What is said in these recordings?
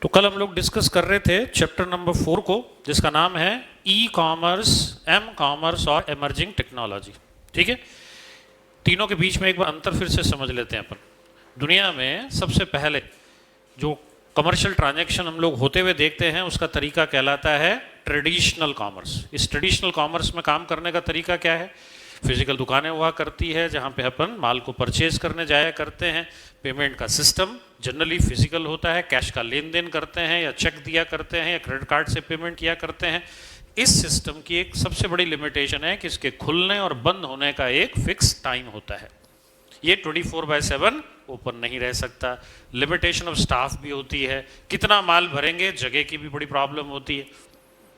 तो कल हम लोग डिस्कस कर रहे थे चैप्टर नंबर 4 को, जिसका नाम है ई कॉमर्स, एम कॉमर्स और एमर्जिंग टेक्नोलॉजी। ठीक है, तीनों के बीच में एक बार अंतर फिर से समझ लेते हैं अपन। दुनिया में सबसे पहले जो कमर्शियल ट्रांजैक्शन हम लोग होते हुए देखते हैं उसका तरीका कहलाता है ट्रेडिशनल कॉमर्स। इस ट्रेडिशनल कॉमर्स में काम करने का तरीका क्या है? फिजिकल दुकानें हुआ करती है जहाँ पे अपन माल को परचेज करने जाया करते हैं। पेमेंट का सिस्टम जनरली फिजिकल होता है, कैश का लेन देन करते हैं या चेक दिया करते हैं या क्रेडिट कार्ड से पेमेंट किया करते हैं। इस सिस्टम की एक सबसे बड़ी लिमिटेशन है कि इसके खुलने और बंद होने का एक फिक्स टाइम होता है। ये 24/7 ओपन नहीं रह सकता। लिमिटेशन ऑफ स्टाफ भी होती है, कितना माल भरेंगे, जगह की भी बड़ी प्रॉब्लम होती है।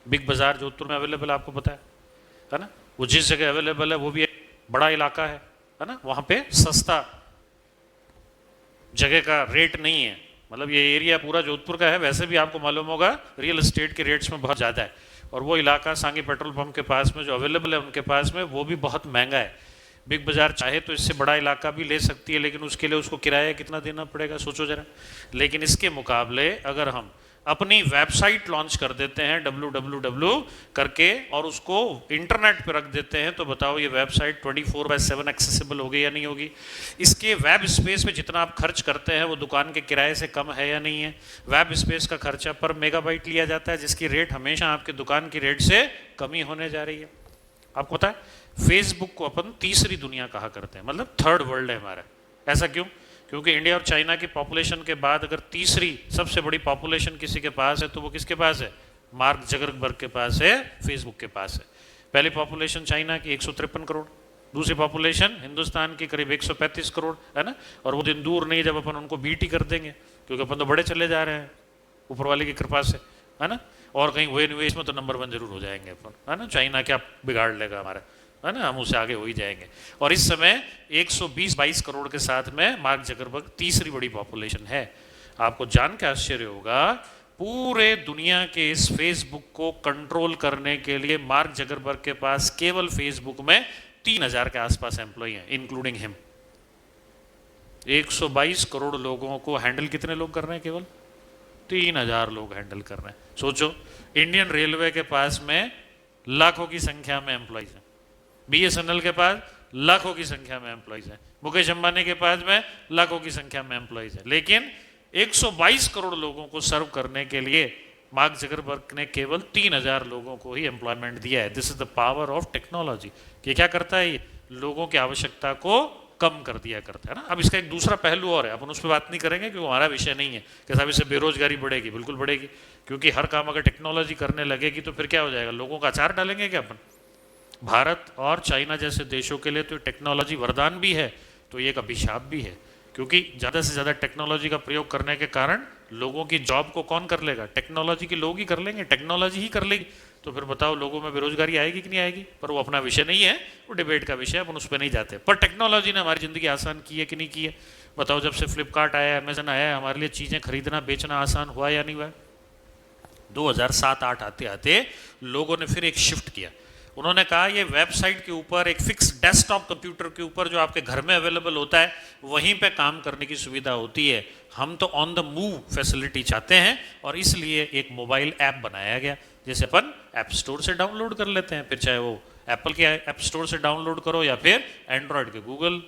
बिग बाजार जोधपुर में अवेलेबल आपको पता है ना? वो जिस जगह अवेलेबल है वो भी एक बड़ा इलाका है ना? वहाँ पे सस्ता जगह का रेट नहीं है। मतलब ये एरिया पूरा जोधपुर का है, वैसे भी आपको मालूम होगा रियल एस्टेट के रेट्स में बहुत ज़्यादा है। और वो इलाका सांगी पेट्रोल पंप के पास में जो अवेलेबल है उनके पास में, वो भी बहुत महंगा है। बिग बाजार चाहे तो इससे बड़ा इलाका भी ले सकती है, लेकिन उसके लिए उसको किराया कितना देना पड़ेगा सोचो जरा। लेकिन इसके मुकाबले अगर हम अपनी वेबसाइट लॉन्च कर देते हैं www करके और उसको इंटरनेट पे रख देते हैं, तो बताओ ये वेबसाइट 24/7 एक्सेसिबल होगी या नहीं होगी? इसके वेब स्पेस पे जितना आप खर्च करते हैं वो दुकान के किराए से कम है या नहीं है? वेब स्पेस का खर्चा पर मेगाबाइट लिया जाता है, जिसकी रेट हमेशा आपके दुकान की रेट से कम ही होने जा रही है। आपको पता है फेसबुक को अपन तीसरी दुनिया कहा करते हैं, मतलब थर्ड वर्ल्ड है हमारा। ऐसा क्यों? क्योंकि इंडिया और चाइना की पॉपुलेशन के बाद अगर तीसरी सबसे बड़ी पॉपुलेशन किसी के पास है तो वो किसके पास है? मार्क जगरबर्ग के पास है, फेसबुक के पास है। पहली पॉपुलेशन चाइना की 153 करोड़, दूसरी पॉपुलेशन हिंदुस्तान की करीब 135 करोड़, है ना? और वो दिन दूर नहीं जब अपन उनको बीट ही कर देंगे, क्योंकि अपन तो बड़े चले जा रहे हैं ऊपर वाले की कृपा से, है ना? और कहीं हुए निवेश में तो नंबर 1 जरूर हो जाएंगे अपन, है ना? चाइना क्या बिगाड़ लेगा हमारा, है ना? हम उससे आगे हो ही जाएंगे। और इस समय 120-22 करोड़ के साथ में मार्क जकरबर्ग तीसरी बड़ी पॉपुलेशन है। आपको जान के आश्चर्य होगा, पूरे दुनिया के इस फेसबुक को कंट्रोल करने के लिए मार्क जकरबर्ग के पास केवल फेसबुक में 3000 के आसपास एम्प्लॉय हैं, इंक्लूडिंग हिम। 122 करोड़ लोगों को हैंडल कितने लोग कर रहे हैं? केवल 3000 लोग हैंडल कर रहे हैं। सोचो, इंडियन रेलवे के पास में लाखों की संख्या में एम्प्लॉयज हैं, BSNL के पास लाखों की संख्या में एम्प्लॉयज हैं, मुकेश अंबानी के पास में लाखों की संख्या में एम्प्लॉयज हैं, लेकिन 122 करोड़ लोगों को सर्व करने के लिए मार्क जकरबर्ग ने केवल 3000 लोगों को ही एम्प्लॉयमेंट दिया है। This is the power of technology. कि क्या करता है ये? लोगों की आवश्यकता को कम कर दिया करता है ना। अब इसका एक दूसरा पहलू और है, अपन उस पर बात नहीं करेंगे क्योंकि हमारा विषय नहीं है कि साहब इससे बेरोजगारी बढ़ेगी। बिल्कुल बढ़ेगी, क्योंकि हर काम अगर टेक्नोलॉजी करने लगेगी तो फिर क्या हो जाएगा? लोगों का अचार डालेंगे क्या अपन? भारत और चाइना जैसे देशों के लिए तो टेक्नोलॉजी वरदान भी है, तो ये एक अभिशाप भी है, क्योंकि ज़्यादा से ज़्यादा टेक्नोलॉजी का प्रयोग करने के कारण लोगों की जॉब को कौन कर लेगा? टेक्नोलॉजी के लोग ही कर लेंगे, टेक्नोलॉजी ही कर लेगी। तो फिर बताओ लोगों में बेरोजगारी आएगी कि नहीं आएगी? पर वो अपना विषय नहीं है, वो डिबेट का विषय है, अपन उस पर नहीं जाते। पर टेक्नोलॉजी ने हमारी ज़िंदगी आसान की है कि नहीं की है? बताओ, जब से फ्लिपकार्ट आया, अमेजन आया, हमारे लिए चीज़ें खरीदना बेचना आसान हुआ या नहीं हुआ? 2007-8 आते आते लोगों ने फिर एक शिफ्ट किया। उन्होंने कहा ये वेबसाइट के ऊपर एक फिक्स डेस्कटॉप कंप्यूटर के ऊपर जो आपके घर में अवेलेबल होता है वहीं पे काम करने की सुविधा होती है। हम तो ऑन द मूव फैसिलिटी चाहते हैं, और इसलिए एक मोबाइल ऐप बनाया गया, जैसे अपन ऐप स्टोर से डाउनलोड कर लेते हैं, फिर चाहे वो एप्पल के ऐप स्टोर से डाउनलोड करो या फिर एंड्रॉयड के गूगल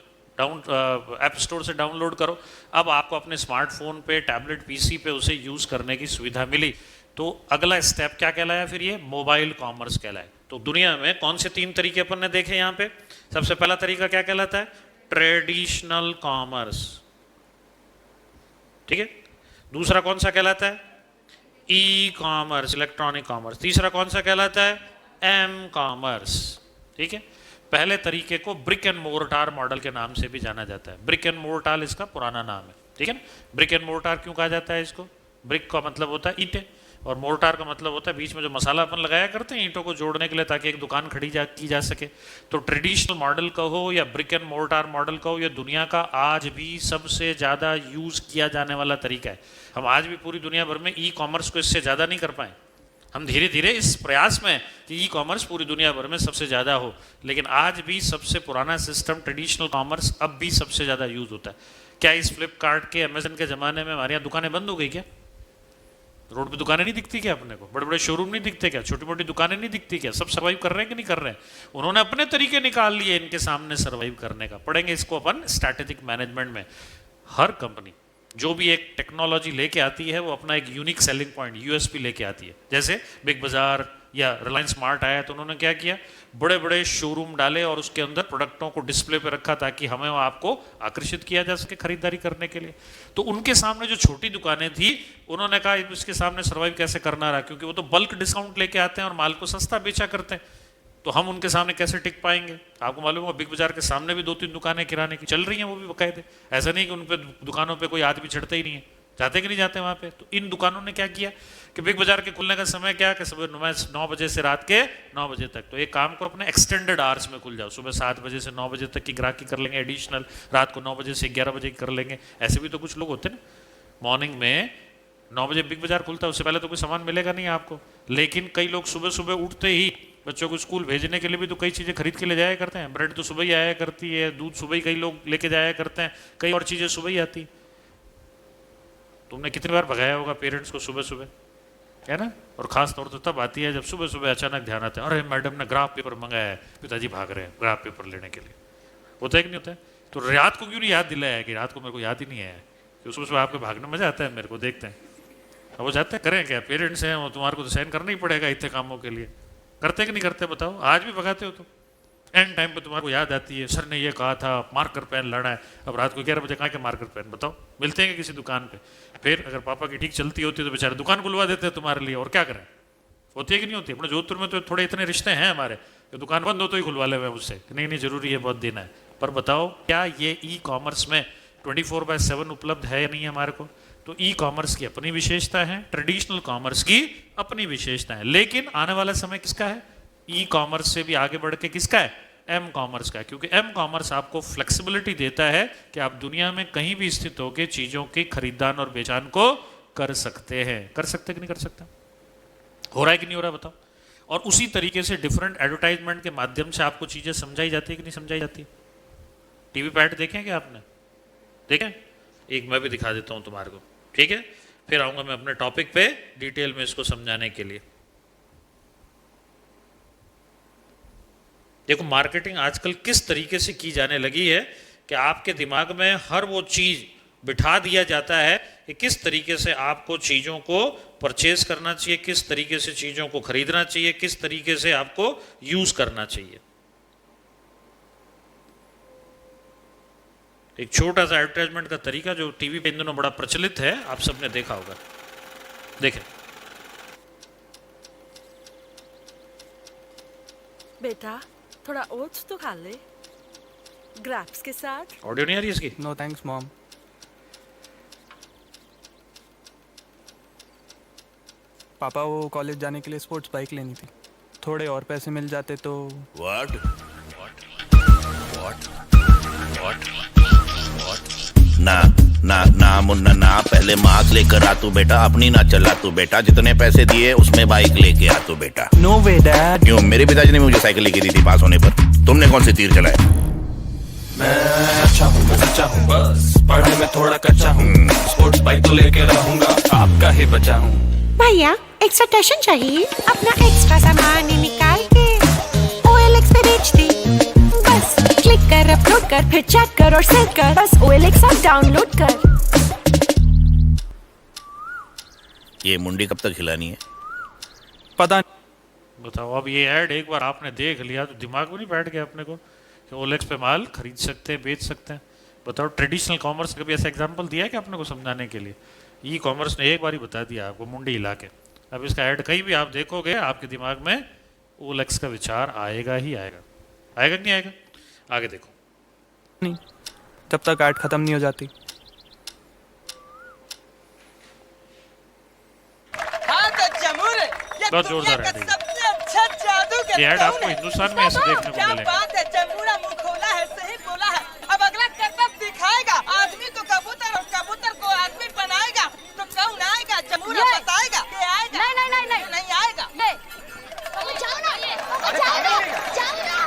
ऐप स्टोर से डाउनलोड करो। अब आपको अपने स्मार्टफोन पे, टैबलेट, PC पे उसे यूज़ करने की सुविधा मिली। तो अगला स्टेप क्या कहलाया? फिर ये मोबाइल कॉमर्स कहलाया। तो दुनिया में कौन से 3 तरीके अपन ने देखे यहाँ पे? सबसे पहला तरीका क्या कहलाता है? Traditional commerce. ठीक है। दूसरा कौन सा कहलाता है? E commerce, electronic commerce. तीसरा कौन सा कहलाता है? M commerce. ठीक है। पहले तरीके को ब्रिक एंड मोर्टार मॉडल के नाम से भी जाना जाता है। ब्रिक एंड मोर्टार इसका पुराना नाम है, ठीक है ना? ब्रिक एंड मोर्टार क्यों कहा जाता है इसको? ब्रिक का मतलब होता है ईंटें, और मोर्टार का मतलब होता है बीच में जो मसाला अपन लगाया करते हैं ईंटों को जोड़ने के लिए, ताकि एक दुकान खड़ी की जा सके। तो ट्रेडिशनल मॉडल कहो या ब्रिक एंड मोर्टार मॉडल कहो, ये दुनिया का आज भी सबसे ज़्यादा यूज़ किया जाने वाला तरीका है। हम आज भी पूरी दुनिया भर में ई कॉमर्स को इससे ज़्यादा नहीं कर पाए। हम धीरे धीरे इस प्रयास में कि ई कॉमर्स पूरी दुनिया भर में सबसे ज़्यादा हो, लेकिन आज भी सबसे पुराना सिस्टम ट्रेडिशनल कॉमर्स अब भी सबसे ज़्यादा यूज़ होता है। क्या इस फ्लिपकार्ट के, अमेजन के ज़माने में हमारे यहाँ दुकानें बंद हो गई क्या? रोड पे दुकानें नहीं दिखती क्या अपने को? बड़े बड़े शोरूम नहीं दिखते क्या? छोटी मोटी दुकानें नहीं दिखती क्या? सब सर्वाइव कर रहे हैं कि नहीं कर रहे हैं? उन्होंने अपने तरीके निकाल लिए इनके सामने सर्वाइव करने का। पढ़ेंगे इसको अपन स्ट्रैटेजिक मैनेजमेंट में। हर कंपनी जो भी एक टेक्नोलॉजी लेके आती है वो अपना एक यूनिक सेलिंग पॉइंट, यूएसपी लेके आती है। जैसे बिग बाजार या रिलायंस स्मार्ट आया तो उन्होंने क्या किया, बड़े बड़े शोरूम डाले और उसके अंदर प्रोडक्टों को डिस्प्ले पे रखा ताकि हमें आपको आकर्षित किया जा सके खरीदारी करने के लिए। तो उनके सामने जो छोटी दुकानें थी उन्होंने कहा इसके सामने सर्वाइव कैसे करना रहा, क्योंकि वो तो बल्क डिस्काउंट लेके आते हैं और माल को सस्ता बेचा करते हैं, तो हम उनके सामने कैसे टिक पाएंगे। आपको मालूम है बिग बाजार के सामने भी 2-3 दुकानें किराने की चल रही हैं, वो भी बकायदे। ऐसा नहीं कि उन पे दुकानों पे कोई आदमी चढ़ता ही नहीं है, जाते कि नहीं जाते वहाँ पे। तो इन दुकानों ने क्या किया कि बिग बाजार के खुलने का समय क्या कि सुबह 9 बजे से रात के 9 बजे तक। तो एक काम को अपने एक्सटेंडेड आवर्स में खुल जाओ, सुबह 7 बजे से 9 बजे तक की ग्राहकी कर लेंगे एडिशनल, रात को 9 बजे से 11 बजे की कर लेंगे। ऐसे भी तो कुछ लोग होते हैं ना, मॉर्निंग में 9 बजे बिग बाजार खुलता है, उससे पहले तो कोई सामान मिलेगा नहीं आपको। लेकिन कई लोग सुबह सुबह उठते ही बच्चों को स्कूल भेजने के लिए भी तो कई चीज़ें खरीद के ले जाया करते हैं। ब्रेड तो सुबह ही आया करती है, दूध सुबह ही कई लोग लेके जाया करते हैं, कई और चीज़ें सुबह ही आती। तुमने कितनी बार भगाया होगा पेरेंट्स को सुबह सुबह, है ना? और खास तौर तो तब आती है जब सुबह सुबह अचानक ध्यान आता है, अरे मैडम ने ग्राफ पेपर मंगाया है, पिताजी भाग रहे हैं ग्राफ पेपर लेने के लिए। होता है कि नहीं होता है? तो रात को क्यों नहीं याद दिलाया कि रात को मेरे को याद ही नहीं आया कि सुबह सुबह आपके भागने मजा आता है, मेरे को देखते हैं। अब वो जाते हैं, करें क्या, पेरेंट्स हैं वो, तुम्हारे को तो सहन करना ही पड़ेगा इतने कामों के लिए। करते कि नहीं करते बताओ? आज भी भगाते हो तो एंड टाइम पे तुम्हारे को याद आती है, सर ने ये कहा था मार्कर पेन लाना है। अब रात को 11 बजे कहाँ के मार्कर पेन बताओ, मिलते हैं किसी दुकान पे? फिर अगर पापा की ठीक चलती होती तो बेचारे दुकान खुलवा देते हैं तुम्हारे लिए, और क्या करें। होती है कि नहीं होती? अपने जोधपुर में तो थोड़े इतने रिश्ते हैं हमारे कि दुकान बंद हो तो ही खुलवा ले मुझसे, नहीं नहीं जरूरी है, बहुत दिन है। पर बताओ क्या ये ई कॉमर्स में 24/7 उपलब्ध है या नहीं हमारे को? तो ई कॉमर्स की अपनी विशेषता है, ट्रेडिशनल कॉमर्स की अपनी विशेषता है। लेकिन आने वाला समय किसका है? ई कॉमर्स से भी आगे बढ़ के किसका है? एम कॉमर्स का है। क्योंकि एम कॉमर्स आपको फ्लेक्सिबिलिटी देता है कि आप दुनिया में कहीं भी स्थित होकर चीजों की खरीदान और बेचान को कर सकते हैं। कर सकते कि नहीं कर सकते? हो रहा है कि नहीं हो रहा बताओ? और उसी तरीके से डिफरेंट एडवर्टाइजमेंट के माध्यम से आपको चीजें समझाई जाती है कि नहीं समझाई जाती? टीवी पे ऐड देखें क्या आपने? देखें? एक मैं भी दिखा देता हूं तुम्हारे को, ठीक है? फिर आऊंगा मैं अपने टॉपिक पे डिटेल में इसको समझाने के लिए। देखो मार्केटिंग आजकल किस तरीके से की जाने लगी है कि आपके दिमाग में हर वो चीज बिठा दिया जाता है कि किस तरीके से आपको चीजों को परचेज करना चाहिए, किस तरीके से चीजों को खरीदना चाहिए, किस तरीके से आपको यूज करना चाहिए। एक छोटा सा एडवर्टाइजमेंट का तरीका जो टीवी पे इन दिनों बड़ा प्रचलित है, आप सबने देखा होगा। देखें बेटा, थोड़ा ओट्स तो खा ले ग्रैप्स के साथ। ऑडियो नहीं आ रही इसकी? No thanks mom. पापा वो कॉलेज जाने के लिए स्पोर्ट्स बाइक लेनी थी, थोड़े और पैसे मिल जाते तो। व्हाट ना ना ना मुन्ना ना, पहले मार्क्स लेकर आ तू बेटा, अपनी ना चला तू बेटा, जितने पैसे दिए उसमें बाइक लेके आ तू बेटा। नो वे डैड। क्यों? मेरे पिताजी ने मुझे साइकिल लेके दी थी पास होने पर, तुमने कौन से तीर चलाए? मैं अच्छा हूँ, बस अच्छा हूँ, बस पढ़ाई में थोड़ा कच्चा हूँ, स्पोर्ट्स बाइक तो लेके रहूंगा, आपका ही बचा हूँ। भैया एक्स्ट्रा टशन चाहिए? अपना एक्स्ट्रा सामान निकाल के OLX पे बेच दी। बस क्लिक कर, अपलोड कर, फिर चेक कर और सेव कर, बस OLX ऐप डाउनलोड कर। ये मुंडी कब तक हिलानी है? पता नहीं। बताओ, अब ये ऐड एक बार आपने देख लिया तो दिमाग में नहीं बैठ गया अपने को कि OLX पे माल खरीद सकते हैं, बेच सकते हैं? बताओ ट्रेडिशनल कॉमर्स कभी ऐसा एग्जांपल दिया है कि आपने को समझाने के लिए? ई कॉमर्स ने एक बार ही बता दिया आपको मुंडी हिला के। अब इसका ऐड कहीं भी आप देखोगे आपके दिमाग में OLX का विचार आएगा ही आएगा। आएगा कि नहीं आएगा? आगे देखो। नहीं, जब तक ऐड खत्म नहीं हो जाती। बहुत जोरदार ऐड है। ये ऐड आपको हिंदुस्तान में ऐसे देखने को मिलेगा। बात है, जमुना मुंह खोला है, सही बोला है। अब अगला करतब दिखाएगा, आदमी को कबूतर और कबूतर को आदमी बनाएगा, तो कौन आएगा? जमुना बताएगा कि आएगा। नहीं नहीं नहीं नहीं आएगा। नहीं, जाओ ना, जाओ ना, जाओ ना।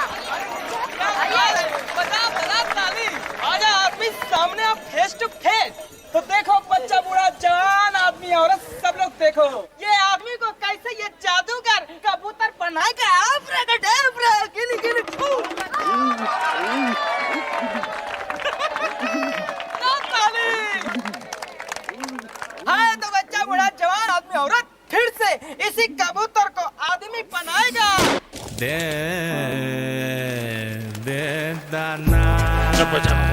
बता ताली, आजा आदमी सामने, आप फेस टू फेस। तो देखो बच्चा बूढ़ा जवान आदमी औरत सब लोग देखो ये आदमी को कैसे ये जादूगर कबूतर बनाएगा। गिनी गिनी है तो बच्चा बूढ़ा जवान आदमी औरत फिर से इसी कबूतर को आदमी बनाएगा। जब बचाना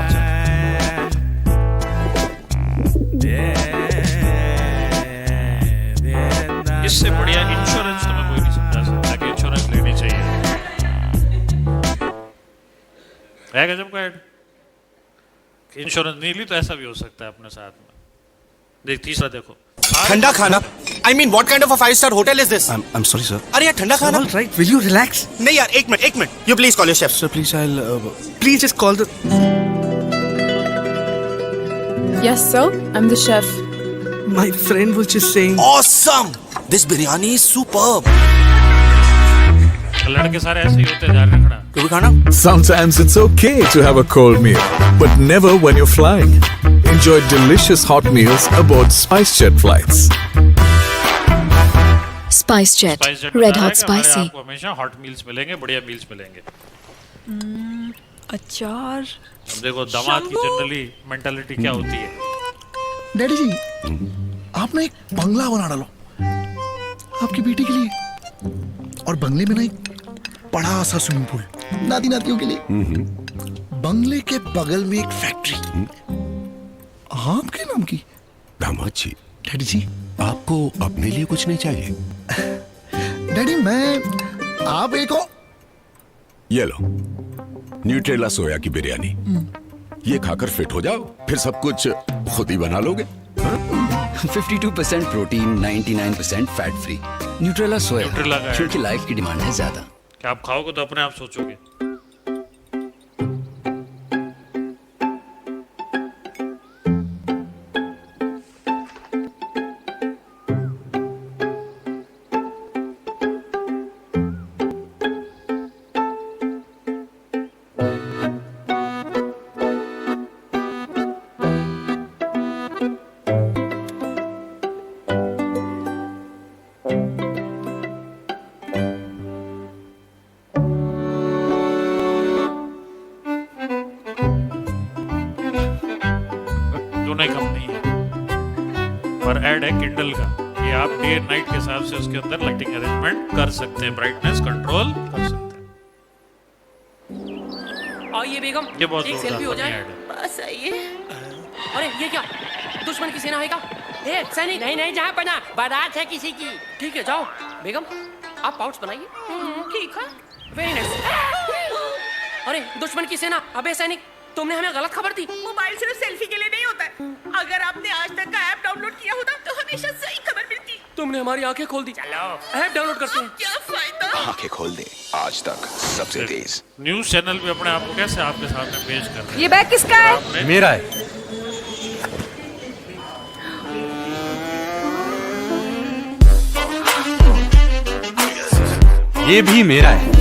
इससे बढ़िया इंश्योरेंस तो मैं कोई नहीं समझा सकता कि इंश्योरेंस लेनी चाहिए। है गजब का ऐड। इंश्योरेंस नहीं ली तो ऐसा भी हो सकता है अपने साथ में। देख तीसरा देखो, ठंडा खाना। I mean, what kind of a 5-star hotel is this? I'm sorry, sir. अरे यार ठंडा खाना। All right, will you relax? नहीं यार, एक minute. You please call your chef. Sir, please, please just call the. Yes, sir. I'm the chef. My friend was just saying. Awesome! This biryani is superb. लड़के सारे ऐसे ही होते हैं, ध्यान रखना। तू भी खाना? Sometimes it's okay to have a cold meal, but never when you're flying. Enjoy delicious hot meals aboard SpiceJet flights. SpiceJet. SpiceJet Red बता hot रहा है कि हमारे spicy. आपको हमेशा हॉट मील्स मिलेंगे, बढ़िया मील्स मिलेंगे। अचार। अब देखो दामाद की जनरली मेंटालिटी क्या होती है। डैडी जी, आप ना एक बंगला बना डालो आपकी बेटी के लिए, और बंगले में ना एक बड़ा सा स्विमिंग पूल नाती नातियों के लिए। बंगले के बगल में एक फैक्ट्री आपके नाम की। दामाद जी, डैडी जी, आपको अपने लिए कुछ नहीं चाहिए? डैडी मैं आप एक हो। ये लो न्यूट्रेला सोया की बिरयानी, ये खाकर फिट हो जाओ, फिर सब कुछ खुद ही बना लोगे। 52% प्रोटीन, 99% फैट फ्री। न्यूट्रेला सोया, न्यूट्रेला का है। क्योंकि लाइफ की डिमांड है ज्यादा। कि आप खाओगे तो अपने आप सोचोगे। दोनों कम नहीं है, पर ऐड है किंडल का। ये आप डे एंड नाइट के हिसाब से उसके अंदर लाइटिंग अरेंजमेंट कर सकते हैं, ब्राइटनेस कंट्रोल कर सकते हैं। और ये बेगम ये बहुत एक सेल्फी हो जोरदार जाए ऐड है। बस सही है। अरे ये क्या, दुश्मन की सेना आएगा? ए सैनिक नहीं जहाँ बना, बारात है किसी की। ठीक है जाओ बेगम, आप पाउच बनाइए। ठीक है, वेरी नाइस। अरे दुश्मन की सेना। अबे सैनिक, तुमने हमें गलत खबर दी। मोबाइल सिर्फ सेल्फी के लिए नहीं होता है। अगर आपने आज तक का ऐप डाउनलोड किया होता तो हमेशा सही खबर मिलती। तुमने हमारी आंखें खोल दी। चलो ऐप डाउनलोड करते हैं। क्या फायदा? आंखें खोल दे, आज तक सबसे तेज। न्यूज चैनल भी अपने आप को कैसे आपके सामने पेश कर रहे हैं। ये बैग किसका है? मेरा है। ये भी मेरा है।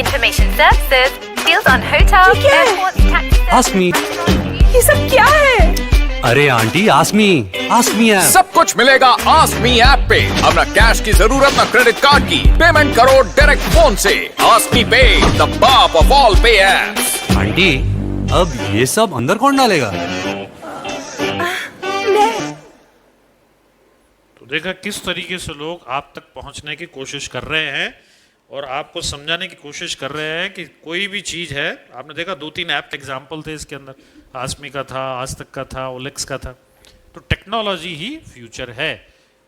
Information services, deals on hotels, airports, taxis. Ask me. ये सब क्या है? अरे आंटी, ask me है। सब कुछ मिलेगा आस्क मी ऐप पे। अब ना कैश की जरूरत ना क्रेडिट कार्ड की, पेमेंट करो डायरेक्ट फोन से। आस्क मी पे, द बाप ऑफ ऑल पे ऐप्स। आंटी, अब ये सब अंदर कौन डालेगा? तो देखा किस तरीके से लोग आप तक पहुंचने की कोशिश कर रहे हैं और आपको समझाने की कोशिश कर रहे हैं कि कोई भी चीज़ है। आपने देखा 2-3 ऐप एग्जाम्पल थे इसके अंदर, आसमी का था, आज तक का था, ओलेक्स का था। तो टेक्नोलॉजी ही फ्यूचर है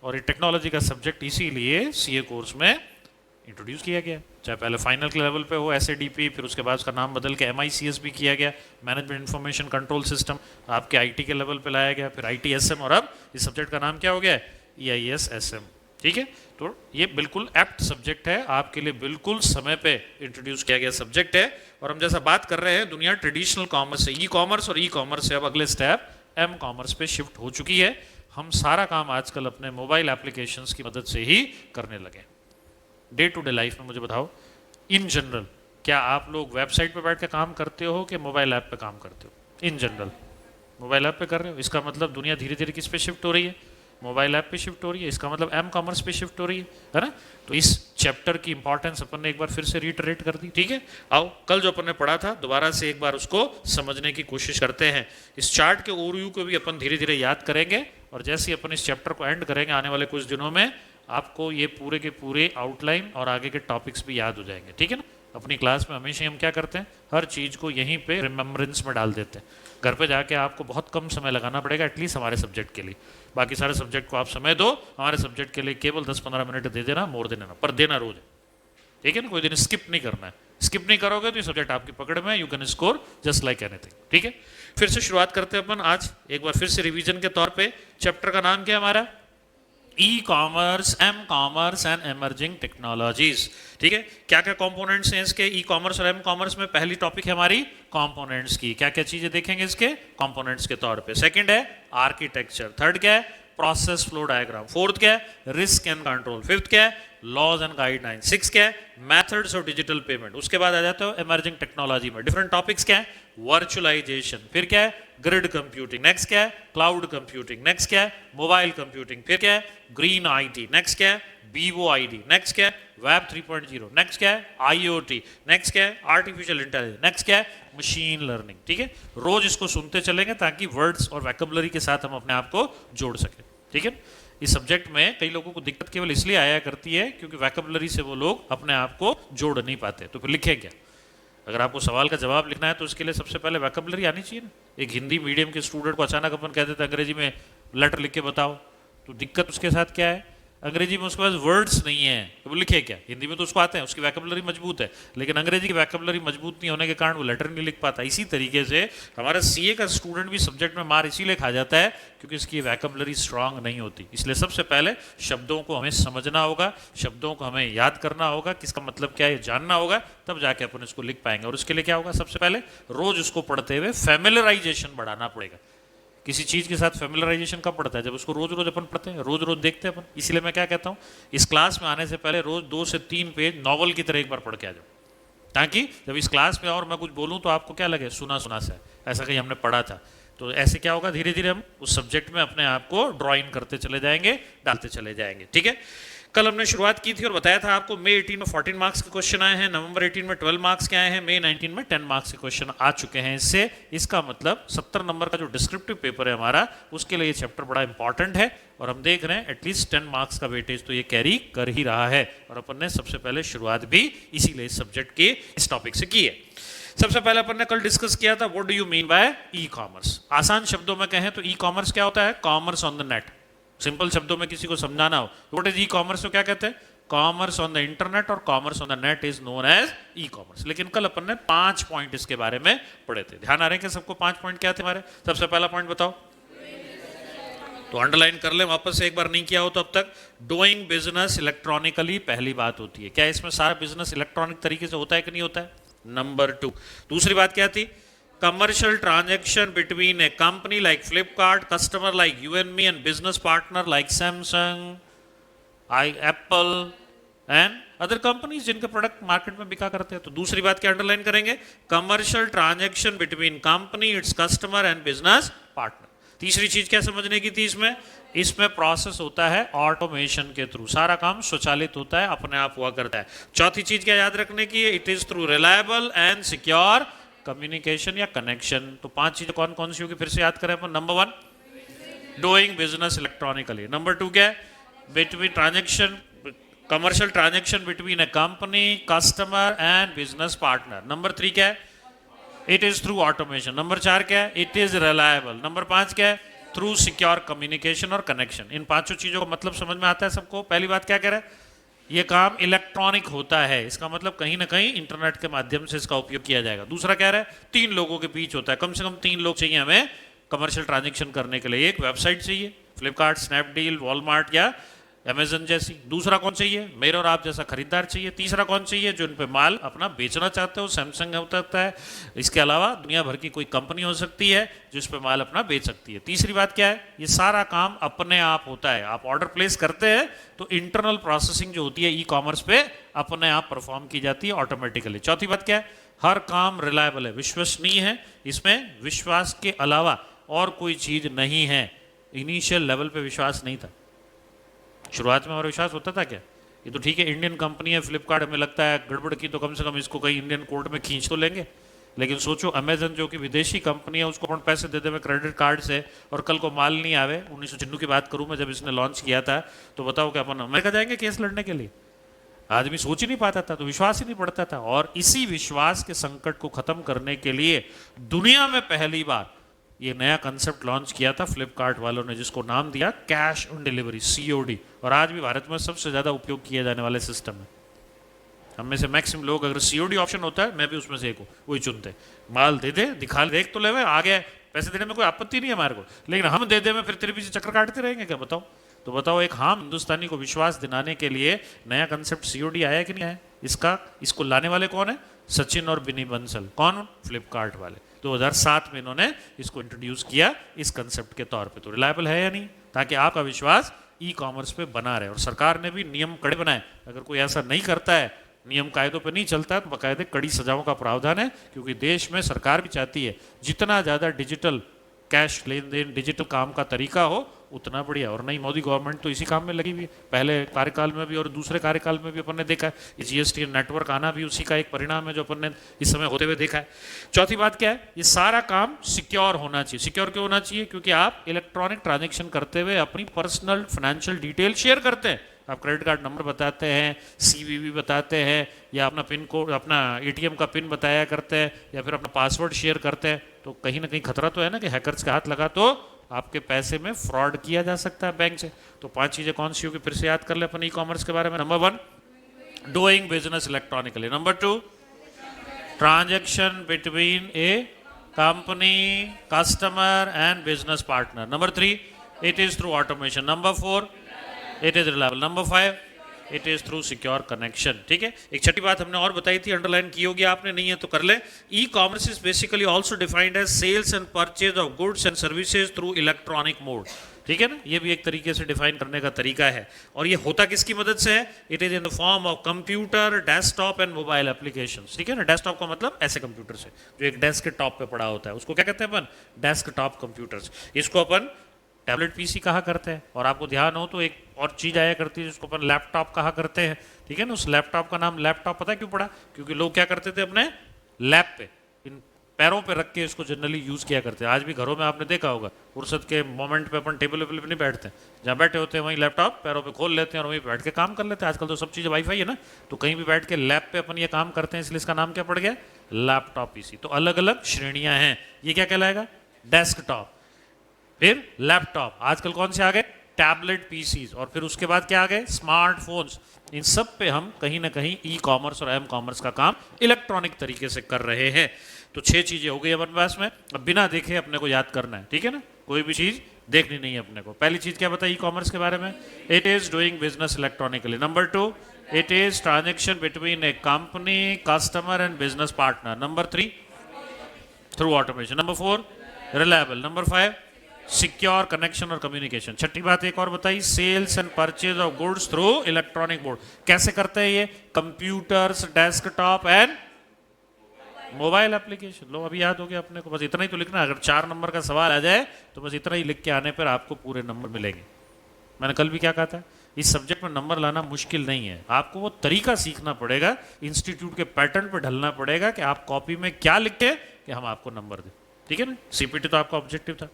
और ये टेक्नोलॉजी का सब्जेक्ट इसीलिए सीए कोर्स में इंट्रोड्यूस किया गया। चाहे पहले फाइनल के लेवल पे हो SADP, फिर उसके बाद उसका नाम बदल के MICS भी किया गया, मैनेजमेंट इंफॉर्मेशन कंट्रोल सिस्टम। आपके IT के लेवल पे लाया गया, फिर ITSM, और अब इस सब्जेक्ट का नाम क्या हो गया है? EISSM। ठीक है, तो ये बिल्कुल एप्ट सब्जेक्ट है, आपके लिए बिल्कुल समय पे इंट्रोड्यूस किया गया सब्जेक्ट है। और हम जैसा बात कर रहे हैं दुनिया ट्रेडिशनल कॉमर्स से ई-कॉमर्स और ई-कॉमर्स से अब अगले स्टेप M-कॉमर्स पे शिफ्ट हो चुकी है। हम सारा काम आजकल अपने मोबाइल एप्लीकेशंस की मदद से ही करने लगे। डे टू डे लाइफ में मुझे बताओ, इन जनरल क्या आप लोग वेबसाइट पे बैठ के काम करते हो कि मोबाइल ऐप पे काम करते हो? इन जनरल मोबाइल ऐप पे कर रहे हो। इसका मतलब दुनिया धीरे धीरे किस पे शिफ्ट हो रही है? मोबाइल ऐप पे शिफ्ट हो रही है। इसका मतलब एम कॉमर्स पे शिफ्ट हो रही है ना? तो इस चैप्टर की इंपॉर्टेंस अपन ने एक बार फिर से रिटरेट कर दी, ठीक है। आओ कल जो अपन ने पढ़ा था दोबारा से एक बार उसको समझने की कोशिश करते हैं। इस चार्ट के ओवरव्यू को भी अपन धीरे धीरे याद करेंगे और जैसे ही अपन इस चैप्टर को एंड करेंगे आने वाले कुछ दिनों में आपको ये पूरे के पूरे आउटलाइन और आगे के टॉपिक्स भी याद हो जाएंगे, ठीक है ना। अपनी क्लास में हमेशा हम क्या करते हैं, हर चीज़ को यहीं पे रिमेम्बरेंस में डाल देते हैं। घर पे जाके आपको बहुत कम समय लगाना पड़ेगा एटलीस्ट हमारे सब्जेक्ट के लिए। बाकी सारे सब्जेक्ट को आप समय दो, हमारे सब्जेक्ट के लिए केवल 10-15 मिनट दे देना, मोर देना, पर देना रोज, ठीक है ना। कोई दिन स्किप नहीं करना है। स्किप नहीं करोगे तो ये सब्जेक्ट आपकी पकड़ में, you can score just like anything, ठीक है। फिर से शुरुआत करते हैं अपन आज एक बार फिर से रिवीजन के तौर पे। चैप्टर का नाम क्या है हमारा? E commerce, m commerce and emerging technologies, ठीक है। क्या क्या कंपोनेंट्स हैं इसके ई कॉमर्स और एम कॉमर्स में? पहली टॉपिक है हमारी कंपोनेंट्स की, क्या क्या चीजें देखेंगे इसके कंपोनेंट्स के तौर पे। सेकंड है आर्किटेक्चर, थर्ड क्या है प्रोसेस फ्लो डायग्राम, फोर्थ क्या है रिस्क एंड कंट्रोल, फिफ्थ क्या है लॉज एंड गाइडलाइन, सिक्स क्या है मेथड्स ऑफ डिजिटल पेमेंट। उसके बाद आ जाते हो इमर्जिंग टेक्नोलॉजी में डिफरेंट टॉपिक्स क्या है वर्चुअलाइजेशन, फिर क्या है ग्रिड कंप्यूटिंग, नेक्स्ट क्या है क्लाउड कंप्यूटिंग, नेक्स्ट क्या है मोबाइल कंप्यूटिंग, फिर क्या है ग्रीन आईटी, नेक्स्ट क्या है BOID, नेक्स्ट क्या है वेब 3.0, नेक्स्ट क्या है IoT, नेक्स्ट क्या है आर्टिफिशियल इंटेलिजेंस, नेक्स्ट क्या है मशीन लर्निंग, ठीक है। रोज इसको सुनते चलेंगे ताकि वर्ड्स और वैकेबुलरी के साथ हम अपने आप को जोड़ सकें, ठीक है। इस सब्जेक्ट में कई लोगों को दिक्कत केवल इसलिए आया करती है क्योंकि वैकेबुलरी से वो लोग अपने आप को जोड़ नहीं पाते, तो फिर लिखे क्या? अगर आपको सवाल का जवाब लिखना है तो उसके लिए सबसे पहले वैकेबुलरी आनी चाहिए ना। एक हिंदी मीडियम के स्टूडेंट को अचानक अपन कहते थे अंग्रेजी में लेटर लिख के बताओ, तो दिक्कत उसके साथ क्या है? अंग्रेजी में उसके पास वर्ड्स नहीं है, तो वो लिखे क्या? हिंदी में तो उसको आते हैं, उसकी वैकेबुलरी मजबूत है, लेकिन अंग्रेजी की वैकेबुलरी मजबूत नहीं होने के कारण वो लेटर नहीं लिख पाता। इसी तरीके से हमारा CA का स्टूडेंट भी सब्जेक्ट में मार इसीलिए खा जाता है क्योंकि इसकी वैकेबुलरी स्ट्रांग नहीं होती। इसलिए सबसे पहले शब्दों को हमें समझना होगा, शब्दों को हमें याद करना होगा, किसका मतलब क्या है जानना होगा, तब जाके अपन इसको लिख पाएंगे। और उसके लिए क्या होगा? सबसे पहले रोज उसको पढ़ते हुए फैमिलियराइजेशन बढ़ाना पड़ेगा। किसी चीज़ के साथ फैमिलियराइजेशन कब पड़ता है? जब उसको रोज रोज अपन पढ़ते हैं, रोज रोज देखते हैं अपन। इसीलिए मैं क्या कहता हूँ, इस क्लास में आने से पहले रोज 2 से 3 पेज नॉवल की तरह एक बार पढ़ के आ जाओ, ताकि जब इस क्लास में और मैं कुछ बोलूँ तो आपको क्या लगे सुना सुना सा है, ऐसा कहीं हमने पढ़ा था। तो ऐसे क्या होगा, धीरे धीरे हम उस सब्जेक्ट में अपने आप को ड्रॉइंग करते चले जाएंगे, डालते चले जाएंगे, ठीक है। कल हमने शुरुआत की थी और बताया था आपको मई 18 में 14 मार्क्स के क्वेश्चन आए हैं, नवंबर 18 में 12 मार्क्स के आए हैं, मई 19 में 10 मार्क्स के क्वेश्चन आ चुके हैं। इससे इसका मतलब 70 नंबर का जो डिस्क्रिप्टिव पेपर है हमारा, उसके लिए ये चैप्टर बड़ा इंपॉर्टेंट है और हम देख रहे हैं एटलीस्ट 10 मार्क्स का वेटेज तो ये कैरी कर ही रहा है। और अपन ने सबसे पहले शुरुआत भी इसीलिए इस सब्जेक्ट के इस टॉपिक से की है। सबसे पहले अपन ने कल डिस्कस किया था what do you mean by e commerce. आसान शब्दों में कहें तो ई कॉमर्स क्या होता है? Commerce on the net. Simple शब्दों में किसी को समझाना हो व्हाट इज ई कॉमर्स तो क्या कहते हैं? कॉमर्स ऑन द इंटरनेट और commerce on the net is known as e commerce. लेकिन कल अपन ने 5 पॉइंट इसके बारे में पढ़े थे। ध्यान आ रहे हैं कि सबको 5 पॉइंट क्या थे हमारे? सबसे पहला पॉइंट बताओ, तो अंडरलाइन कर ले वापस से एक बार, नहीं किया हो तो अब तक। डूइंग बिजनेस इलेक्ट्रॉनिकली पहली बात होती है। क्या इसमें सारा बिजनेस इलेक्ट्रॉनिक तरीके से होता है कि नहीं होता है? नंबर 2। दूसरी बात क्या थी? commercial transaction between a company like Flipkart, customer like you and me, and business partner like Samsung, Apple and other companies जिनके प्रोडक्ट मार्केट में बिका करते हैं। तो दूसरी बात क्या अंडरलाइन करेंगे? Commercial transaction between company, its customer and business partner. तीसरी चीज क्या समझने की थी इसमें? इसमें प्रोसेस होता है ऑटोमेशन के थ्रू, सारा काम स्वचालित होता है, अपने आप हुआ करता है। चौथी चीज क्या याद रखने की है? It is through reliable and secure communication या कनेक्शन। तो 5 चीजें कौन कौन सी होगी फिर से याद करें अपन। Number 1 doing business electronically, number 2 क्या है? Between transaction, commercial transaction between a company, customer and business partner. Number 3 क्या है? It is through automation. Number 4 क्या है? It is reliable. नंबर 5 क्या है? थ्रू सिक्योर कम्युनिकेशन और कनेक्शन। इन 5 चीजों का मतलब समझ में आता है सबको? पहली बात क्या कह रहा है? ये काम इलेक्ट्रॉनिक होता है, इसका मतलब कहीं ना कहीं इंटरनेट के माध्यम से इसका उपयोग किया जाएगा। दूसरा कह रहा है 3 लोगों के बीच होता है, कम से कम 3 लोग चाहिए हमें कमर्शियल ट्रांजैक्शन करने के लिए। एक वेबसाइट चाहिए, फ्लिपकार्ट, स्नैपडील, वॉलमार्ट या अमेजन जैसी। दूसरा कौन चाहिए? मेरे और आप जैसा खरीदार चाहिए। तीसरा कौन चाहिए? जो इन पे माल अपना बेचना चाहते हो, सैमसंग हो सकता है, इसके अलावा दुनिया भर की कोई कंपनी हो सकती है जो इस पे माल अपना बेच सकती है। तीसरी बात क्या है? ये सारा काम अपने आप होता है। आप ऑर्डर प्लेस करते हैं तो इंटरनल प्रोसेसिंग जो होती है ई कॉमर्स पे अपने आप परफॉर्म की जाती है ऑटोमेटिकली। चौथी बात क्या है? हर काम रिलायबल है, विश्वसनीय है। इसमें विश्वास के अलावा और कोई चीज नहीं है। इनिशियल लेवल पे विश्वास नहीं था, शुरुआत में हमारा विश्वास होता था क्या? ये तो ठीक है, इंडियन कंपनी है फ्लिपकार्ट, हमें लगता है गड़बड़ की तो कम से कम इसको कहीं इंडियन कोर्ट में खींच तो लेंगे। लेकिन सोचो अमेजन जो कि विदेशी कंपनी है, उसको अपन पैसे दे देवे क्रेडिट कार्ड से और कल को माल नहीं आवे। 1996 की बात करूं मैं, जब इसने लॉन्च किया था, तो बताओ क्या अपन अमेरिका जाएंगे केस लड़ने के लिए? आदमी सोच ही नहीं पाता था, तो विश्वास ही नहीं पड़ता था। और इसी विश्वास के संकट को खत्म करने के लिए दुनिया में पहली बार ये नया कंसेप्ट लॉन्च किया था फ्लिपकार्ट वालों ने, जिसको नाम दिया कैश ऑन डिलीवरी, COD। और आज भी भारत में सबसे ज्यादा उपयोग किए जाने वाले सिस्टम है। हम में से मैक्सिमम लोग, अगर COD ऑप्शन होता है, मैं भी उसमें से एक हूँ, वही चुनते। माल दे दे, दिखा, देख तो ले, आ गया, पैसे देने में कोई आपत्ति नहीं है हमारे को, लेकिन हम दे दे में फिर तेरे पीछे चक्कर काटते रहेंगे क्या? बताओ। तो बताओ, एक हम हिंदुस्तानी को विश्वास दिलाने के लिए नया कंसेप्ट COD आया कि नहीं आया? इसको लाने वाले कौन है? सचिन और बिनी बंसल। कौन? फ्लिपकार्ट वाले। 2007 में इन्होंने इसको इंट्रोड्यूस किया इस कंसेप्ट के तौर पे। तो रिलायबल है या नहीं? ताकि आपका विश्वास ई कॉमर्स पे बना रहे। और सरकार ने भी नियम कड़े बनाए, अगर कोई ऐसा नहीं करता है, नियम कायदों पे नहीं चलता है, तो बाकायदे कड़ी सजाओं का प्रावधान है। क्योंकि देश में सरकार भी चाहती है जितना ज़्यादा डिजिटल कैश लेन देन, डिजिटल काम का तरीका हो, उतना बढ़िया। और नहीं, मोदी गवर्नमेंट तो इसी काम में लगी हुई है, पहले कार्यकाल में भी और दूसरे कार्यकाल में भी अपन ने देखा है। GST नेटवर्क आना भी उसी का एक परिणाम है जो अपन ने इस समय होते हुए देखा है। चौथी बात क्या है? ये सारा काम सिक्योर होना चाहिए। सिक्योर क्यों होना चाहिए? क्योंकि आप इलेक्ट्रॉनिक ट्रांजेक्शन करते हुए अपनी पर्सनल फाइनेंशियल डिटेल शेयर करते हैं। आप क्रेडिट कार्ड नंबर बताते हैं, CVV बताते हैं, या अपना पिन कोड, अपना ATM का पिन बताया करते हैं, या फिर अपना पासवर्ड शेयर करते हैं। तो कहीं ना कहीं खतरा तो है ना कि हैकर्स के हाथ लगा तो आपके पैसे में फ्रॉड किया जा सकता है बैंक से। तो 5 चीजें कौन सी होगी? फिर से याद कर ले अपन ई कॉमर्स के बारे में। Number 1, doing business electronically. Number 2, transaction between a company, customer and business partner. Number 3, it is through automation. Number 4, it is reliable. Number 5, it is through secure connection. ठीक है। एक छठी बात हमने और बताई थी, अंडरलाइन की होगी आपने, नहीं है तो कर ले। E commerce is basically also defined as sales and purchase of goods and services through electronic mode. ठीक है ना, ये भी एक तरीके से डिफाइन करने का तरीका है। और ये होता किसकी मदद से है? It is in the form of computer, desktop and mobile applications. ठीक है ना, डेस्कटॉप का मतलब ऐसे कंप्यूटर से जो एक डेस्क के टॉप पे पड़ा होता है, उसको क्या कहते हैं अपन? Desktop computers. इसको अपन टैबलेट PC कहा करते हैं। और आपको ध्यान हो तो एक और चीज आया करती है जिसको अपन लैपटॉप कहा करते हैं। ठीक है ना, उस लैपटॉप का नाम लैपटॉप पता है क्यों पड़ा? क्योंकि लोग क्या करते थे, अपने लैप पे, इन पैरों पे रख के इसको जनरली यूज किया करते हैं। आज भी घरों में आपने देखा होगा, फुर्सत के मोमेंट पे अपन टेबल पे नहीं बैठते, जहाँ बैठे होते हैं वहीं लैपटॉप पैरों पे खोल लेते हैं और वहीं बैठ के काम कर लेते हैं। आजकल तो सब चीज़ें वाईफाई है ना, तो कहीं भी बैठ के लैप पे अपन ये काम करते हैं, इसलिए इसका नाम क्या पड़ गया? Laptop PC। तो अलग अलग श्रेणियां हैं। ये क्या कहलाएगा? डेस्कटॉप, फिर लैपटॉप, आजकल कौन से आ गए? टैबलेट PCs, और फिर उसके बाद क्या आ गए? स्मार्टफोन्स। इन सब पे हम कहीं ना कहीं ई कॉमर्स और एम कॉमर्स का काम इलेक्ट्रॉनिक तरीके से कर रहे हैं। तो 6 चीजें हो गई अपन पास में। अब बिना देखे अपने को याद करना है। ठीक है ना, कोई भी चीज देखनी नहीं है अपने को। पहली चीज क्या बताई ई कॉमर्स के बारे में? It is doing business electronically. Number 2, it is transaction between a company, customer and business partner. Number 3, through automation. Number 4, reliable. Number 5, secure connection और कम्युनिकेशन। छठी बात एक और बताई, sales and purchase of goods through electronic board. कैसे करते हैं ये? Computers, desktop and mobile application. लो, अभी याद हो गया अपने को, बस इतना ही तो लिखना। अगर 4 नंबर का सवाल आ जाए तो बस इतना ही लिख के आने पर आपको पूरे नंबर मिलेंगे। मैंने कल भी क्या कहा था, इस सब्जेक्ट में नंबर लाना मुश्किल नहीं है। आपको वो तरीका सीखना पड़ेगा, इंस्टीट्यूट के पैटर्न पर ढलना पड़ेगा कि आप कॉपी में क्या लिखे कि हम आपको नंबर दें। ठीक है ना, CPT तो आपका ऑब्जेक्टिव था,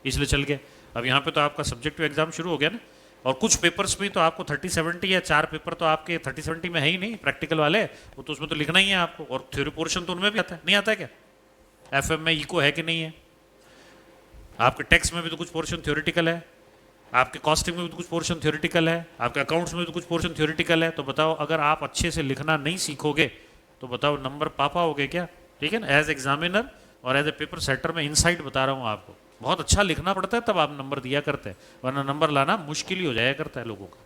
इसलिए चल गया। अब यहाँ पे तो आपका सब्जेक्टिव एग्जाम शुरू हो गया ना, और कुछ पेपर्स में तो आपको 30-70 या 4 पेपर तो आपके 30-70 में है ही नहीं, प्रैक्टिकल वाले, वो तो उसमें तो लिखना ही है आपको। और थ्योरी पोर्शन तो उनमें भी आता है, नहीं आता है क्या? FM में इको है कि नहीं है? आपके टैक्स में भी तो कुछ पोर्शन थ्योरेटिकल है, आपके कॉस्टिंग में भी तो कुछ पोर्शन थ्योरेटिकल है, आपके अकाउंट्स में भी तो कुछ पोर्शन थ्योरेटिकल है। तो बताओ, अगर आप अच्छे से लिखना नहीं सीखोगे तो बताओ नंबर पापा होगे क्या? ठीक है ना, एज एग्जामिनर और एज ए पेपर सेटर में इनसाइट बता रहा हूँ आपको। बहुत अच्छा लिखना पड़ता है, तब आप नंबर दिया करते हैं, वरना नंबर लाना मुश्किल ही हो जाया करता है लोगों का।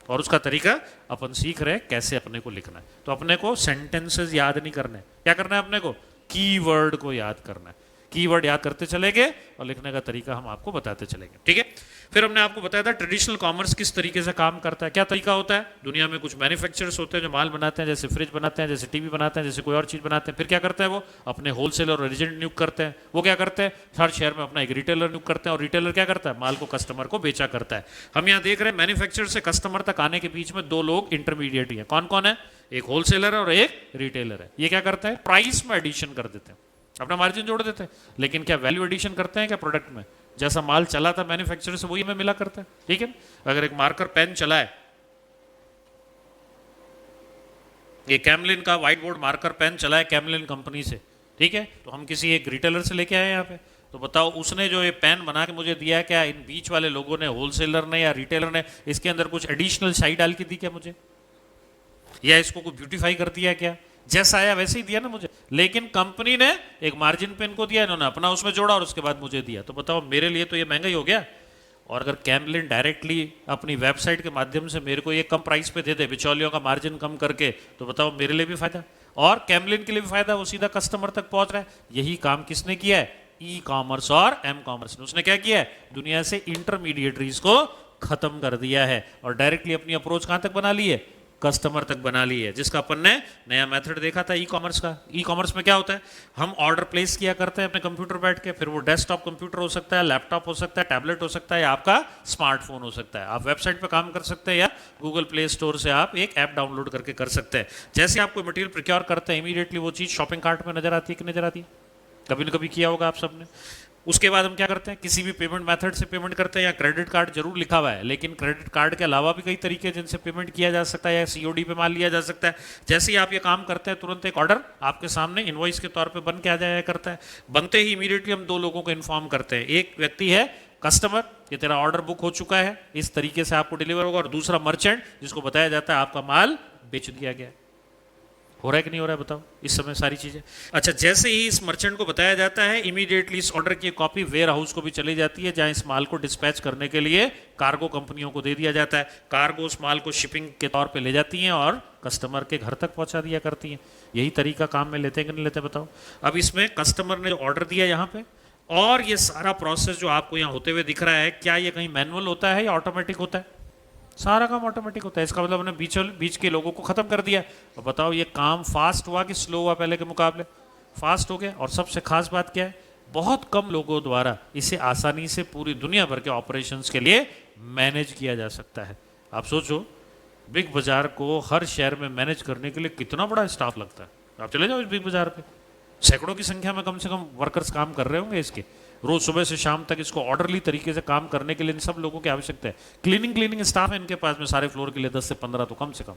और उसका तरीका अपन सीख रहे हैं कैसे अपने को लिखना है। तो अपने को सेंटेंसेस याद नहीं करने, क्या करना है अपने को, कीवर्ड को याद करना है। कीवर्ड याद करते चलेंगे और लिखने का तरीका हम आपको बताते चलेंगे, ठीक है। फिर हमने आपको बताया था ट्रेडिशनल कॉमर्स किस तरीके से काम करता है, क्या तरीका होता है। दुनिया में कुछ मैन्युफैक्चरर्स होते हैं जो माल बनाते हैं, जैसे फ्रिज बनाते हैं, जैसे टीवी बनाते हैं, जैसे कोई और चीज़ बनाते हैं। फिर क्या करते हैं वो अपने होलसेलर और एजेंट नियुक्त करते हैं। वो क्या करते हैं, हर शहर में अपना एक रिटेलर नियुक्त करते हैं और रिटेलर क्या करता है, माल को कस्टमर को बेचा करता है। हम यहाँ देख रहे हैं मैन्युफैक्चरर से कस्टमर तक आने के बीच में दो लोग इंटरमीडिएट है। कौन कौन है, एक होलसेलर है और एक रिटेलर है। ये क्या करता है, प्राइस में एडिशन कर देते हैं, अपना मार्जिन जोड़ देते हैं, लेकिन क्या वैल्यू एडिशन करते हैं क्या प्रोडक्ट में। जैसा माल चला था मैन्युफैक्चरर से वही हमें मिला करता है, ठीक है। अगर एक मार्कर पेन चला है, ये कैमलिन का व्हाइट बोर्ड मार्कर पेन चला है कैमलिन कंपनी से, ठीक है, तो हम किसी एक रिटेलर से लेके आए यहाँ पे, तो बताओ उसने जो ये पेन बना के मुझे दिया है, क्या इन बीच वाले लोगों ने, होलसेलर ने या रिटेलर ने इसके अंदर कुछ एडिशनल शाई डाल के दी क्या मुझे, या इसको कुछ ब्यूटीफाई कर दिया क्या, जैसा आया वैसे ही दिया ना मुझे। लेकिन कंपनी ने एक मार्जिन पे इनको दिया, इन्होंने अपना उसमें जोड़ा और उसके बाद मुझे दिया। तो बताओ मेरे लिए तो ये महंगा ही हो गया। और अगर कैमलिन डायरेक्टली अपनी वेबसाइट के माध्यम से मेरे को ये कम प्राइस पे दे दे, बिचौलियों का मार्जिन कम करके, तो बताओ मेरे लिए भी फायदा और कैमलिन के लिए भी फायदा, वो सीधा कस्टमर तक पहुंच रहा है। यही काम किसने किया है, ई कॉमर्स और एम कॉमर्स ने। उसने क्या किया है, दुनिया से इंटरमीडिएटरीज को खत्म कर दिया है और डायरेक्टली अपनी अप्रोच कहां तक बना ली है, कस्टमर तक बना ली है। जिसका अपन ने नया मेथड देखा था ई कॉमर्स का। ई कॉमर्स में क्या होता है, हम ऑर्डर प्लेस किया करते हैं अपने कंप्यूटर बैठ के, फिर वो डेस्कटॉप कंप्यूटर हो सकता है, लैपटॉप हो सकता है, टैबलेट हो सकता है, या आपका स्मार्टफोन हो सकता है। आप वेबसाइट पे काम कर सकते हैं या गूगल प्ले स्टोर से आप एक ऐप डाउनलोड करके कर सकते हैं। जैसे आप कोई मटेरियल प्रोक्योर करते हैं, इमीडिएटली वो चीज़ शॉपिंग कार्ट में नजर आती है कि नजर आती है, कभी न कभी किया होगा आप सबने। उसके बाद हम क्या करते हैं, किसी भी पेमेंट मेथड से पेमेंट करते हैं, या क्रेडिट कार्ड जरूर लिखा हुआ है, लेकिन क्रेडिट कार्ड के अलावा भी कई तरीके हैं जिनसे पेमेंट किया जा सकता है, या सीओडी पे माल लिया जा सकता है। जैसे ही आप ये काम करते हैं, तुरंत एक ऑर्डर आपके सामने इनवॉइस के तौर पे बन के आ जाया करता है। बनते ही इमीडिएटली हम दो लोगों को इन्फॉर्म करते हैं। एक व्यक्ति है कस्टमर, ये तेरा ऑर्डर बुक हो चुका है, इस तरीके से आपको डिलीवर होगा, और दूसरा मर्चेंट जिसको बताया जाता है आपका माल बेच दिया गया है। हो रहा है कि नहीं हो रहा है बताओ इस समय सारी चीजें। अच्छा, जैसे ही इस मर्चेंट को बताया जाता है, इमीडिएटली इस ऑर्डर की कॉपी वेयर हाउस को भी चली जाती है, जहां इस माल को डिस्पैच करने के लिए कार्गो कंपनियों को दे दिया जाता है। कार्गो उस माल को शिपिंग के तौर पे ले जाती हैं और कस्टमर के घर तक पहुंचा दिया करती हैं। यही तरीका काम में लेते हैं कि नहीं लेते बताओ। अब इसमें कस्टमर ने जो ऑर्डर दिया यहाँ पे, और ये सारा प्रोसेस जो आपको यहाँ होते हुए दिख रहा है, क्या ये कहीं मैनुअल होता है या ऑटोमेटिक होता है? सारा काम ऑटोमेटिक होता है। इसका मतलब हमने बीच के लोगों को खत्म कर दिया। और बताओ ये काम फास्ट हुआ कि स्लो हुआ पहले के मुकाबले? फास्ट हो गया। और सबसे खास बात क्या है, बहुत कम लोगों द्वारा इसे आसानी से पूरी दुनिया भर के ऑपरेशंस के लिए मैनेज किया जा सकता है। आप सोचो, बिग बाजार को हर शहर में मैनेज करने के लिए कितना बड़ा स्टाफ लगता है। आप चले जाओ इस बिग बाजार पे, सैकड़ों की संख्या में कम से कम वर्कर्स काम कर रहे होंगे इसके। रोज सुबह से शाम तक इसको ऑर्डरली तरीके से काम करने के लिए इन सब लोगों की आवश्यकता है। क्लीनिंग स्टाफ है इनके पास में सारे फ्लोर के लिए 10 से 15 तो कम से कम।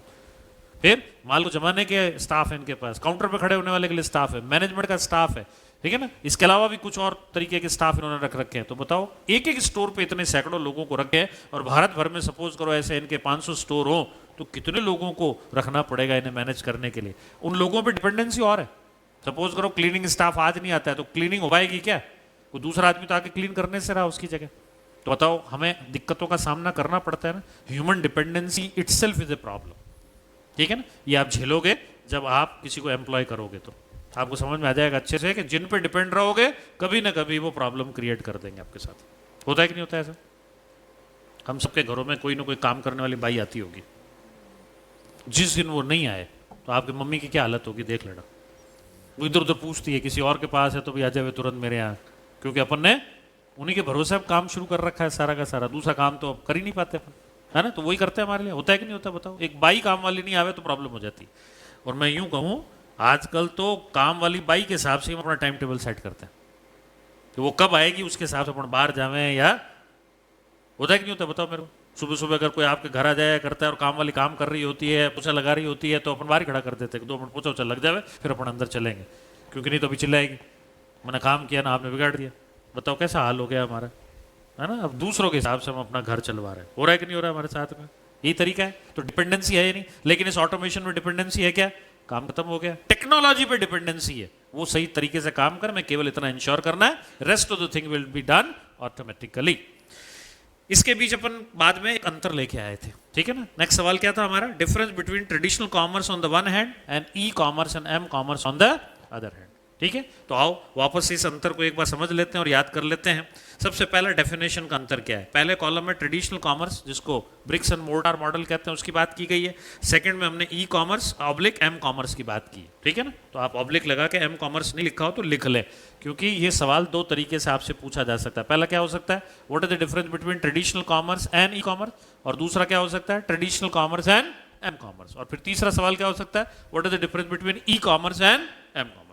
फिर माल को जमाने के स्टाफ है इनके पास, काउंटर पे खड़े होने वाले के लिए स्टाफ है, मैनेजमेंट का स्टाफ है, ठीक है ना। इसके अलावा भी कुछ और तरीके के स्टाफ इन्होंने रख रखे हैं। तो बताओ एक एक स्टोर पे इतने सैकड़ों लोगों को रखे हैं, और भारत भर में सपोज करो ऐसे इनके 500 स्टोर हो, तो कितने लोगों को रखना पड़ेगा इन्हें मैनेज करने के लिए। उन लोगों पर डिपेंडेंसी और है। सपोज करो क्लीनिंग स्टाफ आज नहीं आता है, तो क्लीनिंग हो पाएगी क्या? कोई दूसरा आदमी तो आके क्लीन करने से रहा उसकी जगह। तो बताओ हमें दिक्कतों का सामना करना पड़ता है ना। Human dependency itself is a problem, ठीक है ना। ये आप झेलोगे जब आप किसी को एम्प्लॉय करोगे, तो आपको समझ में आ जाएगा अच्छे से कि जिन पे डिपेंड रहोगे कभी ना कभी वो प्रॉब्लम क्रिएट कर देंगे आपके साथ। होता है कि नहीं होता है ऐसा? हम सबके घरों में कोई ना कोई काम करने वाली बाई आती होगी। जिस दिन वो नहीं आए तो आपकी मम्मी की क्या हालत होगी देख लेना। वो इधर उधर पूछती है, किसी और के पास है तो भी आ जाए तुरंत मेरे यहाँ, क्योंकि अपन ने उन्हीं के भरोसे अब काम शुरू कर रखा है सारा का सारा। दूसरा काम तो अब कर ही नहीं पाते अपन, है ना। तो वही करते हैं हमारे लिए। होता है कि नहीं होता बताओ? एक बाई काम वाली नहीं आवे तो प्रॉब्लम हो जाती है। और मैं यूं कहूँ, आजकल तो काम वाली बाई के हिसाब से हम अपना टाइम टेबल सेट करते हैं कि वो कब आएगी, उसके हिसाब से अपन बाहर जावें। या होता है कि नहीं होता बताओ मेरे को? सुबह सुबह अगर कोई आपके घर आ जाया करता है और काम वाली काम कर रही होती है, पोछा लगा रही होती है, तो अपन बाहर खड़ा कर देते हैं, 2 मिनट पोछा उछा लग जाए, फिर अपन अंदर चलेंगे, क्योंकि नहीं तो अभी चिल्लाएगी, मैंने काम किया ना आपने बिगाड़ दिया। बताओ कैसा हाल हो गया हमारा, है ना। अब दूसरों के हिसाब से हम अपना घर चलवा रहे हैं। हो रहा है कि नहीं हो रहा है हमारे साथ में? यही तरीका है। तो डिपेंडेंसी है ही नहीं, लेकिन इस ऑटोमेशन में डिपेंडेंसी है क्या? काम खत्म हो गया। टेक्नोलॉजी पे डिपेंडेंसी है, वो सही तरीके से काम कर, मैं केवल इतना इंश्योर करना है, rest of the thing will be done automatically. इसके बीच अपन बाद में एक अंतर लेके आए थे। ठीक है ना। नेक्स्ट सवाल क्या था हमारा, difference between traditional commerce on the one hand and e commerce and m commerce on the other hand. ठीक है, तो आओ वापस इस अंतर को एक बार समझ लेते हैं और याद कर लेते हैं। सबसे पहला डेफिनेशन का अंतर क्या है, पहले कॉलम में ट्रेडिशनल कॉमर्स जिसको ब्रिक्स एंड मोर्टार मॉडल कहते हैं उसकी बात की गई है। सेकंड में हमने e commerce oblique m commerce की बात की, ठीक है ना। तो आप ऑब्लिक लगा के एम कॉमर्स नहीं लिखा हो तो लिख लें, क्योंकि ये सवाल दो तरीके से आपसे पूछा जा सकता है। पहला क्या हो सकता है, what is the difference between traditional commerce and e commerce, और दूसरा क्या हो सकता है, traditional commerce and m commerce. और फिर तीसरा सवाल क्या हो सकता है, what is the difference between e commerce and m commerce.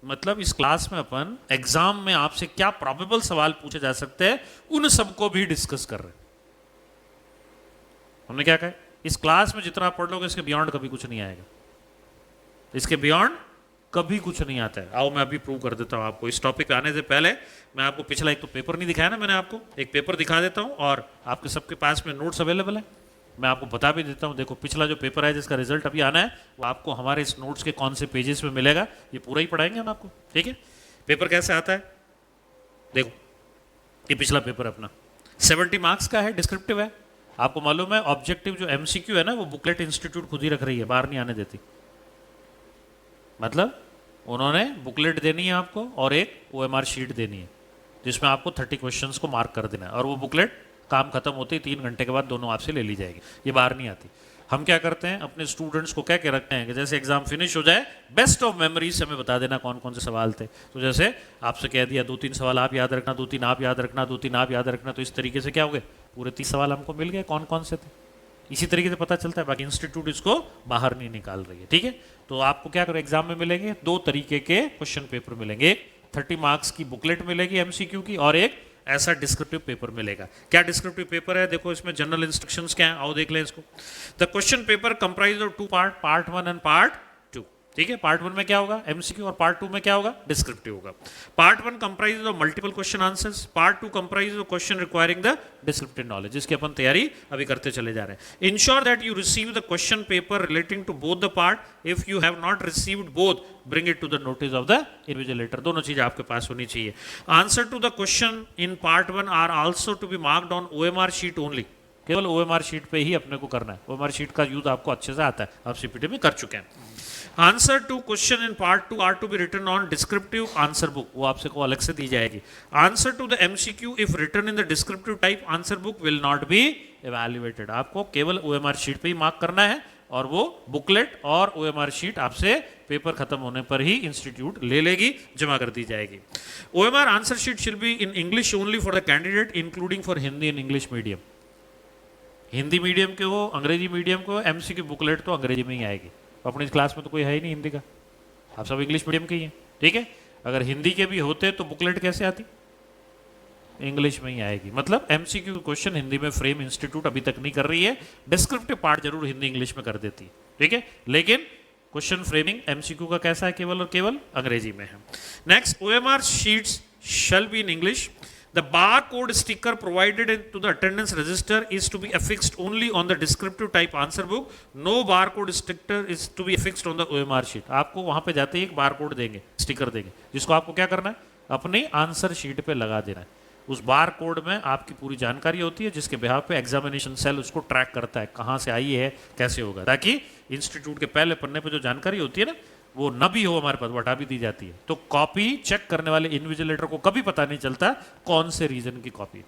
मतलब इस क्लास में अपन एग्जाम में आपसे क्या प्रोबेबल सवाल पूछे जा सकते हैं उन सबको भी डिस्कस कर रहे हैं। हमने क्या कहा, इस क्लास में जितना आप पढ़ लोगे इसके बियॉन्ड कभी कुछ नहीं आएगा, इसके बियॉन्ड कभी कुछ नहीं आता है। आओ मैं अभी प्रूव कर देता हूं आपको। इस टॉपिक पे आने से पहले मैं आपको पिछला एक तो पेपर नहीं दिखाया ना मैंने आपको, एक पेपर दिखा देता हूं और आपके सबके पास में नोट्स अवेलेबल है। मैं आपको बता भी देता हूं, देखो पिछला जो पेपर है जिसका रिजल्ट अभी आना है वो आपको हमारे इस नोट्स के कौन से पेजेस में मिलेगा, ये पूरा ही पढ़ाएंगे हम आपको। ठीक है, पेपर कैसे आता है, देखो ये पिछला पेपर अपना 70 मार्क्स का है, डिस्क्रिप्टिव है। आपको मालूम है ऑब्जेक्टिव जो एमसीक्यू है ना वो बुकलेट इंस्टीट्यूट खुद ही रख रही है, बाहर नहीं आने देती। मतलब उन्होंने बुकलेट देनी है आपको और एक OMR शीट देनी है जिसमें आपको 30 क्वेश्चंस को मार्क कर देना है, और वो बुकलेट काम खत्म होते ही 3 घंटे के बाद दोनों आपसे ले ली जाएगी, ये बाहर नहीं आती। हम क्या करते हैं, अपने स्टूडेंट्स को कह के रखते हैं कि जैसे एग्जाम फिनिश हो जाए बेस्ट ऑफ मेमोरीज हमें बता देना कौन कौन से सवाल थे। तो जैसे आपसे कह दिया 2-3 सवाल आप याद रखना, 2-3 आप याद रखना, 2-3 आप याद रखना, तो इस तरीके से क्या हो गए, पूरे 30 सवाल हमको मिल गए कौन कौन से थे। इसी तरीके से पता चलता है, बाकी इंस्टीट्यूट इसको बाहर नहीं निकाल रही है। ठीक है, तो आपको क्या करो, एग्जाम में मिलेंगे 2 तरीके के क्वेश्चन पेपर मिलेंगे, एक 30 मार्क्स की बुकलेट मिलेगी एमसीक्यू की, और एक ऐसा डिस्क्रिप्टिव पेपर मिलेगा। क्या डिस्क्रिप्टिव पेपर है, देखो इसमें जनरल इंस्ट्रक्शंस क्या है, आओ देख लें इसको। The question paper comprise of 2 part, part 1 and part 2। ठीक है, पार्ट 1 में क्या होगा एमसीक्यू और पार्ट 2 में क्या होगा डिस्क्रिप्टिव होगा। Part 1 comprise of multiple question answers, part 2 comprise of question requiring the descriptive knowledge, जिसकी अपन तैयारी अभी करते चले जा रहे हैं। Ensure that you receive the question paper relating to both the part, if you have not received both bring it to the notice of the invigilator। दोनों चीजें आपके पास होनी चाहिए। Answer to the question in part 1 are also to be marked on OMR sheet only, केवल OMR sheet पे ही अपने को करना है। OMR शीट का यूज आपको अच्छे से आता है, आप सीपीटी में कर चुके हैं। Answer to question in part 2 are to be written on descriptive answer book, वो आपसे को अलग से दी जाएगी। Answer to the MCQ if written in the descriptive type answer book will not be evaluated, आपको केवल OMR शीट पे ही मार्क करना है, और वो बुकलेट और OMR शीट आपसे पेपर खत्म होने पर ही इंस्टीट्यूट ले लेगी, जमा कर दी जाएगी। OMR आंसर शीट शिल be in English only for the candidate including for Hindi and English medium. Hindi medium के हो, अंग्रेजी मीडियम को, MCQ बुकलेट तो अंग्रेजी में ही आएगी। अपनी क्लास में तो कोई है ही नहीं हिंदी का, आप सब इंग्लिश मीडियम के ही हैं। ठीक है, अगर हिंदी के भी होते तो बुकलेट कैसे आती, इंग्लिश में ही आएगी। मतलब एमसीक्यू क्वेश्चन हिंदी में फ्रेम इंस्टीट्यूट अभी तक नहीं कर रही है, डिस्क्रिप्टिव पार्ट जरूर हिंदी इंग्लिश में कर देती है। ठीक है, लेकिन क्वेश्चन फ्रेमिंग एमसीक्यू का कैसा है, केवल और केवल अंग्रेजी में है। Next, OMR sheets shall be in English. The barcode sticker provided to the attendance register is to be affixed only on the descriptive type answer book. No barcode sticker is to be affixed on the OMR sheet. आपको वहां पे जाते ही एक barcode देंगे, sticker देंगे, जिसको आपको क्या करना है, अपनी आंसर शीट पे लगा देना है। उस बार कोड में आपकी पूरी जानकारी होती है, जिसके बिहाफ पे एग्जामिनेशन सेल उसको ट्रैक करता है, कहाँ से आई है, कैसे होगा, ताकि इंस्टीट्यूट के पहले पन्ने पे जो जानकारी होती है ना वो न भी हो हमारे पास, वो हटा भी दी जाती है। तो कॉपी चेक करने वाले इन्विजिलेटर को कभी पता नहीं चलता कौन से रीजन की कॉपी।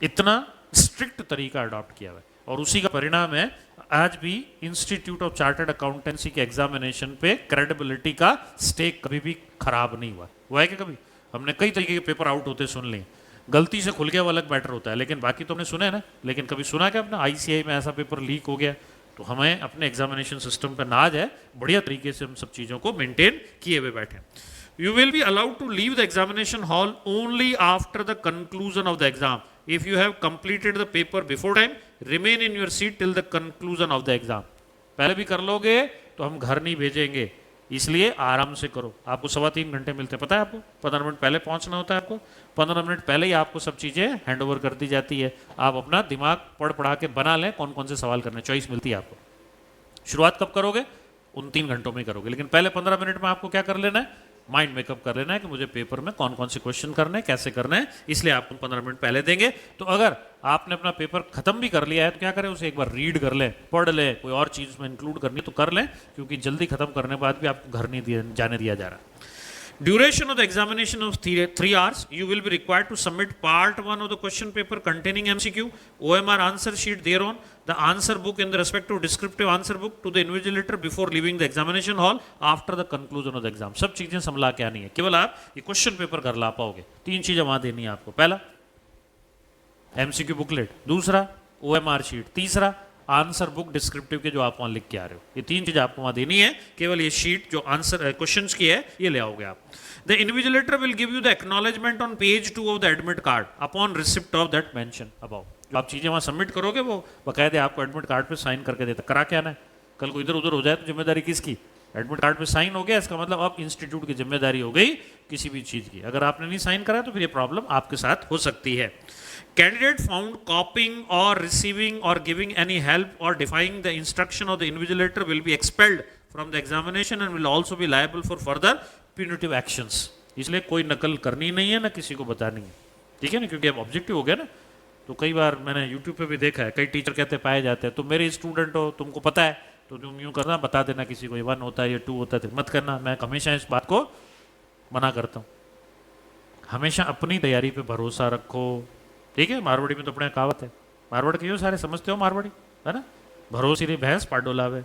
इतना स्ट्रिक्ट तरीका अडॉप्ट किया हुआ है, और उसी का परिणाम है आज भी इंस्टीट्यूट ऑफ चार्टर्ड अकाउंटेंसी के एग्जामिनेशन पे क्रेडिबिलिटी का स्टेक कभी भी खराब नहीं हुआ है कि कभी हमने कई तरीके के पेपर आउट होते सुन लिए, गलती से खुल गया वो अलग मैटर होता है, लेकिन बाकी तो हमने सुना है ना। लेकिन कभी सुना क्या अपना ICI में ऐसा पेपर लीक हो गया, तो हमें अपने एग्जामिनेशन सिस्टम पर नाज है, बढ़िया तरीके से हम सब चीज़ों को मेंटेन किए हुए बैठे। You will be allowed to leave the examination hall only after the conclusion of the exam. If you have completed the paper before time, remain in your seat till the conclusion of the exam. पहले भी कर लोगे तो हम घर नहीं भेजेंगे, इसलिए आराम से करो। आपको 3.25 घंटे मिलते हैं, पता है आपको, 15 मिनट पहले पहुंचना होता है आपको, 15 मिनट पहले ही आपको सब चीज़ें हैंड ओवर कर दी जाती है। आप अपना दिमाग पढ़ा के बना लें कौन कौन से सवाल करने, चॉइस मिलती है आपको। शुरुआत कब करोगे, उन 3 घंटों में करोगे, लेकिन पहले 15 मिनट में आपको क्या कर लेना है, माइंड मेकअप कर लेना है कि मुझे पेपर में कौन कौन से क्वेश्चन करने हैं, कैसे करने हैं, इसलिए आपको 15 मिनट पहले देंगे। तो अगर आपने अपना पेपर खत्म भी कर लिया है तो क्या करें, उसे एक बार रीड कर लें, पढ़ लें, कोई और चीज़ में इंक्लूड करनी तो कर लें, क्योंकि जल्दी खत्म करने के बाद भी आपको घर नहीं जाने दिया जा रहा। Duration of the examination of 3 hours. You will be required to submit part 1 of the question paper containing MCQ, OMR answer sheet thereon, the answer book in the respective descriptive answer book to the invigilator before leaving the examination hall after the conclusion of the exam. सब चीजें संभला के आनी है, केवल आप ये question paper कर ला पाओगे। 3 चीजें वहां देनी है आपको। पहला MCQ बुकलेट, दूसरा OMR शीट, तीसरा आंसर बुक डिस्क्रिप्टिव के जो आप वहां लिख के आ रहे हो। ये 3 चीजें आपको वहां देनी है, केवल ये शीट जो आंसर क्वेश्चंस की है ये ले आओगे आप। The invigilator will give you the acknowledgement on page 2 of the admit card upon receipt of that mention about. जो आप चीजें वहां सबमिट करोगे वो बकायदे आपको एडमिट कार्ड पे साइन करके देता। करा के आना है, कल को इधर उधर हो जाए तो जिम्मेदारी किसकी? एडमिट कार्ड पे साइन हो गया, इसका मतलब अब इंस्टीट्यूट की जिम्मेदारी हो गई किसी भी चीज की। अगर आपने नहीं साइन करा तो फिर ये प्रॉब्लम आपके साथ हो सकती है। Candidate found copying or receiving or giving any help or defying the instruction of the invigilator will be expelled from the examination and will also be liable for further punitive actions. इसलिए कोई नकल करनी नहीं है ना किसी को बतानी है, ठीक है ना, क्योंकि अब ऑब्जेक्टिव हो गया ना। तो कई बार मैंने यूट्यूब पे भी देखा है, कई टीचर कहते पाए जाते हैं, तुम मेरे स्टूडेंट हो, तुमको पता है तो तुम यूँ करना, बता देना किसी को, 1 होता है, ये 2 होता है, मत करना। मैं हमेशा इस बात को मना करता हूँ। हमेशा अपनी तैयारी पे भरोसा रखो, ठीक है। मारवाड़ी में तो अपने कहावत है, मारवाड़ के सारे समझते हो मारवाड़ी, है ना, भरोसे री भैंस पाडोलावे,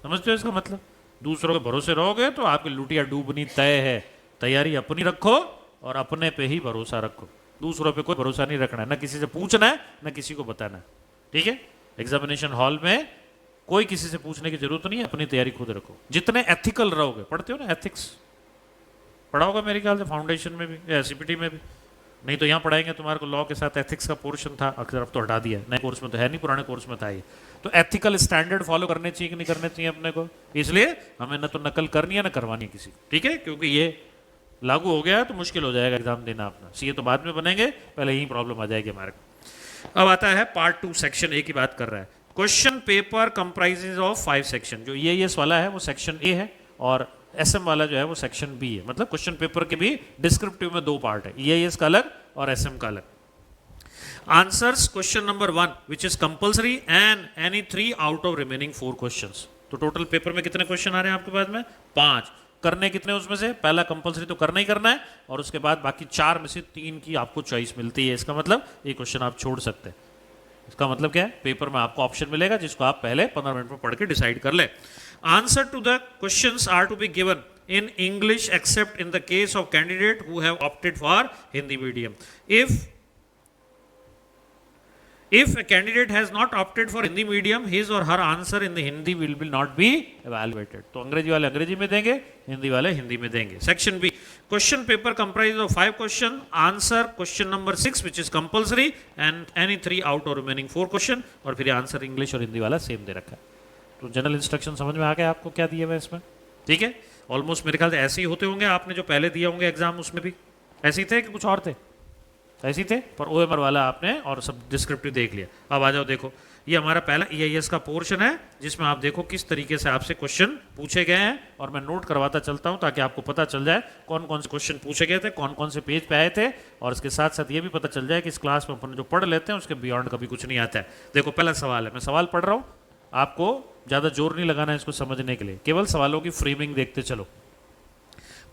समझते हो इसका मतलब? दूसरों के भरोसे रहोगे तो आपकी लुटिया डूबनी तय है। तैयारी अपनी रखो और अपने पे ही भरोसा रखो, दूसरों पे कोई भरोसा नहीं रखना है, ना किसी से पूछना है ना किसी को बताना है, ठीक है। एग्जामिनेशन हॉल में कोई किसी से पूछने की जरूरत नहीं है, अपनी तैयारी खुद रखो। जितने एथिकल रहोगे, पढ़ते हो ना एथिक्स, पढ़ा होगा मेरे ख्याल से फाउंडेशन में भी या सीपीटी में भी, नहीं तो यहाँ पढ़ाएंगे तुम्हारे को लॉ के साथ एथिक्स का पोर्शन था, अक्सर अब तो हटा दिया, नए कोर्स में तो है नहीं, पुराने कोर्स में था ये। तो एथिकल स्टैंडर्ड फॉलो करने चाहिए कि नहीं करने चाहिए अपने को, इसलिए हमें न तो नकल करनी है ना करवानी है किसी, ठीक है, क्योंकि ये लागू हो गया तो मुश्किल हो जाएगा एग्जाम देना अपना। सीए तो बाद में बनेंगे, पहले यही प्रॉब्लम आ जाएगी हमारे को। अब आता है पार्ट 2, सेक्शन ए की बात कर रहा है। Question paper comprises of 5 section. जो EIS वाला है वो सेक्शन ए है और SM वाला जो है वो सेक्शन बी है। मतलब क्वेश्चन पेपर के भी डिस्क्रिप्टिव में 2 पार्ट है, EIS का अलग और SM का अलग। Answers question number 1 which is compulsory and any 3 out of remaining 4 questions. तो टोटल पेपर में कितने क्वेश्चन आ रहे हैं आपके पास में? 5। करने कितने उसमें से? पहला कंपल्सरी तो करना ही करना है और उसके बाद बाकी 4 में से 3 की आपको चॉइस मिलती है। इसका मतलब ये क्वेश्चन आप छोड़ सकते हैं। इसका मतलब क्या है? पेपर में आपको ऑप्शन मिलेगा जिसको आप पहले 15 मिनट में पढ़ के डिसाइड कर ले। Answer to the questions are to be given in English except in the case of candidate who have opted for Hindi medium. If a candidate has not opted for Hindi medium, his or her answer in the Hindi will not be evaluated. तो अंग्रेजी वाले अंग्रेजी में देंगे, हिंदी वाले हिंदी में देंगे। Section B, question paper comprises of 5 questions. Answer question number 6 which is compulsory and any 3 out or remaining 4 question, और फिर आंसर इंग्लिश और हिंदी वाला सेम दे रखा है। तो जनरल इंस्ट्रक्शन समझ में आ गया आपको क्या दिए हुए इसमें, ठीक है। ऑलमोस्ट मेरे ख्याल से ऐसे ही होते होंगे, आपने जो पहले दिए होंगे एग्जाम उसमें भी ऐसे ही थे कि कुछ और थे? ऐसे ही थे, पर OMR वाला आपने और सब डिस्क्रिप्टिव देख लिया। अब आ जाओ, देखो ये हमारा पहला EIS का पोर्शन है जिसमें आप देखो किस तरीके से आपसे क्वेश्चन पूछे गए हैं, और मैं नोट करवाता चलता हूं ताकि आपको पता चल जाए कौन कौन से क्वेश्चन पूछे गए थे, कौन कौन से पेज पे आए थे, और इसके साथ साथ ये भी पता चल जाए कि इस क्लास में अपन जो पढ़ लेते हैं उसके बियॉन्ड कभी कुछ नहीं आता है। देखो पहला सवाल है, मैं सवाल पढ़ रहा हूँ, आपको ज़्यादा जोर नहीं लगाना है इसको समझने के लिए, केवल सवालों की फ्रेमिंग देखते चलो।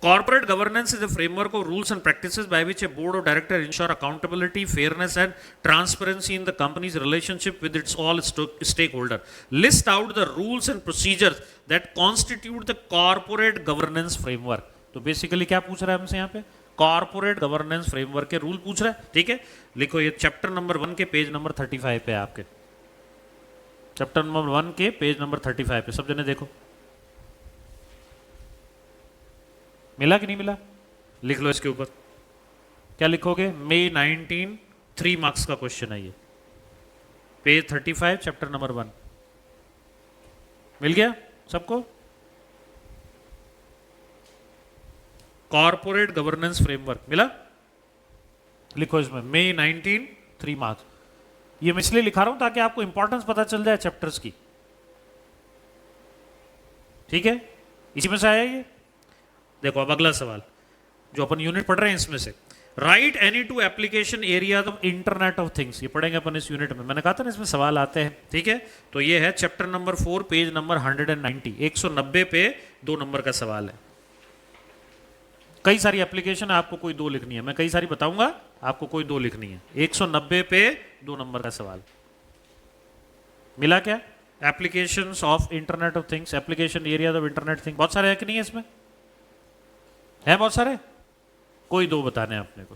Corporate governance is a framework of rules and practices by which a board of directors ensure accountability, fairness and transparency in the company's relationship with its all stakeholders. List out the rules and procedures that constitute the corporate governance framework. तो basically क्या पूछ रहा है हमसे यहाँ पे? Corporate governance framework के rule पूछ रहा है, ठीक है। लिखो, ये चैप्टर नंबर 1 के पेज नंबर 35 पे आपके, चैप्टर नंबर 1 के पेज नंबर 35 पे सब जने देखो, मिला कि नहीं मिला? लिख लो इसके ऊपर, क्या लिखोगे? May 19 3 मार्क्स का क्वेश्चन है ये, पेज 35 चैप्टर नंबर 1। मिल गया सबको? कॉर्पोरेट गवर्नेंस फ्रेमवर्क मिला? लिखो इसमें May 19 3 मार्क्स। ये मैं इसलिए लिखा रहा हूं ताकि आपको इंपॉर्टेंस पता चल जाए चैप्टर्स की, ठीक है। इसी में से आया ये। देखो अब अगला सवाल जो अपन यूनिट पढ़ रहे हैं इसमें से, right any two application area of internet of things, ये पढ़ेंगे अपन इस यूनिट में। मैंने कहा था ना इसमें सवाल आते हैं, ठीक है। तो ये है चैप्टर नंबर 4 पेज नंबर 190, 190 पे 2 नंबर का सवाल है। कई सारी एप्लीकेशन है, आपको कोई 2 लिखनी है, मैं कई सारी बताऊंगा, आपको कोई 2 लिखनी है। 190 पे 2 नंबर का सवाल मिला क्या? Applications of internet of things, application area of internet thing, बहुत सारे है कि नहीं है इसमें? है बहुत सारे, कोई 2 बताने हैं अपने को।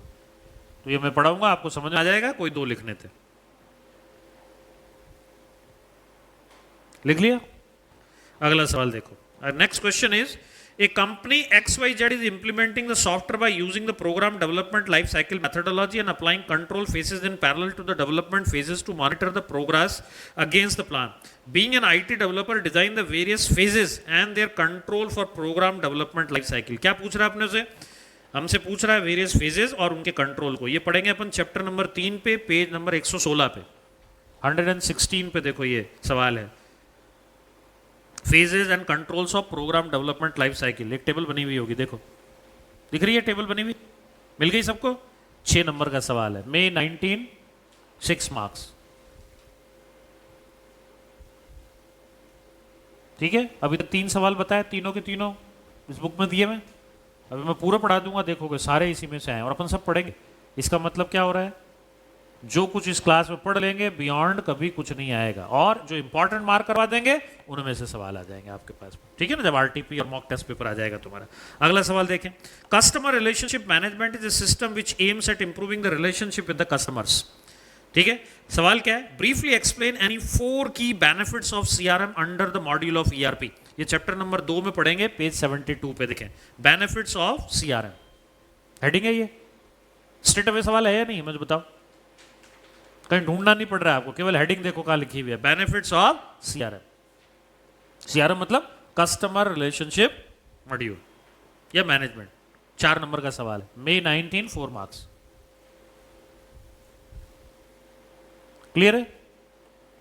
तो ये मैं पढ़ाऊंगा, आपको समझ में आ जाएगा, कोई 2 लिखने थे। लिख लिया? अगला सवाल देखो। Next question is, a company XYZ is implementing the software by using the program development life cycle methodology and applying control phases in parallel to the development phases to monitor the progress against the plan. Being an IT developer, design the various phases and their control for program development life cycle. क्या पूछ रहा है अपने से? हमसे पूछ रहा है वेरियस फेजेस और उनके कंट्रोल को। ये पढ़ेंगे अपन चैप्टर नंबर 3 पे पेज नंबर 116 पे, 116 पे देखो ये सवाल है, phases and controls of program development life cycle. एक टेबल बनी हुई होगी, देखो दिख रही है टेबल बनी हुई, मिल गई सबको? 6 नंबर का सवाल है, May 19, 6 मार्क्स, ठीक है। अभी तक 3 सवाल बताए, तीनों के तीनों इस बुक में दिए मैं, अभी मैं पूरा पढ़ा दूंगा, देखोगे सारे इसी में से आए और अपन सब पढ़ेंगे। इसका मतलब क्या हो रहा है, जो कुछ इस क्लास में पढ़ लेंगे बियॉन्ड कभी कुछ नहीं आएगा, और जो इंपॉर्टेंट मार्क करवा देंगे उनमें से सवाल आ जाएंगे आपके पास, ठीक है ना, जब आरटीपी और मॉक टेस्ट पेपर आ जाएगा तुम्हारा। अगला सवाल देखें, customer relationship management is a system which aims at improving the relationship with the customers, ठीक है। सवाल क्या है, briefly explain any 4 key benefits of CRM under the module of ERP. ये चैप्टर नंबर 2 में पढ़ेंगे, पेज 72 पे देखें, बेनिफिट्स ऑफ सीआरएम, हेडिंग है ये। स्ट्रेट अवे सवाल है या नहीं, मुझे बताओ, कहीं ढूंढना नहीं पड़ रहा है आपको, केवल हेडिंग देखो कहां लिखी हुई है, बेनिफिट्स ऑफ सीआरएम। सीआरएम मतलब कस्टमर रिलेशनशिप मॉड्यूल या मैनेजमेंट। 4 नंबर का सवाल है, May 19, 4 मार्क्स। क्लियर है?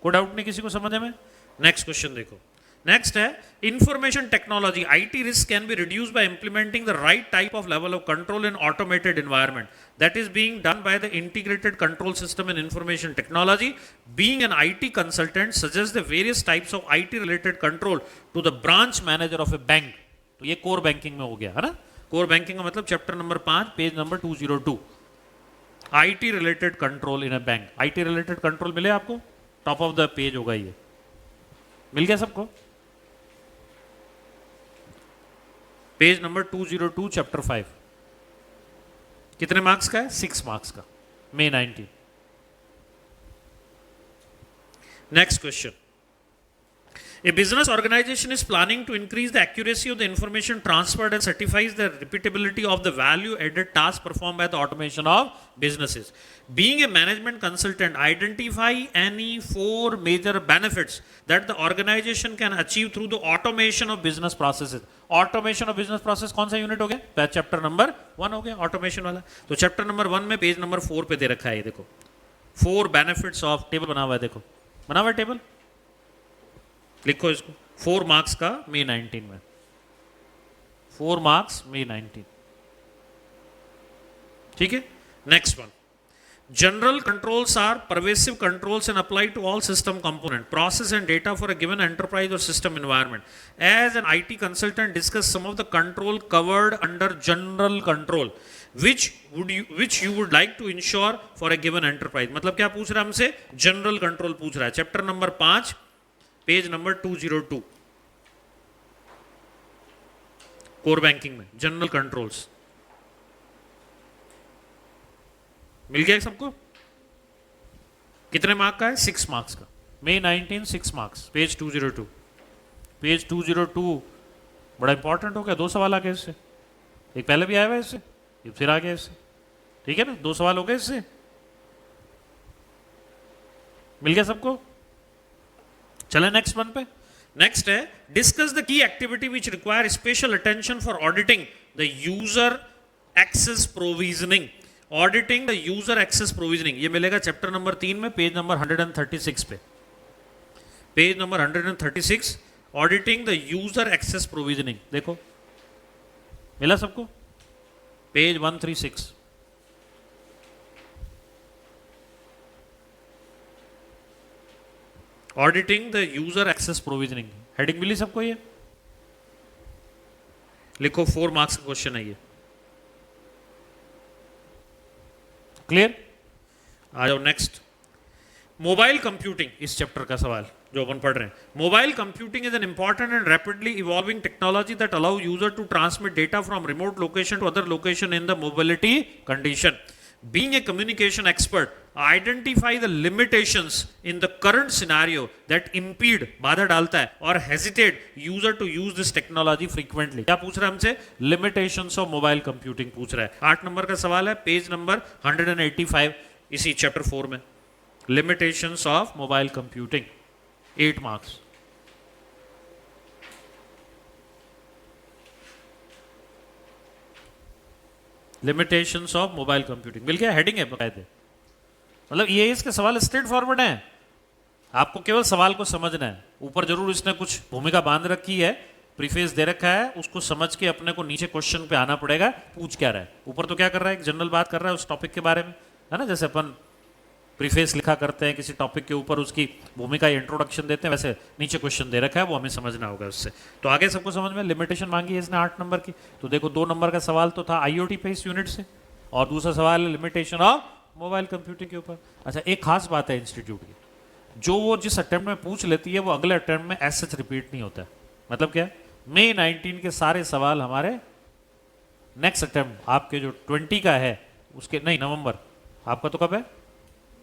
कोई डाउट नहीं किसी को समझने में? नेक्स्ट क्वेश्चन देखो। नेक्स्ट है, information technology, IT risk can be reduced by implementing the right type of level of control in automated environment that is being done by the integrated control system in information technology. Being an IT consultant, suggest the various types of IT related control to the branch manager of a bank. तो ये core banking में हो गया है ना, core banking का मतलब chapter number 5 page number 202, IT related control in a bank। IT related control मिले आपको? टॉप ऑफ द पेज होगा ये, मिल गया सबको? पेज नंबर 202 चैप्टर 5, कितने मार्क्स का है? 6 मार्क्स का, May 19। Next question, a business organization is planning to increase the accuracy of the information transferred and certifies the repeatability of the value added task performed by the automation of businesses. Being a management consultant, identify any 4 major benefits that the organization can achieve through the automation of business processes. Automation of business process कौन सा unit हो गया? Chapter number 1 हो गया automation वाला। तो chapter number 1 में page number 4 पे दे रखा है, ये देखो 4 बेनिफिट्स ऑफ, टेबल बना हुआ है, देखो बना हुआ है टेबल, लिखो इसको। 4 मार्क्स का May 19 में, 4 मार्क्स May 19, ठीक है। Next one, general controls are pervasive controls and apply to all system component, process and data for a given enterprise or system environment. As an IT consultant, discuss some of the control covered under general control which you would like to ensure for a given enterprise। मतलब क्या पूछ रहा है हमसे? General control पूछ रहा है, chapter number 5 page number 202, core banking में जनरल कंट्रोल्स। मिल गया सबको? कितने मार्क का है? 6 मार्क्स का, May 19, 6 मार्क्स, पेज 202। पेज 202 बड़ा इंपॉर्टेंट हो गया, 2 सवाल आ गए इससे, एक पहले भी आया हुआ इससे, ये फिर आ गया इससे, ठीक है ना, 2 सवाल हो गए इससे। मिल गया सबको? चले नेक्स्ट वन पे। नेक्स्ट है, discuss the key activity which require special attention for auditing the user access provisioning. Auditing the user access provisioning, ये मिलेगा चैप्टर नंबर 3 में, पेज नंबर 136 पे, page number 136, auditing the user access provisioning. देखो मिला सबको? Page 136। Auditing the user access provisioning, heading मिली सबको? ये लिखो, 4 मार्क्स का क्वेश्चन है ये। क्लियर? आ जाओ नेक्स्ट। मोबाइल कंप्यूटिंग, इस चैप्टर का सवाल जो अपन पढ़ रहे हैं। Mobile computing is an important and rapidly evolving technology that allow user to transmit data from remote location to other location in the mobility condition. Being a communication expert, identify the limitations in the current scenario that impede, बाधा डालता है, और hesitate user to use this technology frequently। क्या पूछ रहा है हमसे? Limitations of mobile computing पूछ रहा है। 8 नंबर का सवाल है, पेज नंबर 185, इसी चैप्टर 4 में। Limitations of mobile computing, 8 marks. Limitations of mobile computing, मिल गया? हेडिंग है बकायदे, मतलब ये इसके सवाल स्ट्रेट फॉरवर्ड हैं, आपको केवल सवाल को समझना है। ऊपर जरूर इसने कुछ भूमिका बांध रखी है, प्रीफेस दे रखा है, उसको समझ के अपने को नीचे क्वेश्चन पे आना पड़ेगा, पूछ क्या रहा है। ऊपर तो क्या कर रहा है, एक जनरल बात कर रहा है उस टॉपिक के बारे में, है ना? जैसे अपन प्रीफेस लिखा करते हैं किसी टॉपिक के ऊपर, उसकी भूमिका इंट्रोडक्शन देते हैं, वैसे नीचे क्वेश्चन दे रखा है, वो हमें समझना होगा उससे। तो आगे सबको समझ में। लिमिटेशन मांगी है इसने 8 नंबर की, तो देखो 2 नंबर का सवाल तो था IoT पे इस यूनिट से, और दूसरा सवाल है लिमिटेशन ऑफ मोबाइल कंप्यूटिंग के ऊपर। अच्छा, एक खास बात है इंस्टीट्यूट की, जो वो जिस अटेम्प्ट में पूछ लेती है वो अगले अटेम्प्ट में एज सच रिपीट नहीं होता है। मतलब क्या? May 19 के सारे सवाल हमारे नेक्स्ट अटेम्प्ट, आपके जो 20 का है उसके, नहीं नवंबर, आपका तो कब है?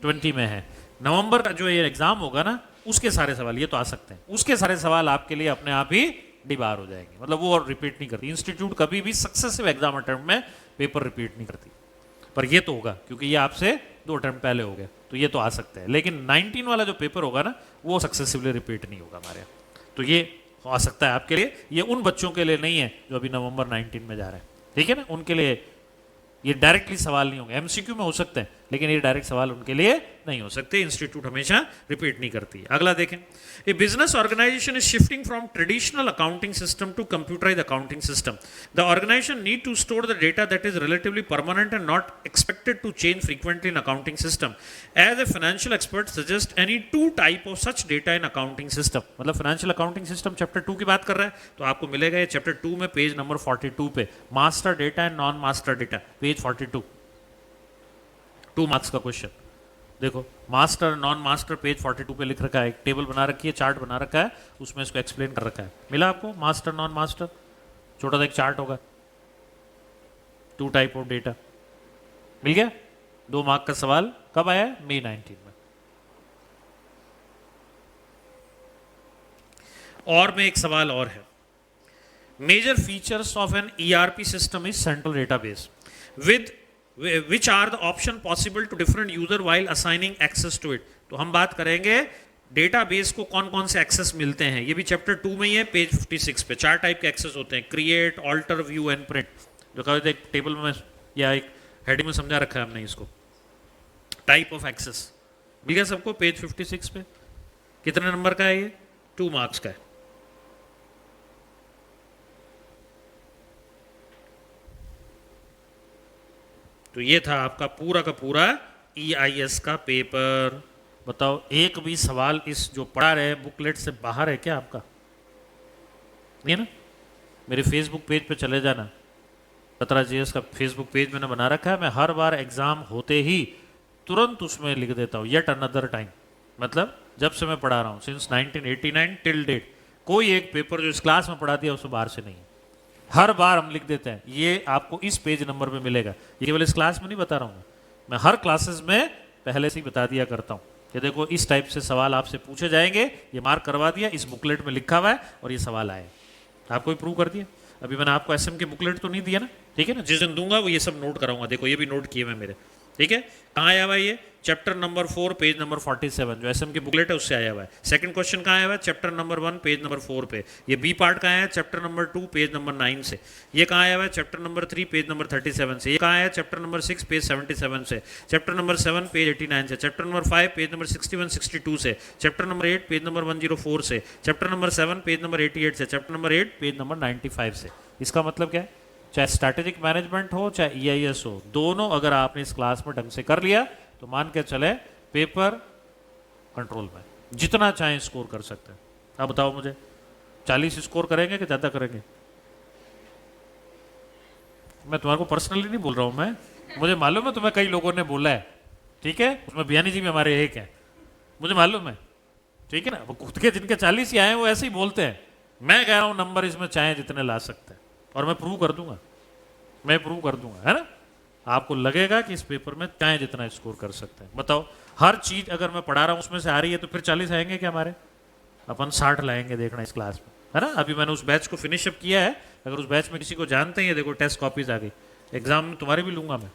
20 में है। नवंबर का जो ये एग्जाम होगा ना, उसके सारे सवाल ये तो आ सकते हैं, उसके सारे सवाल आपके लिए अपने आप ही डिबार हो जाएंगे, मतलब वो और रिपीट नहीं करती इंस्टीट्यूट, कभी भी सक्सेसिव एग्जाम अटेम्प्ट में पेपर रिपीट नहीं करती। पर ये तो होगा क्योंकि ये आपसे 2 अटेम्प्ट पहले हो गए, तो ये तो आ सकते हैं। लेकिन 19 वाला जो पेपर होगा ना, वो सक्सेसिवली रिपीट नहीं होगा हमारे यहाँ, तो ये आ सकता है आपके लिए। ये उन बच्चों के लिए नहीं है जो अभी नवंबर 19 में जा रहे हैं, ठीक है ना? उनके लिए ये डायरेक्टली सवाल नहीं होंगे, एमसीक्यू में हो सकते हैं, लेकिन ये डायरेक्ट सवाल उनके लिए नहीं हो सकते, इंस्टीट्यूट हमेशा रिपीट नहीं करती। अगला देखें, a business organization is shifting from traditional accounting system to computerized accounting system. The organization need to store the data that is relatively permanent and not expected to change frequently in accounting system. As a financial expert suggest any 2 type of such data in accounting system. मतलब financial accounting system chapter 2 की बात कर रहा है, तो आपको मिलेगा ये चैप्टर 2 में पेज नंबर 42 पे, master data and non master data, page 42, 2 marks का क्वेश्चन। देखो, मास्टर नॉन मास्टर पेज 42 पे लिख रखा है, एक टेबल बना रखी है, चार्ट बना रखा है, उसमें इसको एक्सप्लेन कर रखा है। मिला आपको? मास्टर नॉन मास्टर, छोटा सा एक चार्ट होगा, 2 टाइप ऑफ डेटा, मिल गया? 2 मार्क का सवाल कब आया है? May 19 में। और में एक सवाल और है, major features of an ERP system is central database with which are the option possible to different user while assigning access to it। तो हम बात करेंगे डेटाबेस को कौन कौन से एक्सेस मिलते हैं, ये भी चैप्टर 2 में ही है, पेज 56 पे। 4 टाइप के एक्सेस होते हैं, create, alter, view and print, जो कहते हैं एक टेबल में या एक हेडिंग में समझा रखा है हमने इसको, टाइप ऑफ एक्सेस। मिल गया सबको? पेज 56 पे। कितने नंबर का है ये? 2 मार्क्स का है। तो ये था आपका पूरा का पूरा EIS का पेपर। बताओ, एक भी सवाल इस जो पढ़ा रहे बुकलेट से बाहर है क्या आपका? नहीं ना? मेरे फेसबुक पेज पे चले जाना, खतरा GS का फेसबुक पेज मैंने बना रखा है, मैं हर बार एग्जाम होते ही तुरंत उसमें लिख देता हूँ येट अनदर टाइम। मतलब जब से मैं पढ़ा रहा हूँ, सिंस 1989 टिल डेट, कोई एक पेपर जो इस क्लास में पढ़ा दिया उससे बाहर से नहीं, हर बार हम लिख देते हैं। ये आपको इस पेज नंबर पे मिलेगा, ये केवल इस क्लास में नहीं बता रहा हूँ मैं हर क्लासेस में पहले से ही बता दिया करता हूँ कि देखो इस टाइप से सवाल आपसे पूछे जाएंगे, ये मार्क करवा दिया, इस बुकलेट में लिखा हुआ है और ये सवाल आए, आपको ही प्रूव कर दिया। अभी मैंने आपको SM के बुकलेट तो नहीं दिया ना, ठीक है ना? जिस दिन दूंगा वो ये सब नोट कराऊंगा, देखो ये भी नोट किए मैं मेरे, ठीक है? कहाँ आया हुआ है ये? चैप्टर नंबर 4 पेज नंबर 47, जो SM की बुकलेट है उससे आया हुआ है। सेकंड क्वेश्चन कहाँ आया हुआ है? चैप्टर नंबर 1 पेज नंबर 4 पे। ये बी पार्ट कहाँ आया है? चैप्टर नंबर 2 पेज नंबर 9 से। ये कहाँ आया हुआ है? चैप्टर नंबर 3 पेज नंबर 37 से। ये कहाँ आया है? चैप्टर नंबर 6 पेज 77 से। चैप्टर नंबर 7 पेज 89 से। चैप्टर नंबर 5 पेज नंबर 61 62 से। चैप्टर नंबर 8 पेज नंबर 104 से। चैप्टर नंबर 7 पेज नंबर 88 से। चैप्टर नंबर 8 पेज नंबर 95 से। इसका मतलब क्या है? चाहे स्ट्रैटेजिक मैनेजमेंट हो चाहे EIS हो, दोनों अगर आपने इस क्लास में ढंग से कर लिया तो मान के चले पेपर कंट्रोल में, जितना चाहे स्कोर कर सकते हैं। आप बताओ मुझे, 40 स्कोर करेंगे कि ज़्यादा करेंगे? मैं तुम्हारे को पर्सनली नहीं बोल रहा हूँ, मैं मुझे मालूम है तुम्हें कई लोगों ने बोला है, ठीक है, उसमें बियानी जी भी हमारे एक हैं, मुझे मालूम है, ठीक है ना। वो खुद के जिनके 40 ही आए हैं वो ऐसे ही बोलते हैं। मैं कह रहा हूँ नंबर इसमें चाहे जितने ला सकते हैं, और मैं प्रूव कर दूंगा, मैं प्रूव कर दूंगा, है ना। आपको लगेगा कि इस पेपर में चाहे जितना स्कोर कर सकते हैं। बताओ, हर चीज अगर मैं पढ़ा रहा हूँ उसमें से आ रही है तो फिर 40 आएंगे क्या हमारे? अपन 60 लाएंगे, देखना इस क्लास में, है ना। अभी मैंने उस बैच को फिनिश अप किया है। अगर उस बैच में किसी को जानते हैं, देखो टेस्ट कॉपीज आ गई, एग्जाम में तुम्हारी भी लूंगा मैं।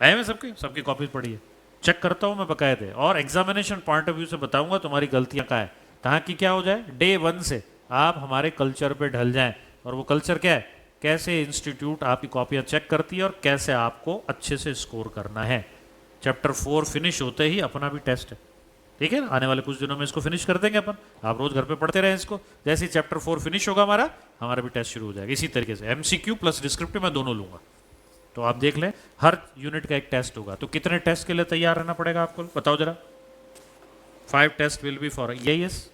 आए मैं सबकी कॉपीज पढ़ी है, चेक करता हूँ मैं बकायदे, और एग्जामिनेशन पॉइंट ऑफ व्यू से बताऊंगा तुम्हारी गलतियां कहाँ है, कहाँ की क्या हो जाए। डे 1 से आप हमारे कल्चर पे ढल जाएं, और वो कल्चर क्या है, कैसे इंस्टीट्यूट आपकी कॉपियां चेक करती है और कैसे आपको अच्छे से स्कोर करना है। चैप्टर 4 फिनिश होते ही अपना भी टेस्ट है, ठीक है। आने वाले कुछ दिनों में इसको फिनिश कर देंगे अपन, आप रोज घर पे पढ़ते रहें इसको। जैसे ही चैप्टर 4 फिनिश होगा हमारा भी टेस्ट शुरू हो जाएगा। इसी तरीके से MCQ प्लस डिस्क्रिप्टिव मैं दोनों लूंगा, तो आप देख लें हर यूनिट का एक टेस्ट होगा। तो कितने टेस्ट के लिए तैयार रहना पड़ेगा आपको, बताओ जरा। 5 test will be for EIS,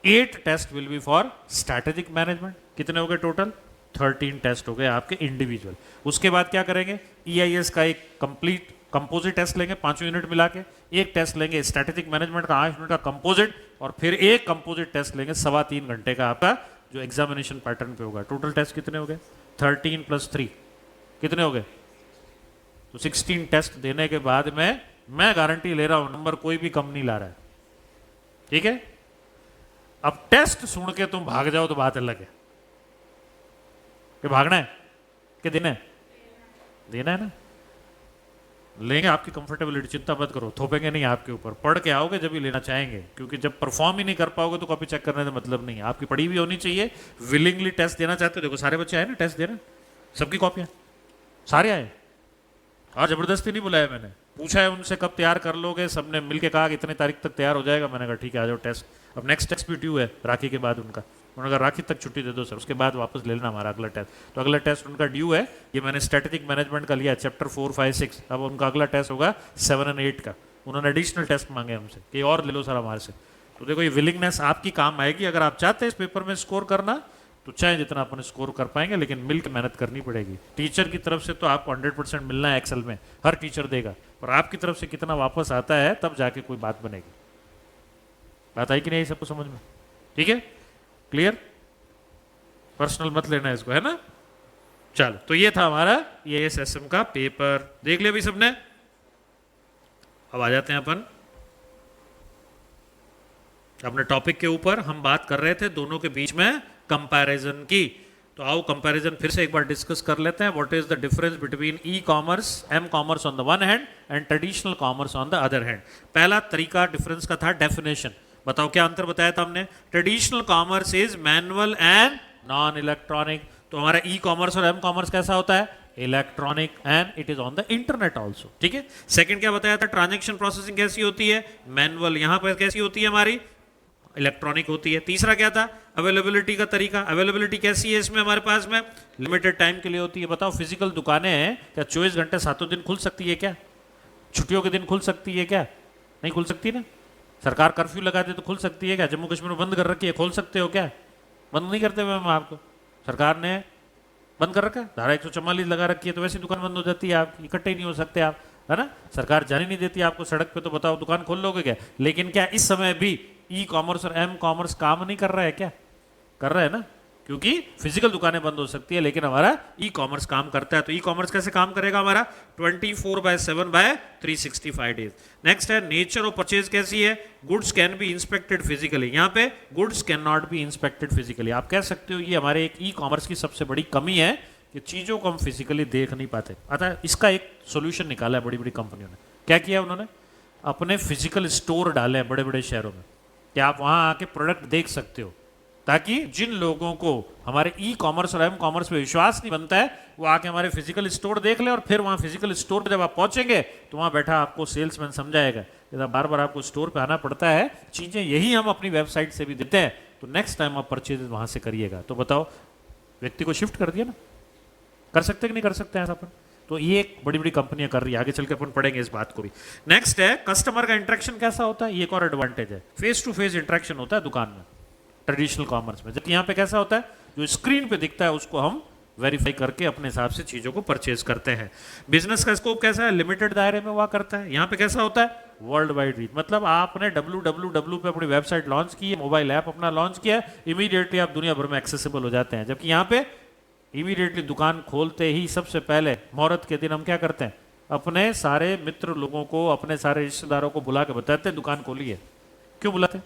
8 test will be for strategic management. कितने हो गए टोटल? 13 टेस्ट हो गए आपके इंडिविजुअल। उसके बाद क्या करेंगे, EIS का एक कंप्लीट कंपोजिट टेस्ट लेंगे 5 यूनिट मिला के, एक टेस्ट लेंगे स्ट्रैटेजिक मैनेजमेंट का 8 यूनिट का कंपोजिट, और फिर एक कंपोजिट टेस्ट लेंगे 3.25 घंटे का आपका, जो एग्जामिनेशन पैटर्न पे होगा। टोटल टेस्ट कितने हो गए? 13 + 3 कितने हो गए? तो 16 टेस्ट देने के बाद में मैं गारंटी ले रहा हूं नंबर कोई भी कम नहीं ला रहा है, ठीक है। अब टेस्ट सुन के तुम भाग जाओ तो बात अलग है, कि भागना है कि देना है? देना है ना, लेंगे आपकी कंफर्टेबिलिटी, चिंता मत करो, थोपेंगे नहीं आपके ऊपर। पढ़ के आओगे जब भी लेना चाहेंगे, क्योंकि जब परफॉर्म ही नहीं कर पाओगे तो कॉपी चेक करने से मतलब नहीं है। आपकी पढ़ी भी होनी चाहिए, विलिंगली टेस्ट देना चाहते हो। देखो सारे बच्चे आए ना टेस्ट देना, सबकी कॉपियां सारे आए, और जबरदस्ती नहीं बुलाया मैंने, पूछा है उनसे कब तैयार कर लोगे, सबने मिलके कहा कि इतनी तारीख तक तैयार हो जाएगा। मैंने कहा ठीक है आ जाओ टेस्ट। अब नेक्स्ट टेस्ट भी ड्यू है राखी के बाद उनका, उन्होंने कहा राखी तक छुट्टी दे दो सर, उसके बाद वापस ले लेना हमारा अगला टेस्ट। तो अगला टेस्ट उनका ड्यू है, ये मैंने स्ट्रैटेजिक मैनेजमेंट का लिया चैप्टर 4, 5, 6। अब उनका अगला टेस्ट होगा 7 और 8 का। उन्होंने एडिशनल टेस्ट मांगे हमसे कि और ले लो सर हमारे से। तो देखो ये विलिंगनेस आपकी काम आएगी। अगर आप चाहते हैं इस पेपर में स्कोर करना तो चाहे जितना अपन स्कोर कर पाएंगे, लेकिन मिल के मेहनत करनी पड़ेगी। टीचर की तरफ से तो आपको 100% मिलना है एक्सेल में, हर टीचर देगा, पर आपकी तरफ से कितना वापस आता है तब जाके कोई बात बनेगी। बात आई कि नहीं सबको समझ में? ठीक है, क्लियर? पर्सनल मत लेना इसको, है ना। चलो, तो ये था हमारा EIS SM का पेपर, देख लिया भी सबने। अब आ जाते हैं अपन अपने टॉपिक के ऊपर। हम बात कर रहे थे दोनों के बीच में कंपैरिजन की, तो आओ कंपैरिजन फिर से एक बार डिस्कस कर लेते हैं। What is the difference between e commerce, m commerce on the one hand and traditional commerce on the other hand. पहला तरीका डिफरेंस का था डेफिनेशन। बताओ क्या अंतर बताया था हमने? Traditional commerce is manual and non electronic. तो हमारा E-कॉमर्स और M-कॉमर्स कैसा होता है? Electronic and it is on the internet also. ठीक है। सेकंड क्या बताया था? ट्रांजैक्शन प्रोसेसिंग कैसी होती है? मैनुअल। यहां पर कैसी होती है हमारी? इलेक्ट्रॉनिक होती है। तीसरा क्या था? अवेलेबिलिटी का तरीका। अवेलेबिलिटी कैसी है इसमें हमारे पास में? लिमिटेड टाइम के लिए होती है। बताओ फिजिकल दुकानें हैं क्या 24 घंटे 7 दिन खुल सकती है क्या? छुट्टियों के दिन खुल सकती है क्या? नहीं खुल सकती ना। सरकार कर्फ्यू लगा दे तो खुल सकती है क्या? जम्मू कश्मीर में बंद कर रखी है, खोल सकते हो क्या? बंद नहीं करते मैम आपको, सरकार ने बंद कर रखा है। धारा 144 लगा रखी है, तो वैसी दुकान बंद हो जाती है आपकी, इकट्ठे ही नहीं हो सकते आप, है ना। सरकार जाने नहीं देती आपको सड़क पे, तो बताओ दुकान खोल लोगे क्या? लेकिन क्या इस समय भी E-कॉमर्स और M-कॉमर्स काम नहीं कर रहा है क्या? कर रहा है ना, क्योंकि फिजिकल दुकानें बंद हो सकती है लेकिन हमारा E-कॉमर्स काम करता है। तो E-कॉमर्स कैसे काम करेगा हमारा? 24/7/365 डेज। नेक्स्ट है नेचर ऑफ परचेज कैसी है? Goods can be inspected physically. यहाँ पे goods can not be inspected physically. आप कह सकते हो ये हमारे एक E-कॉमर्स की सबसे बड़ी कमी है कि चीज़ों को हम फिजिकली देख नहीं पाते। अतः इसका एक सोल्यूशन निकाला है बड़ी बड़ी कंपनियों ने। क्या किया उन्होंने? अपने फिजिकल स्टोर डाले हैं बड़े बड़े शहरों में कि आप वहाँ आके प्रोडक्ट देख सकते हो, ताकि जिन लोगों को हमारे E-कॉमर्स और M-कॉमर्स पे विश्वास नहीं बनता है वो आके हमारे फिजिकल स्टोर देख ले, और फिर वहाँ फिजिकल स्टोर पे जब आप पहुंचेंगे तो वहाँ बैठा आपको सेल्समैन समझाएगा। यदि बार बार आपको स्टोर पे आना पड़ता है, चीज़ें यही हम अपनी वेबसाइट से भी देते हैं, तो नेक्स्ट टाइम आप परचेज वहाँ से करिएगा। तो बताओ, व्यक्ति को शिफ्ट कर दिया ना, कर सकते कि नहीं कर सकते हैं ऐसा अपन? तो ये एक बड़ी बड़ी कंपनियां कर रही है, आगे चल के अपन पढ़ेंगे इस बात को भी। नेक्स्ट है कस्टमर का इंटरेक्शन कैसा होता है, ये एक और एडवांटेज है। फेस टू फेस इंटरेक्शन होता है दुकान में ट्रेडिशनल कॉमर्स में, जबकि यहाँ पे कैसा होता है, जो स्क्रीन पे दिखता है उसको हम वेरीफाई करके अपने हिसाब से चीजों को परचेज करते हैं। बिजनेस का स्कोप कैसा है, लिमिटेड दायरे में हुआ करता है। यहाँ पे कैसा होता है, वर्ल्ड वाइड रीच, मतलब आपने www पे अपनी वेबसाइट लॉन्च की है, मोबाइल ऐप अपना लॉन्च किया है, इमीडिएटली आप दुनिया भर में एक्सेसिबल हो जाते हैं। जबकि यहाँ पे इमीडिएटली दुकान खोलते ही सबसे पहले मुहूर्त के दिन हम क्या करते हैं, अपने सारे मित्र लोगों को, अपने सारे रिश्तेदारों को बुला के बताते हैं दुकान खोली है। क्यों बुलाते हैं?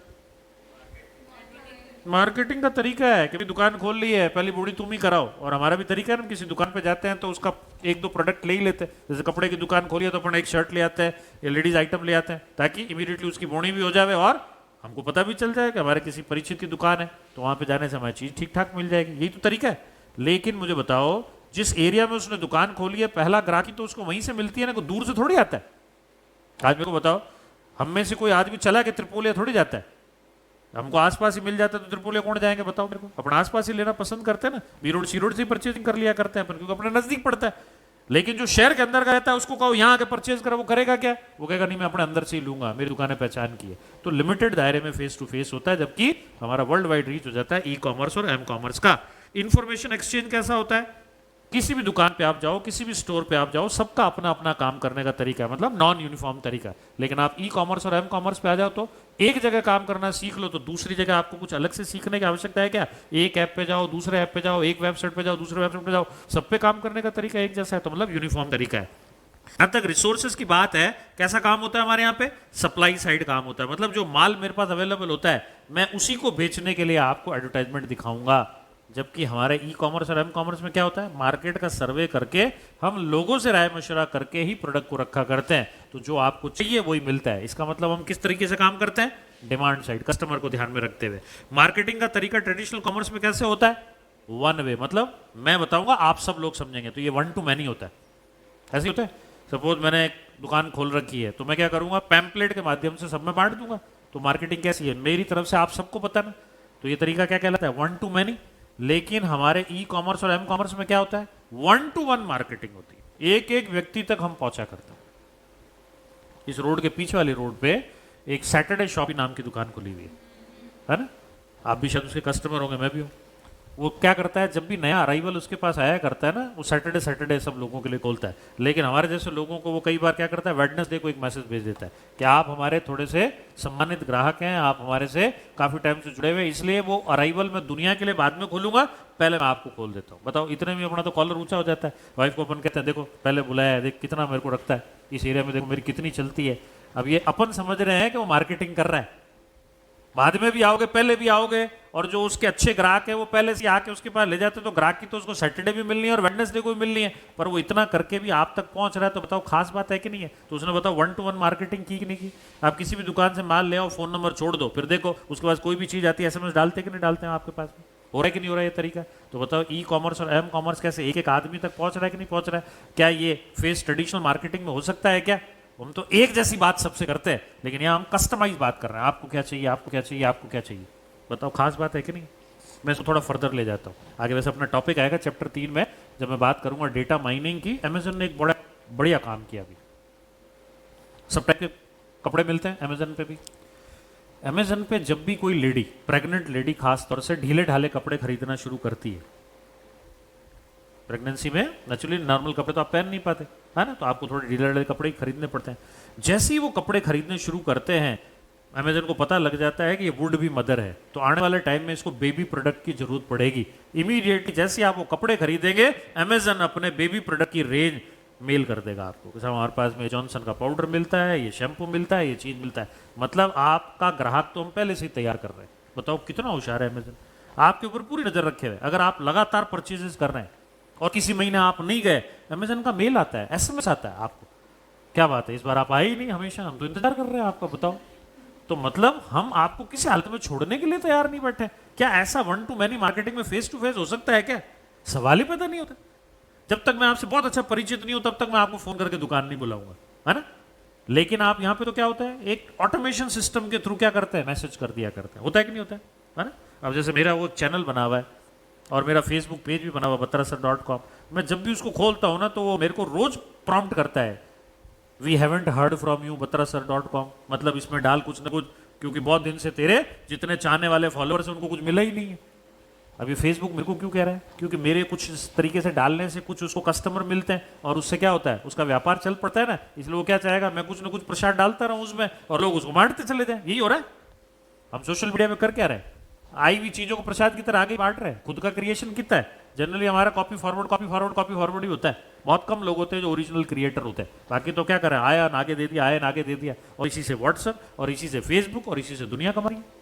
मार्केटिंग का तरीका है कि दुकान खोल ली है, पहली बूढ़ी तुम ही कराओ। और हमारा भी तरीका है, हम किसी दुकान पे जाते हैं तो उसका एक दो प्रोडक्ट ले ही लेते हैं। जैसे कपड़े की दुकान खोली है तो अपन एक शर्ट ले आते हैं या लेडीज आइटम ले आते हैं, ताकि इमीडिएटली उसकी बोनी भी हो जाए और हमको पता भी चल जाए कि हमारे किसी परिचित की दुकान है, तो वहां पे जाने से हमारी चीज ठीक ठाक मिल जाएगी। यही तो तरीका है। लेकिन मुझे बताओ, जिस एरिया में उसने दुकान खोली है, पहला ग्राहकी तो उसको वहीं से मिलती है ना, कोई दूर से थोड़ी आता है। आज मेरे को बताओ, हम में से कोई आदमी चला के त्रिपोलिया थोड़ी जाता है, हमको आसपास ही मिल जाता है तो त्रिपोलिया कौन जाएंगे बताओ मेरे को? अपना आसपास ही लेना पसंद करते हैं ना, बी रोड सी रोड से परचेजिंग कर लिया करते हैं अपन, क्योंकि अपने नजदीक पड़ता है। लेकिन जो शहर के अंदर का रहता है उसको कहो यहाँ आके परचेज करो, वो करेगा क्या? वो कहेगा नहीं मैं अपने अंदर से ही लूंगा, मेरी दुकानें पहचान की है। तो लिमिटेड दायरे में फेस टू फेस होता है, जबकि हमारा वर्ल्ड वाइड रीच हो जाता है ई कॉमर्स और एम कॉमर्स का। इंफॉर्मेशन एक्सचेंज कैसा होता है, किसी भी दुकान पे आप जाओ, किसी भी स्टोर पे आप जाओ, सबका अपना अपना काम करने का तरीका है, मतलब नॉन यूनिफॉर्म तरीका। लेकिन आप ई कॉमर्स और एम कॉमर्स पे आ जाओ तो एक जगह काम करना सीख लो तो दूसरी जगह आपको कुछ अलग से सीखने की आवश्यकता है क्या? एक ऐप पे जाओ, दूसरे ऐप पे जाओ, एक वेबसाइट पे जाओ, दूसरे वेबसाइट पे जाओ, सब पे काम करने का तरीका एक जैसा है, तो मतलब यूनिफॉर्म तरीका है। अब तक रिसोर्सेज की बात है, कैसा काम होता है हमारे यहाँ पे? सप्लाई साइड काम होता है, मतलब जो माल मेरे पास अवेलेबल होता है मैं उसी को बेचने के लिए आपको एडवर्टाइजमेंट दिखाऊंगा। जबकि हमारे ई कॉमर्स और एम कॉमर्स में क्या होता है, मार्केट का सर्वे करके हम लोगों से राय मशवरा करके ही प्रोडक्ट को रखा करते हैं, तो जो आपको चाहिए वही मिलता है। इसका मतलब हम किस तरीके से काम करते हैं, डिमांड साइड, कस्टमर को ध्यान में रखते हुए। मार्केटिंग का तरीका ट्रेडिशनल कॉमर्स में कैसे होता है, वन वे, मतलब मैं बताऊंगा आप सब लोग समझेंगे, तो ये 1 to many होता है। ऐसे होता है, सपोज मैंने एक दुकान खोल रखी है तो मैं क्या करूंगा, पैम्पलेट के माध्यम से सब में बांट दूंगा। तो मार्केटिंग कैसी है, मेरी तरफ से आप सबको पता ना, तो ये तरीका क्या कहलाता है, 1 to many। लेकिन हमारे ई कॉमर्स और एम कॉमर्स में क्या होता है, 1 to 1 मार्केटिंग होती है, एक एक व्यक्ति तक हम पहुंचा करते हैं। इस रोड के पीछे वाली रोड पे एक सैटरडे शॉपिंग नाम की दुकान खुली हुई है ना, आप भी शायद उसके कस्टमर होंगे, मैं भी हूँ। वो क्या करता है, जब भी नया अराइवल उसके पास आया करता है ना, वो सैटरडे सब लोगों के लिए खोलता है। लेकिन हमारे जैसे लोगों को वो कई बार क्या करता है, वेडनेसडे को एक मैसेज भेज देता है कि आप हमारे थोड़े से सम्मानित ग्राहक हैं, आप हमारे से काफी टाइम से जुड़े हुए, इसलिए वो अराइवल मैं दुनिया के लिए बाद में खोलूंगा, पहले मैं आपको खोल देता हूँ। बताओ, इतने में अपना तो कॉलर ऊंचा हो जाता है। वाइफ को अपन कहते हैं, देखो पहले बुलाया है, देख कितना मेरे को रखता है इस एरिया में, देखो मेरी कितनी चलती है। अब ये अपन समझ रहे हैं कि वो मार्केटिंग कर रहा है, बाद में भी आओगे, पहले भी आओगे, और जो उसके अच्छे ग्राहक है वो पहले से आके उसके पास ले जाते, तो ग्राहक की तो उसको सैटरडे भी मिलनी है और वेडनेसडे को भी मिलनी है, पर वो इतना करके भी आप तक पहुंच रहा है, तो बताओ खास बात है कि नहीं है? तो उसने बताओ 1 to 1 मार्केटिंग की कि नहीं की? आप किसी भी दुकान से माल ले आओ, फोन नंबर छोड़ दो, फिर देखो उसके पास कोई भी चीज आती है, SMS डालते कि नहीं डालते हैं आपके पास में? हो रहा है कि नहीं हो रहा है ये तरीका? तो बताओ ई कॉमर्स और एम कॉमर्स कैसे एक एक आदमी तक पहुंच रहा है कि नहीं पहुंच रहा है? क्या ये फेस ट्रेडिशनल मार्केटिंग में हो सकता है क्या? हम तो एक जैसी बात सबसे करते हैं, लेकिन यहाँ हम कस्टमाइज बात कर रहे हैं, आपको क्या चाहिए, आपको क्या चाहिए, आपको क्या चाहिए, बताओ खास बात है कि नहीं? मैं इसको थोड़ा फर्दर ले जाता हूँ आगे। वैसे अपना टॉपिक आएगा चैप्टर 3 में, जब मैं बात करूंगा डेटा माइनिंग की। अमेजन ने एक बढ़िया काम किया अभी, सब टाइप के कपड़े मिलते हैं अमेजन पे भी। अमेजन पे जब भी कोई लेडी, प्रेग्नेंट लेडी खास तौर से, ढीले ढाले कपड़े खरीदना शुरू करती है, प्रेगनेंसी में नेचुरली नॉर्मल कपड़े तो आप पहन नहीं पाते है ना, तो आपको थोड़े ढीले ढाले कपड़े ही खरीदने पड़ते हैं। जैसे ही वो कपड़े खरीदने शुरू करते हैं, अमेजन को पता लग जाता है कि ये वुड भी मदर है, तो आने वाले टाइम में इसको बेबी प्रोडक्ट की जरूरत पड़ेगी। इमीडिएटली जैसे आप वो कपड़े खरीदेंगे, अमेजन अपने बेबी प्रोडक्ट की रेंज मेल कर देगा आपको। जैसे हमारे पास में जॉनसन का पाउडर मिलता है, ये शैम्पू मिलता है, ये चीज मिलता है, मतलब आपका ग्राहक तो हम पहले से ही तैयार कर रहे हैं। बताओ कितना होशियार है अमेजन, आपके ऊपर पूरी नजर रखे हुए। अगर आप लगातार परचेजेस कर रहे हैं और किसी महीने आप नहीं गए, अमेजन का मेल आता है, SMS आता है आपको, क्या बात है इस बार आप आए ही नहीं, हमेशा हम तो इंतजार कर रहे हैं आपका। बताओ, तो मतलब हम आपको किसी हालत में छोड़ने के लिए तैयार नहीं बैठे। क्या ऐसा 1 to many मार्केटिंग में फेस टू फेस हो सकता है क्या? सवाल ही पैदा नहीं होता। जब तक मैं आपसे बहुत अच्छा परिचित नहीं हूं, तब तक मैं आपको फोन करके दुकान नहीं बुलाऊंगा, है ना। लेकिन आप यहाँ पे तो क्या होता है, एक ऑटोमेशन सिस्टम के थ्रू क्या करते हैं, मैसेज कर दिया करते हैं, होता है कि नहीं होता है ना। अब जैसे मेरा वो चैनल बना हुआ है और मेरा फेसबुक पेज भी बना हुआ batrasar.com। मैं जब भी उसको खोलता हूँ ना तो वो मेरे को रोज प्रॉम्प्ट करता है, we haven't heard from you batrasar.com, मतलब इसमें डाल कुछ ना कुछ, क्योंकि बहुत दिन से तेरे जितने चाहने वाले फॉलोअर्स हैं उनको कुछ मिला ही नहीं है। अब ये फेसबुक मेरे को क्यों कह रहा है? क्योंकि मेरे कुछ इस तरीके से डालने से कुछ उसको कस्टमर मिलते हैं और उससे क्या होता है, उसका व्यापार चल पड़ता है ना, इसलिए वो क्या चाहेगा, मैं कुछ ना कुछ प्रसाद डालता रहूं उसमें और लोग उसको बांटते चले जाए। यही हो रहा है। हम सोशल मीडिया में कर क्या रहे हैं, आई हुई चीजों को प्रसाद की तरह आगे बांट रहे हैं। खुद का क्रिएशन कितना है? जनरली हमारा कॉपी फॉरवर्ड ही होता है। बहुत कम लोग होते हैं जो ओरिजिनल क्रिएटर होते हैं। बाकी तो क्या करें, आया ना आगे दे दिया, आया ना आगे दे दिया, और इसी से व्हाट्सएप और इसी से फेसबुक और इसी से दुनिया कमा रही है।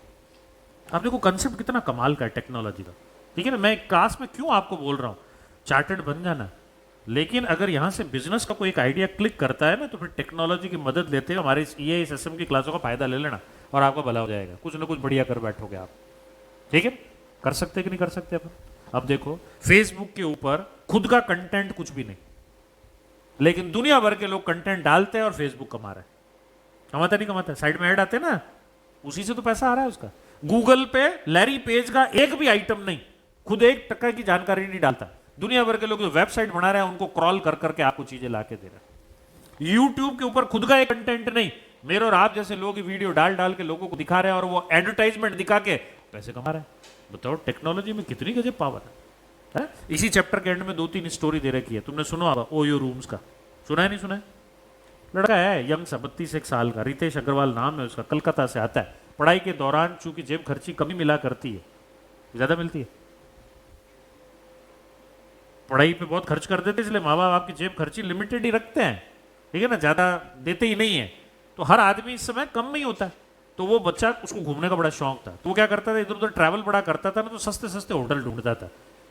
आप देखो कंसेप्ट कितना कमाल का है टेक्नोलॉजी का। ठीक है ना, मैं क्लास में क्यों आपको बोल रहा हूँ चार्टर्ड बन जाना, लेकिन अगर यहाँ से बिजनेस का कोई एक आइडिया क्लिक करता है ना तो फिर टेक्नोलॉजी की मदद लेते हैं। हमारे इस एसएम की क्लासों का फायदा ले लेना और आपका भला हो जाएगा। कुछ ना कुछ बढ़िया कर बैठोगे आप। ठीक है, कर सकते कि नहीं कर सकते अपन? अब देखो फेसबुक के ऊपर खुद का कंटेंट कुछ भी नहीं, लेकिन दुनिया भर के लोग कंटेंट डालते हैं और फेसबुक कमा रहा है। कमाता नहीं कमाता? साइड में ऐड आते हैं ना, उसी से तो पैसा आ रहा है उसका। गूगल पे लैरी पेज का एक भी आइटम नहीं, खुद 1 टका की जानकारी नहीं डालता। दुनिया भर के लोग जो वेबसाइट बना रहे हैं उनको क्रॉल कर करके आपको चीजें लाके दे रहे हैं। यूट्यूब के ऊपर खुद का एक कंटेंट नहीं, मेरे और आप जैसे लोग वीडियो डाल डाल के लोगों को दिखा रहे हैं और वो एडवर्टाइजमेंट दिखा के पैसे कमा रहे हैं। बताओ टेक्नोलॉजी में कितनी गजब पावर है। इसी चैप्टर के एंड में 2-3 स्टोरी दे रखी है, तुमने सुना होगा ओयो रूम्स का, सुना है नहीं सुना है? लड़का है यंग सा 32 साल का, रितेश अग्रवाल नाम है उसका, कलकत्ता से आता है। पढ़ाई के दौरान चूंकि जेब खर्ची कमी मिला करती है, ज्यादा मिलती है, पढ़ाई पे बहुत खर्च कर देते, इसलिए माँ बाप आपकी जेब खर्ची लिमिटेड ही रखते हैं। ठीक है ना, ज्यादा देते ही नहीं है। तो हर आदमी इस समय कम में ही होता है। तो वो बच्चा, उसको घूमने का बड़ा शौक था, तो वो क्या करता था, इधर उधर ट्रैवल बड़ा करता था ना, तो सस्ते सस्ते होटल ढूंढता था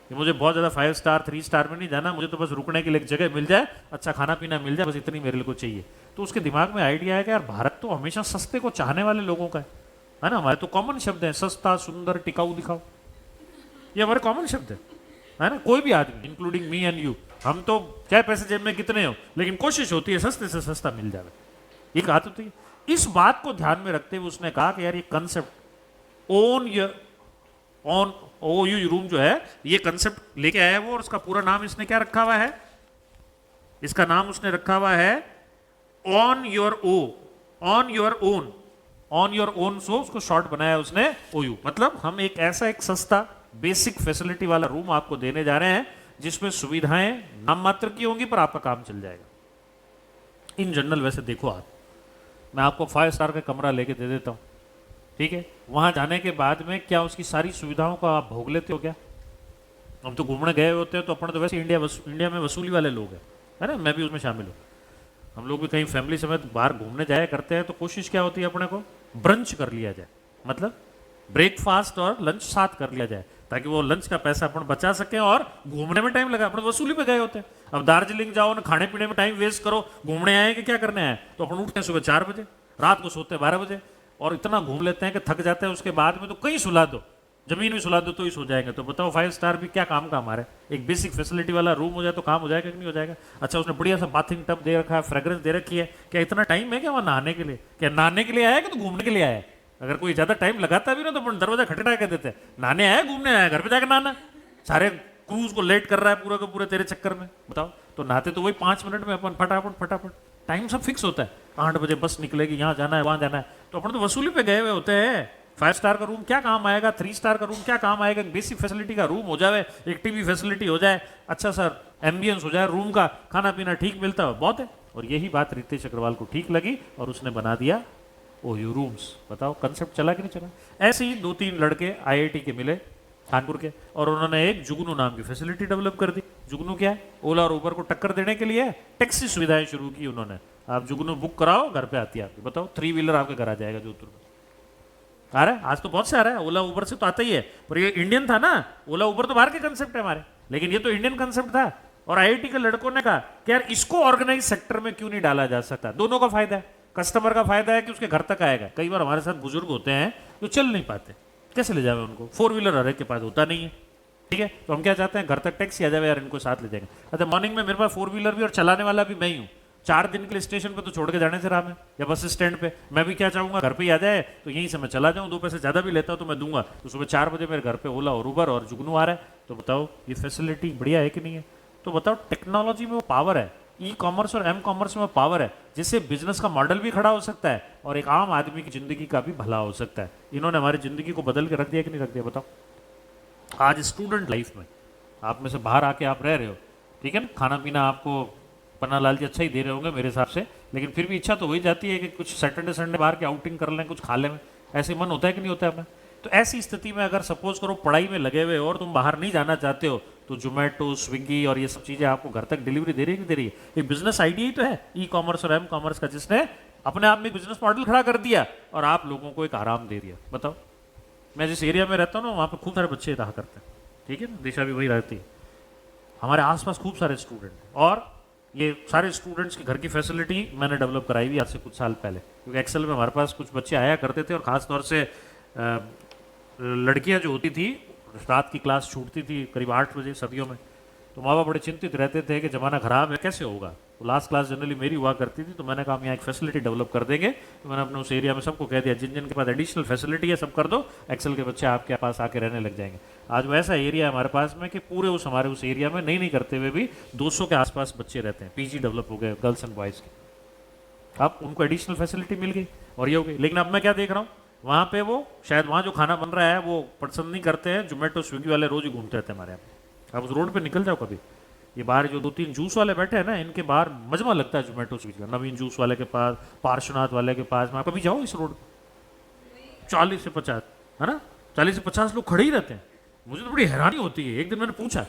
कि मुझे बहुत ज्यादा 5 स्टार 3 स्टार में नहीं जाना, मुझे तो बस रुकने के लिए एक जगह मिल जाए, अच्छा खाना पीना मिल जाए, बस इतनी मेरे को चाहिए। तो उसके दिमाग में आइडिया है कि यार भारत तो हमेशा सस्ते को चाहने वाले लोगों का है ना। हमारे तो कॉमन शब्द है, सस्ता, सुंदर, टिकाऊ, दिखाओ, ये हमारे कॉमन शब्द है ना। कोई भी आदमी इंक्लूडिंग मी एंड यू, हम तो चाहे पैसे जेब में कितने हो, लेकिन कोशिश होती है सस्ते से सस्ता मिल जाए, ये बात होती है। इस बात को ध्यान में रखते हुए उसने कहा कि यार ये कंसेप्ट ओयू रूम जो है, ये कंसेप्ट लेके आया वो, और उसका पूरा नाम इसने क्या रखा हुआ है? इसका नाम उसने रखा हुआ है ऑन योर ओन। सो उसको शॉर्ट बनाया उसने ओयू, मतलब हम एक ऐसा एक सस्ता बेसिक फैसिलिटी वाला रूम आपको देने जा रहे हैं जिसमें सुविधाएं नाम मात्र की होंगी पर आपका काम चल जाएगा। इन जनरल वैसे देखो आप, मैं आपको 5 स्टार का कमरा लेके दे देता हूँ, ठीक है, वहां जाने के बाद में क्या उसकी सारी सुविधाओं का आप भोग लेते हो क्या? हम तो घूमने गए होते हैं तो अपन तो वैसे इंडिया में वसूली वाले लोग हैं, है ना, मैं भी उसमें शामिल हूँ। हम लोग भी कहीं फैमिली समेत बाहर घूमने जाया करते हैं तो कोशिश क्या होती है, अपने को ब्रंच कर लिया जाए, मतलब ब्रेकफास्ट और लंच साथ कर लिया जाए, ताकि वो लंच का पैसा अपन बचा सके और घूमने में टाइम लगा, अपन वसूली पे गए होते हैं। अब दार्जिलिंग जाओ ना, खाने पीने में टाइम वेस्ट करो, घूमने आए कि क्या करने आए? तो अपन उठते हैं सुबह 4 बजे, रात को सोते हैं 12 बजे, और इतना घूम लेते हैं कि थक जाते हैं। उसके बाद में तो कहीं सुला दो, जमीन में सुला दो तो ही सो जाएंगे। तो बताओ 5 स्टार भी क्या काम का हमारे? एक बेसिक फैसिलिटी वाला रूम हो जाए तो काम हो जाएगा कि नहीं हो जाएगा? अच्छा, उसने बढ़िया सा बाथिंग टब दे रखा है, फ्रेग्रेंस दे रखी है। क्या इतना टाइम है क्या वहाँ नहाने के लिए? क्या नहाने के लिए आया कि तो घूमने के लिए आया? अगर कोई ज्यादा टाइम लगाता भी ना तो अपन दरवाजा खटखटा के देते हैं, नहाने आया, घूमने आया, घर पे जाकर नहाना। सारे क्रूज को लेट कर रहा है पूरा का पूरा तेरे चक्कर में, बताओ। तो नहाते तो वही 5 मिनट में अपन फटाफट, टाइम सब फिक्स होता है, 8 बजे बस निकलेगी, यहाँ जाना है वहाँ जाना है। तो अपन तो वसूली पे गए हुए होते हैं। 5 स्टार का रूम क्या काम आएगा? 3 स्टार का रूम क्या काम आएगा? बेसिक फैसिलिटी का रूम हो जाए, एक टीवी फैसिलिटी हो जाए, अच्छा सर एम्बियंस हो जाए रूम का, खाना पीना ठीक मिलता है, बहुत है। और यही बात रितेश अग्रवाल को ठीक लगी और उसने बना दिया ओयू रूम्स। बताओ कंसेप्ट चला कि नहीं चला? ऐसे ही 2-3 लड़के IIT के मिले कानपुर के, और उन्होंने एक जुगनू नाम की फैसिलिटी डेवलप कर दी। जुगनू क्या है? ओला और उबर को टक्कर देने के लिए टैक्सी सुविधाएं शुरू की उन्होंने। आप जुगनू बुक कराओ, घर पे आती है आपकी। बताओ 3 व्हीलर आपके घर आ जाएगा जोधपुर में। आ रहा है, आज तो बहुत से आ रहा है, ओला उबर से तो आता ही है, पर ये इंडियन था ना, ओला उबर तो बाहर के कंसेप्ट है हमारे, लेकिन ये तो इंडियन कंसेप्ट था। और IIT के लड़कों ने कहा कि यार इसको ऑर्गेनाइज सेक्टर में क्यों नहीं डाला जा सकता? दोनों का फायदा है, कस्टमर का फायदा है कि उसके घर तक आएगा। कई बार हमारे साथ बुजुर्ग होते हैं जो चल नहीं पाते, कैसे ले जावे उनको? 4 व्हीलर हर एक के पास होता नहीं है, ठीक है, तो हम क्या चाहते हैं, घर तक टैक्सी आ जाए यार, इनको साथ ले जाएंगे। अच्छा, मॉर्निंग में मेरे पास 4 व्हीलर भी और चलाने वाला भी मैं ही हूँ। 4 दिन के लिए स्टेशन पे तो छोड़ के जाने से रहा मैं, या बस स्टैंड पे। मैं भी क्या चाहूंगा, घर पे ही आ जाए तो यहीं से मैं चला जाऊँ, 2 पैसे ज्यादा भी लेता हूँ तो मैं दूंगा। तो सुबह 4 बजे मेरे घर पे ओला और उबर और जुगनू आ रहा है, तो बताओ ये फैसिलिटी बढ़िया है कि नहीं है? तो बताओ टेक्नोलॉजी में वो पावर है, ई कॉमर्स और एम कॉमर्स में पावर है, जिससे बिजनेस का मॉडल भी खड़ा हो सकता है और एक आम आदमी की जिंदगी का भी भला हो सकता है। इन्होंने हमारी जिंदगी को बदल के रख दिया कि नहीं रख दिया बताओ? आज स्टूडेंट लाइफ में आप में से बाहर आके आप रह रहे हो, ठीक है ना, खाना पीना आपको पन्ना लाल जी अच्छा ही दे रहे होंगे मेरे हिसाब से, लेकिन फिर भी इच्छा तो वही जाती है कि कुछ सैटरडे संडे बाहर के आउटिंग कर लें, कुछ खा लें, ऐसे मन होता है कि नहीं होता है हमें? तो ऐसी स्थिति में अगर सपोज करो पढ़ाई में लगे हुए हो और तुम बाहर नहीं जाना चाहते हो, तो जोमेटो, स्विगी और ये सब चीज़ें आपको घर तक डिलीवरी दे रही है कि दे रही है? ये बिजनेस आइडिया ही तो है ई कॉमर्स और एम कॉमर्स का, जिसने अपने आप में एक बिजनेस मॉडल खड़ा कर दिया और आप लोगों को एक आराम दे दिया। बताओ, मैं जिस एरिया में रहता हूँ ना वहाँ पर खूब सारे बच्चे रहा करते हैं, ठीक है ना, दिशा भी वही रहती है, हमारे आसपास खूब सारे स्टूडेंट, और ये सारे स्टूडेंट्स के घर की फैसिलिटी मैंने डेवलप कराई हुई आज से कुछ साल पहले, क्योंकि एक्सेल में हमारे पास कुछ बच्चे आया करते थे और ख़ास तौर से लड़कियां जो होती थी रात की क्लास छूटती थी करीब 8 बजे सर्दियों में, तो माँ बाप बड़े चिंतित रहते थे कि ज़माना ख़राब है कैसे होगा। तो लास्ट क्लास जनरली मेरी हुआ करती थी, तो मैंने कहा हम यहाँ एक फैसिलिटी डेवलप कर देंगे। तो मैंने अपने उस एरिया में सबको कह दिया जिन जिन के पास एडिशनल फैसिलिटी है सब कर दो, एक्सेल के बच्चे आपके पास आके रहने लग जाएंगे। आज वो ऐसा एरिया है हमारे पास में कि पूरे हमारे उस एरिया में नहीं करते हुए भी 200 के आसपास बच्चे रहते हैं, पीजी डेवलप हो गए गर्ल्स एंड बॉयज़ के। अब उनको एडिशनल फैसिलिटी मिल गई और ये हो गई। लेकिन अब मैं क्या देख रहा हूँ, वहाँ पे वो शायद वहाँ जो खाना बन रहा है वो पसंद नहीं करते हैं, जोमेटो स्विगी वाले रोज ही घूमते रहते हैं हमारे यहाँ। आप उस रोड पे निकल जाओ कभी, ये बाहर जो 2-3 जूस वाले बैठे हैं ना, इनके बाहर मजमा लगता है जोमेटो स्विगी का। नवीन जूस वाले के पास, पार्श्वनाथ वाले के पास, में कभी जाओ इस रोड 40 से 50 है ना, 40 से 50 लोग खड़े ही रहते हैं। मुझे तो बड़ी हैरानी होती है। एक दिन मैंने पूछा,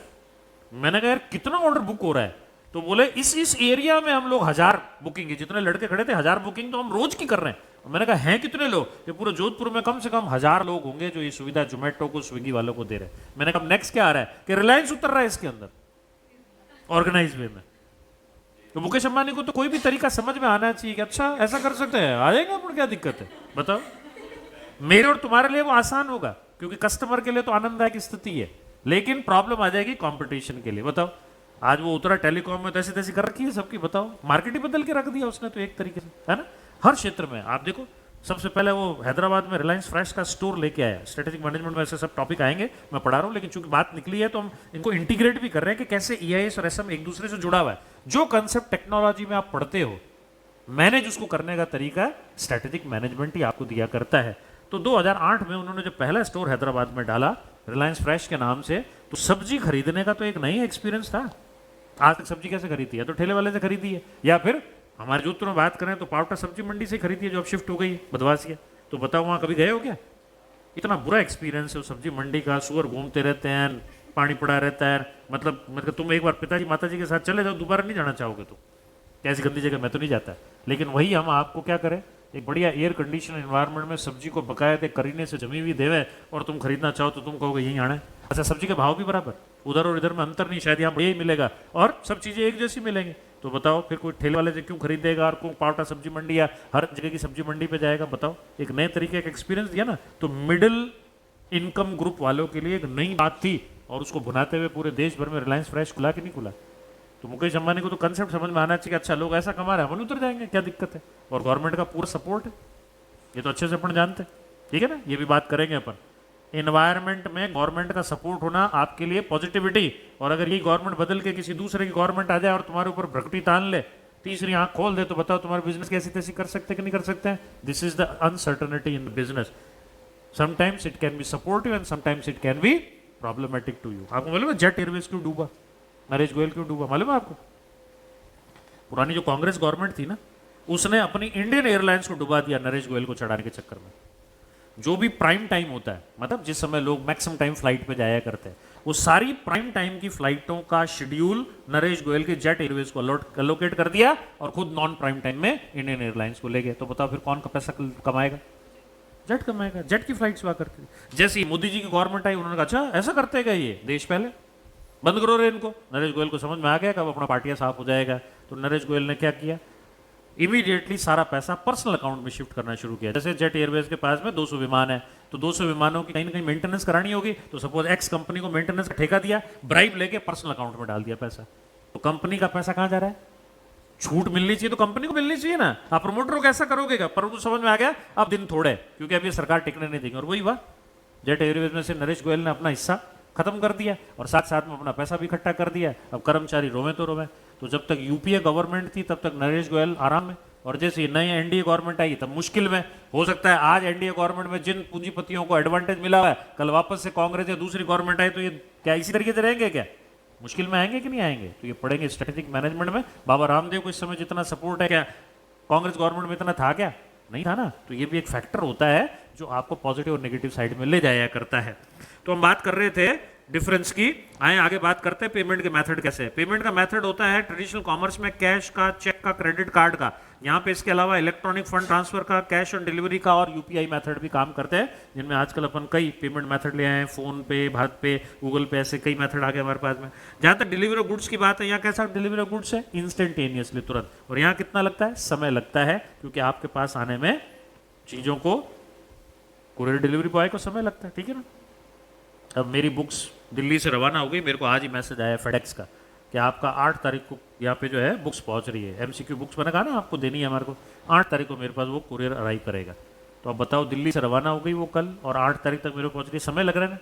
मैंने कहा यार कितना ऑर्डर बुक हो रहा है? तो बोले इस एरिया में हम लोग 1000 बुकिंग है, जितने लड़के खड़े थे 1000 बुकिंग तो हम रोज की कर रहे हैं। मैंने कहा हैं कितने लोग? ये पूरे जोधपुर में कम से कम 1000 लोग होंगे जो ये सुविधा जोमेटो को स्विगी वालों को दे रहे हैं। मैंने कहा नेक्स्ट क्या आ रहा है कि रिलायंस उतर रहा है इसके अंदर ऑर्गेनाइज वे में। तो मुकेश अंबानी को तो कोई भी तरीका समझ में आना चाहिए कि अच्छा ऐसा कर सकते हैं, आ जाएगा अपन, क्या दिक्कत है बताओ? मेरे और तुम्हारे लिए वो आसान होगा क्योंकि कस्टमर के लिए तो आनंददायक स्थिति है, लेकिन प्रॉब्लम आ जाएगी कंपटीशन के लिए। बताओ, आज वो उतरा टेलीकॉम में तैसी तैसी कर रखी है सबकी, बताओ मार्केट ही बदल के रख दिया उसने तो एक तरीके से, है ना। हर क्षेत्र में आप देखो, सबसे पहले वो हैदराबाद में रिलायंस फ्रेश का स्टोर लेके आया। स्ट्रेटेजिक मैनेजमेंट में ऐसे सब टॉपिक आएंगे, मैं पढ़ा रहा हूँ, लेकिन चूंकि बात निकली है तो हम इनको इंटीग्रेट भी कर रहे हैं कि कैसे EIS और SM एक दूसरे से जुड़ा हुआ है। जो कंसेप्ट टेक्नोलॉजी में आप पढ़ते हो, मैनेज उसको करने का तरीका स्ट्रेटेजिक मैनेजमेंट ही आपको दिया करता है। तो 2008 में उन्होंने जब पहला स्टोर हैदराबाद में डाला रिलायंस फ्रेश के नाम से, तो सब्जी खरीदने का तो एक नई एक्सपीरियंस था। आज तक सब्जी कैसे खरीदी है? तो ठेले वाले से खरीदी है, या फिर हमारे जोधपुर में बात करें तो पावटा सब्जी मंडी से खरीदी है जो अब शिफ्ट हो गई बदवासिया। तो बताओ वहाँ कभी गए हो क्या? इतना बुरा एक्सपीरियंस है उस सब्जी मंडी का, सुअर घूमते रहते हैं, पानी पड़ा रहता है। मतलब तुम एक बार पिताजी माताजी के साथ चले जाओ, दोबारा नहीं जाना चाहोगे। तो कैसी गंदी जगह मैं तो नहीं जाता, लेकिन वही हम आपको क्या करें, एक बढ़िया एयर कंडीशन एनवायरनमेंट में सब्जी को बकायदे करीने से जमी हुई देवे और तुम खरीदना चाहो तो तुम कहोगे यहीं आना है। अच्छा, सब्जी के भाव भी बराबर, उधर और इधर में अंतर नहीं, शायद यहाँ बढ़िया ही मिलेगा और सब चीज़ें एक जैसी मिलेंगी। तो बताओ फिर कोई ठेले वाले से क्यों खरीदेगा और क्यों पावटा सब्जी मंडी या हर जगह की सब्जी मंडी पे जाएगा? बताओ, एक नए तरीके का एक्सपीरियंस दिया ना। तो मिडिल इनकम ग्रुप वालों के लिए एक नई बात थी और उसको भुनाते हुए पूरे देश भर में रिलायंस फ्रेश खुला कि नहीं खुला। तो मुकेश अंबानी को तो कंसेप्ट समझ में आना चाहिए, अच्छा लोग ऐसा कमा रहे हैं, अपन उतर जाएंगे, क्या दिक्कत है? और गवर्नमेंट का पूरा सपोर्ट है, ये तो अच्छे से अपन जानते हैं, ठीक है ना। ये भी बात करेंगे अपन, एनवायरनमेंट में गवर्नमेंट का सपोर्ट होना आपके लिए पॉजिटिविटी। और अगर ये गवर्नमेंट बदल के किसी दूसरे की गवर्नमेंट आ जाए और तुम्हारे ऊपर भ्रकटी तान ले, तीसरी आंख खोल दे, तो बताओ तुम्हारे बिजनेस कैसी तैसी कर सकते कि नहीं कर सकते हैं? This is the uncertainty in business. Sometimes it can be supportive and sometimes it can be problematic to you. आपको मालूम है जेट एयरवेज क्यों डूबा, नरेश गोयल क्यों डूबा? मालूम है आपको? पुरानी जो कांग्रेस गवर्नमेंट थी ना, उसने अपनी इंडियन एयरलाइंस को डुबा दिया नरेश गोयल को चढ़ाने के चक्कर में। जो भी प्राइम टाइम होता है, मतलब जिस समय लोग मैक्सिमम टाइम फ्लाइट पे जाया करते हैं, वो सारी प्राइम टाइम की फ्लाइटों का शेड्यूल नरेश गोयल के जेट एयरवेज को अलोकेट कर दिया और खुद नॉन प्राइम टाइम में इंडियन एयरलाइंस को ले गए। तो बताओ फिर कौन का पैसा कमाएगा? जेट कमाएगा, जेट की फ्लाइट्स हुआ करती थी। जैसे ही मोदी जी की गवर्नमेंट आई, उन्होंने कहा अच्छा ऐसा करते हैं क्या ये देश, पहले बंद करो रे इनको। नरेश गोयल को समझ में आ गया कब अपना पार्टियां साफ हो जाएगा। तो नरेश गोयल ने क्या किया, इमीडिएटली सारा पैसा पर्सनल अकाउंट में शिफ्ट करना शुरू किया। जैसे जेट एयरवेज के पास में 200 विमान है, तो 200 विमानों की कहीं ना कहीं मेंटेनेंस करानी होगी, तो सपोज एक्स कंपनी को मेंटेनेंस का ठेका दिया, ब्राइब लेके पर्सनल अकाउंट में डाल दिया पैसा। तो कंपनी का पैसा कहाँ जा रहा है? छूट मिलनी चाहिए तो कंपनी को मिलनी चाहिए ना। आप प्रमोटर को कैसा करोगे? पर उनको समझ में आ गया अब दिन थोड़े, क्योंकि अब ये सरकार टिकने नहीं देंगे। और वही हुआ, जेट एयरवेज में से नरेश गोयल ने अपना हिस्सा खत्म कर दिया और साथ साथ में अपना पैसा भी इकट्ठा कर दिया। अब कर्मचारी रोवे तो रोवे। तो जब तक यूपीए गवर्नमेंट थी तब तक नरेश गोयल आराम में, और जैसे नई एनडीए गवर्नमेंट आई तब मुश्किल में। हो सकता है आज एनडीए गवर्नमेंट में जिन पूंजीपतियों को एडवांटेज मिला हुआ है, कल वापस से कांग्रेस या दूसरी गवर्नमेंट आए तो ये क्या इसी तरीके से रहेंगे क्या? मुश्किल में आएंगे कि नहीं आएंगे? तो ये पढ़ेंगे स्ट्रेटेजिक मैनेजमेंट में। बाबा रामदेव को इस समय जितना सपोर्ट है, क्या कांग्रेस गवर्नमेंट में इतना था क्या? नहीं था ना। तो ये भी एक फैक्टर होता है जो आपको पॉजिटिव और नेगेटिव साइड में ले जाया करता है। तो हम बात कर रहे थे डिफरेंस की। आए आगे बात करते हैं पेमेंट के मेथड कैसे है। पेमेंट का मेथड होता है ट्रेडिशनल कॉमर्स में कैश का, चेक का, क्रेडिट कार्ड का। यहाँ पे इसके अलावा इलेक्ट्रॉनिक फंड ट्रांसफर का, कैश ऑन डिलीवरी का और यूपीआई मेथड भी काम करते हैं, जिनमें आजकल अपन कई पेमेंट मेथड ले आए हैं। फोन पे, भारत पे, गूगल पे, ऐसे कई मेथड आ गए हमारे पास में। जहाँ तक डिलीवरी ऑफ गुड्स की बात है, यहाँ कैसा डिलीवरी ऑफ गुड्स है? इंस्टेंटेनियसली, तुरंत। और यहाँ कितना लगता है? समय लगता है, क्योंकि आपके पास आने में चीजों को, कुरियर डिलीवरी बॉय को समय लगता है, ठीक है ना। अब मेरी बुक्स दिल्ली से रवाना हो गई, मेरे को आज ही मैसेज आया फेडेक्स का कि आपका 8 तारीख को यहाँ पे जो है बुक्स पहुँच रही है। एमसीक्यू बुक्स मैंने कहा ना आपको देनी है हमारे को, 8 तारीख को मेरे पास वो कुरियर अराइव करेगा। तो अब बताओ, दिल्ली से रवाना हो गई वो कल और 8 तारीख तक मेरे को पहुँच रही है, समय लग रहा है ना।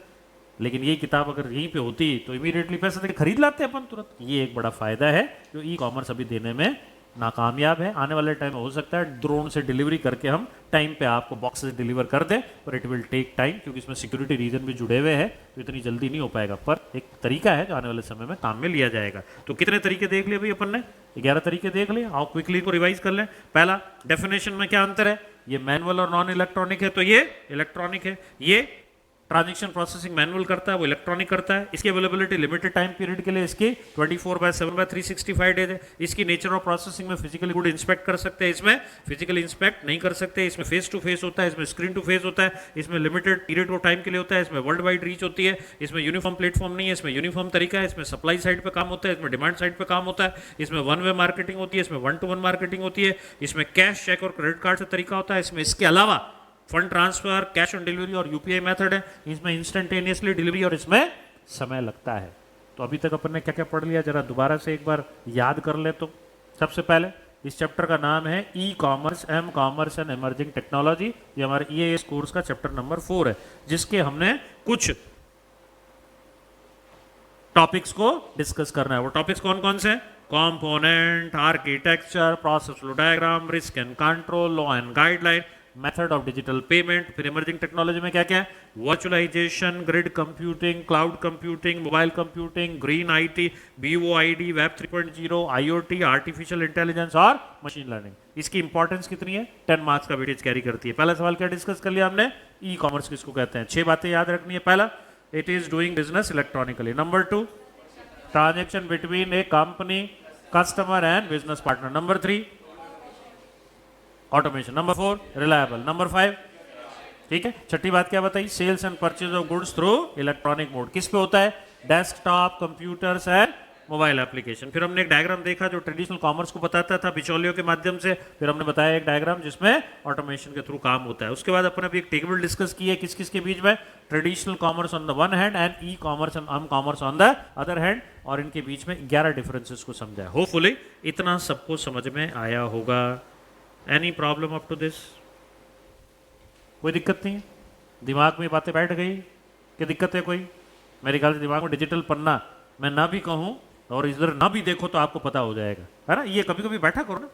लेकिन ये किताब अगर यहीं पे होती तो इमीडिएटली पैसे देके खरीद लाते अपन तुरंत। ये एक बड़ा फायदा है जो ई कॉमर्स अभी देने में नाकामयाब है। आने वाले टाइम में हो सकता है ड्रोन से डिलीवरी करके हम टाइम पे आपको बॉक्सेस डिलीवर कर दें, पर इट विल टेक टाइम, क्योंकि इसमें सिक्योरिटी रीजन भी जुड़े हुए हैं, तो इतनी जल्दी नहीं हो पाएगा। पर एक तरीका है जो आने वाले समय में काम में लिया जाएगा। तो कितने तरीके देख लिए भाई अपन ने? 11 तरीके देख लिए। आओ क्विकली को रिवाइज कर लें। पहला, डेफिनेशन में क्या अंतर है? ये मैनुअल और नॉन इलेक्ट्रॉनिक है, तो ये इलेक्ट्रॉनिक है। ये ट्रांजेक्शन प्रोसेसिंग मैनुअल करता है, वो इलेक्ट्रॉनिक करता है। इसकी अवेलेबिलिटी लिमिटेड टाइम पीरियड के लिए इसकी 24/7/365 डेज है। इसकी नेचर ऑफ प्रोसेसिंग में फिजिकली गुड इंस्पेक्ट कर सकते हैं, इसमें फिजिकली इंस्पेक्ट नहीं कर सकते। इसमें फेस टू फेस होता है, इसमें स्क्रीन टू फेस होता है, इसमें लिमिटेड पीरियड ऑफ टाइम के लिए होता है, इसमें वर्ल्ड वाइड रीच होती है, इसमें यूनिफॉर्म प्लेटफॉर्म नहीं है, इसमें यूनिफॉर्म तरीका है, इसमें सप्लाई साइड पे काम होता है, इसमें डिमांड साइड पे काम होता है, इसमें वन वे मार्केटिंग होती है, इसमें 1-to-1 मार्केटिंग होती है, इसमें कैश, चेक और क्रेडिट कार्ड से तरीका होता है, इसमें इसके अलावा fund transfer, cash on delivery और यूपीआई मेथड है। इसमें इंस्टेंटेनियसली डिलीवरी और इसमें समय लगता है। तो अभी तक अपन ने क्या क्या पढ़ लिया, जरा दोबारा से एक बार याद कर ले। तो सबसे पहले इस चैप्टर का नाम है e commerce, m commerce and emerging technology. ये हमारे EAS कोर्स का चैप्टर नंबर 4 है, जिसके हमने कुछ टॉपिक्स को डिस्कस करना है। वो टॉपिक्स कौन कौन से? Component, architecture, process flow diagram, risk and control, law and guideline, method of digital payment. फिर इमर्जिंग टेक्नोलॉजी में क्या क्या है? Virtualization, grid computing, cloud computing, mobile computing, green IT, BOID, web 3.0, IoT, artificial intelligence और machine learning. इसकी importance कितनी है? 10 marks का वेटेज कैरी करती है। पहला सवाल क्या डिस्कस कर लिया हमने? ई कॉमर्स किसको कहते हैं? 6 बातें याद रखनी है। पहला, it is doing business electronically. Number 2, transaction between a company, customer and business partner. Number 3, automation. Number 4, reliable. Number 5, ठीक है। छठी बात क्या बताई? Sales and purchase of goods through electronic mode. किस पे होता है? Desktop, computers and mobile application. फिर हमने एक डायग्राम देखा जो ट्रेडिशनल कॉमर्स को बताता था बिचौलियों के माध्यम से। फिर हमने बताया एक डायग्राम जिसमें ऑटोमेशन के थ्रू काम होता है। उसके बाद अपन अभी एक टेबल डिस्कस की है किस किस के बीच में? Traditional commerce on the one hand and e commerce and m commerce on the other hand, और इनके बीच में 11 डिफरेंसेस को समझा है। होपफुली इतना सबको समझ में आया होगा। Any problem up to this? कोई दिक्कत नहीं है? दिमाग में बातें बैठ गई कि दिक्कत है कोई? मेरे ख्याल से दिमाग में डिजिटल पन्ना मैं ना भी कहूँ और इधर ना भी देखो तो आपको पता हो जाएगा, है ना। ये कभी कभी बैठा करो ना,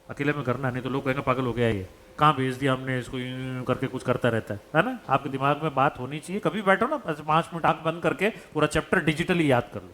अकेले में करना, नहीं तो लोग कहेंगे पागल हो गया ये, कहाँ भेज दिया हमने इसको, यूं करके कुछ करता रहता है ना। आपके दिमाग में बात होनी चाहिए। कभी बैठो ना 5 मिनट आंख बंद करके पूरा चैप्टर डिजिटली याद कर लो,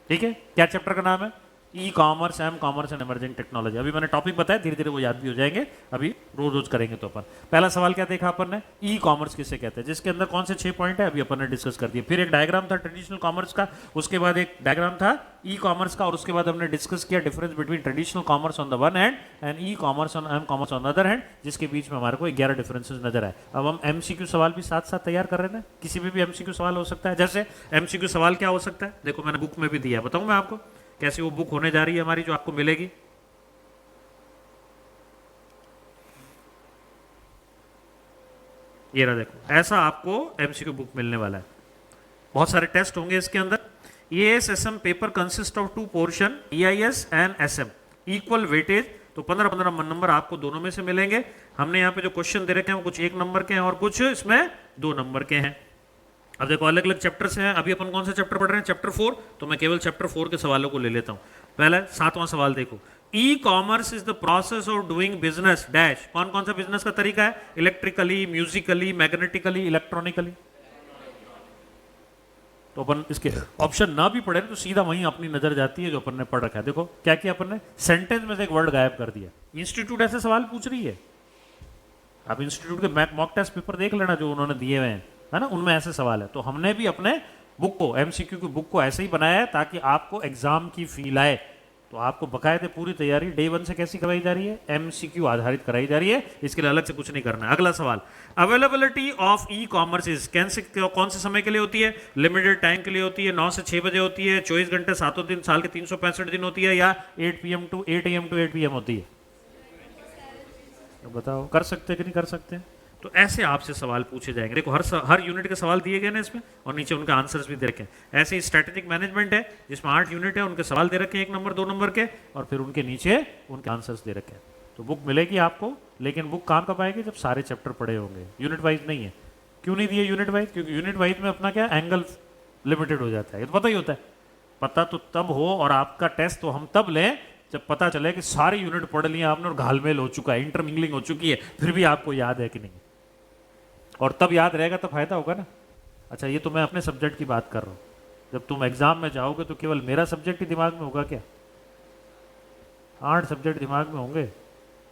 ठीक है। क्या चैप्टर का नाम है? E commerce, m commerce and emerging technology. अभी मैंने टॉपिक बताया, धीरे धीरे वो याद भी हो जाएंगे। अभी रोज रोज करेंगे। तो अपन पहला सवाल क्या देखा अपन ने? ई कॉमर्स किसे कहते हैं, जिसके अंदर कौन से 6 पॉइंट है अभी अपन ने डिस्कस कर दिए। फिर एक डायग्राम था ट्रेडिशनल कॉमर्स का, उसके बाद एक डायग्राम था ई कॉमर्स का, और उसके बाद हमने डिस्कस किया difference between traditional commerce on the one hand and e commerce on m commerce on the other hand, जिसके बीच में हमारे को 11 डिफरेंसेस नजर आए। अब हम MCQ सवाल भी साथ साथ तैयार कर रहे हैं। किसी भी MCQ सवाल हो सकता है। जैसे MCQ सवाल क्या हो सकता है? देखो मैंने बुक में भी दिया, बताऊं मैं आपको कैसी वो बुक होने जा रही है हमारी जो आपको मिलेगी। ये रहा, देखो ऐसा आपको MCQ बुक मिलने वाला है। बहुत सारे टेस्ट होंगे इसके अंदर। EAS SM paper consist of 2 portion, EIS and SM, equal weightage. तो 15-15 नंबर आपको दोनों में से मिलेंगे। हमने यहाँ पे जो क्वेश्चन दे रखे हैं वो कुछ 1 नंबर के हैं और कुछ इसमें 2 नंबर के हैं। अब देखो अलग अलग चैप्टर्स हैं, अभी अपन कौन सा चैप्टर पढ़ रहे हैं, चैप्टर 4, तो मैं केवल चैप्टर 4 के सवालों को ले लेता हूं। पहला 7वां सवाल देखो, ई commerce is the process of doing business dash. कौन कौन सा बिजनेस का तरीका है? Electrically, Musically, magnetically, electronically. तो अपन इसके ऑप्शन ना भी पढ़े तो सीधा वहीं अपनी नजर जाती है जो अपन ने पढ़ रखा है। देखो क्या किया अपन ने, सेंटेंस में से एक वर्ड गायब कर दिया। इंस्टीट्यूट ऐसे सवाल पूछ रही है, आप इंस्टीट्यूट के मॉक टेस्ट पेपर देख लेना जो उन्होंने दिए हुए हैं, है ना, उनमें ऐसे सवाल है। तो हमने भी अपने बुक को, एमसीक्यू की बुक को ऐसे ही बनाया है ताकि आपको एग्जाम की फील आए। तो आपको बकायदे पूरी तैयारी डे 1 से कैसी करवाई जा रही है, एमसीक्यू आधारित कराई जा रही है, इसके लिए अलग से कुछ नहीं करना है। अगला सवाल, availability of e commerce is कौन से समय के लिए होती है? लिमिटेड टाइम के लिए होती है, 9 से 6 बजे होती है, 24 घंटे 7 दिन साल के 365 दिन होती है, या 8 PM to 8 AM होती है? तो बताओ कर सकते कि नहीं कर सकते? तो ऐसे आपसे सवाल पूछे जाएंगे। देखो हर यूनिट के सवाल दिए गए ना इसमें, और नीचे उनके आंसर्स भी दे रखे हैं। ऐसे ही स्ट्रेटेजिक मैनेजमेंट है जिसमें 8 यूनिट है, उनके सवाल दे रखे हैं 1 नंबर 2 नंबर के, और फिर उनके नीचे उनके आंसर्स दे रखे हैं। तो बुक मिलेगी आपको, लेकिन बुक काम कब आएगी? जब सारे चैप्टर पढ़े होंगे। यूनिट वाइज नहीं है। क्यों नहीं दिए यूनिट वाइज? क्योंकि यूनिट वाइज में अपना क्या एंगल लिमिटेड हो जाता है, ये तो पता ही होता है। पता तो तब हो, और आपका टेस्ट तो हम तब लें जब पता चले कि सारी यूनिट पढ़ ली आपने और घालमेल हो चुका है, इंटरमिंगलिंग हो चुकी है, फिर भी आपको याद है कि नहीं, और तब याद रहेगा तो फायदा होगा ना। अच्छा, ये तो मैं अपने सब्जेक्ट की बात कर रहा हूँ। जब तुम एग्जाम में जाओगे तो केवल मेरा सब्जेक्ट ही दिमाग में होगा क्या? 8 सब्जेक्ट दिमाग में होंगे,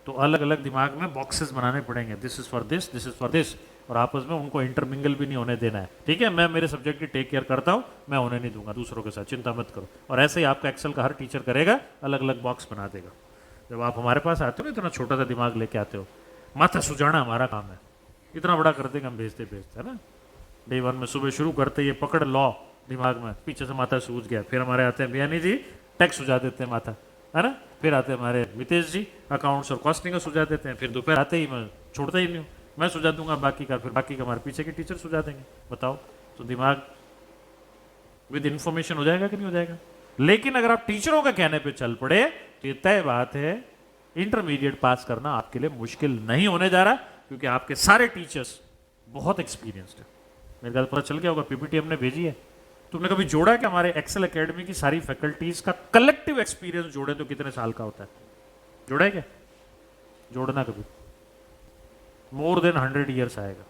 तो अलग अलग दिमाग में बॉक्सेस बनाने पड़ेंगे, this is for this, this is for this, और आपस में उनको इंटरमिंगल भी नहीं होने देना है। ठीक है, मैं मेरे सब्जेक्ट की टेक केयर करता हूँ, मैं होने नहीं दूंगा दूसरों के साथ, चिंता मत करो। और ऐसे ही आपका एक्सेल का हर टीचर करेगा, अलग अलग बॉक्स बना देगा। जब आप हमारे पास आते हो ना, इतना छोटा सा दिमाग लेके आते हो, माथा सुझाना हमारा काम है, इतना बड़ा कर देंगे हम भेजते भेजते, है ना। डे 1 में सुबह शुरू करते ये पकड़ लॉ दिमाग में, पीछे से माथा सूझ गया, फिर हमारे आते हैं बियानी जी टैक्स सुझा देते हैं माथा, है ना, फिर आते हैं हमारे मितेश जी अकाउंट्स और कॉस्टिंग का सुझा देते हैं, फिर दोपहर आते ही मैं छोड़ता ही नहीं हूँ, मैं सुझा दूंगा बाकी का, फिर बाकी का हमारे पीछे के टीचर सुझा देंगे। बताओ, तो दिमाग विद इंफॉर्मेशन हो जाएगा कि नहीं हो जाएगा? लेकिन अगर आप टीचरों के कहने पे चल पड़े तो ये तय बात है, इंटरमीडिएट पास करना आपके लिए मुश्किल नहीं होने जा रहा, क्योंकि आपके सारे टीचर्स बहुत एक्सपीरियंस्ड है। मेरे ख्याल पता चल गया होगा, पीपीटी हमने भेजी है। तुमने कभी जोड़ा कि हमारे एक्सेल एकेडमी की सारी फैकल्टीज का कलेक्टिव एक्सपीरियंस जोड़े तो कितने साल का होता है? जोड़ा है क्या? जोड़ना कभी, मोर देन 100 ईयर्स आएगा।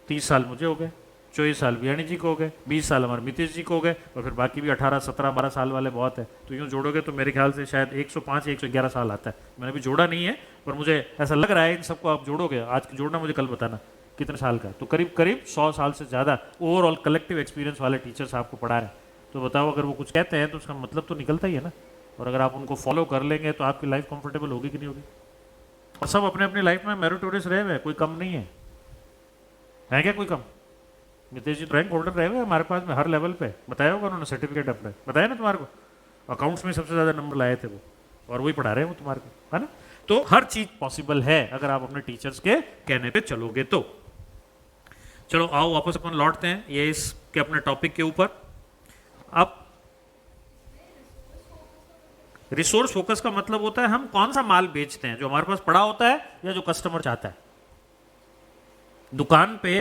30 साल मुझे हो गए, 24 साल बियानी जी को हो गए, 20 साल हमारे मितेश जी को हो गए, और फिर बाकी भी 18, 17, 12 साल वाले बहुत है। तो यूँ जोड़ोगे तो मेरे ख्याल से शायद 105 या 111 साल आता है। मैंने भी जोड़ा नहीं है, पर मुझे ऐसा लग रहा है इन सबको आप जोड़ोगे, आज जोड़ना मुझे कल बताना कितने साल का, तो करीब करीब 100 साल से ज़्यादा ओवरऑल कलेक्टिव एक्सपीरियंस वाले टीचर्स आपको पढ़ा रहे हैं। तो बताओ, अगर वो कुछ कहते हैं तो उसका मतलब तो निकलता ही है ना, और अगर आप उनको फॉलो कर लेंगे तो आपकी लाइफ कंफर्टेबल होगी कि नहीं होगी? और सब अपने अपनी लाइफ में मेरिटोरियस रहे हुए, कोई कम नहीं है क्या कोई कम? नितेश जी तो रैंक होल्डर रहे हुए हमारे पास में हर लेवल पे, बताया होगा उन्होंने, सर्टिफिकेट अपने बताया ना तुम्हारे को, अकाउंट्स में सबसे ज़्यादा नंबर लाए थे वो, और वही पढ़ा रहे हैं वो तुम्हारे को, है ना। तो हर चीज़ पॉसिबल है अगर आप अपने टीचर्स के कहने पे चलोगे तो। चलो आओ वापस अपन लौटते हैं ये इसके अपने टॉपिक के ऊपर। अब रिसोर्स फोकस का मतलब होता है हम कौन सा माल बेचते हैं, जो हमारे पास पड़ा होता है या जो कस्टमर चाहता है। दुकान पे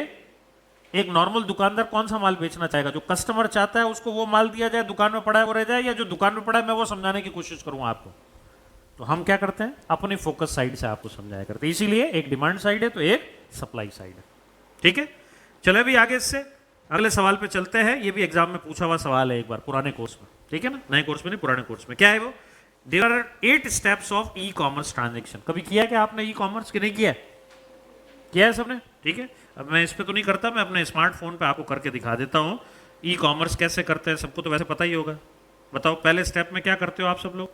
एक नॉर्मल दुकानदार कौन सा माल बेचना चाहेगा? जो कस्टमर चाहता है उसको वो माल दिया जाए, दुकान में पड़ा है वो रह जाए, या जो दुकान में पड़ा है मैं वो समझाने की कोशिश करूं आपको। तो हम क्या करते हैं, अपने फोकस साइड से आपको समझाया करते हैं। इसीलिए एक डिमांड साइड है तो एक सप्लाई साइड है। ठीक है, चले भी आगे इससे अगले सवाल पे चलते हैं। ये भी एग्जाम में पूछा हुआ सवाल है एक बार पुराने कोर्स में, ठीक है ना, नए कोर्स में नहीं, पुराने कोर्स में। क्या है वो? There are 8 steps of e commerce transaction. कभी किया क्या आपने ई कॉमर्स कि नहीं किया? किया है सबने? ठीक है, अब मैं इस पे तो नहीं करता, मैं अपने स्मार्टफोन पे आपको करके दिखा देता हूँ ई कॉमर्स कैसे करते हैं। सबको तो वैसे पता ही होगा। बताओ पहले स्टेप में क्या करते हो आप सब लोग?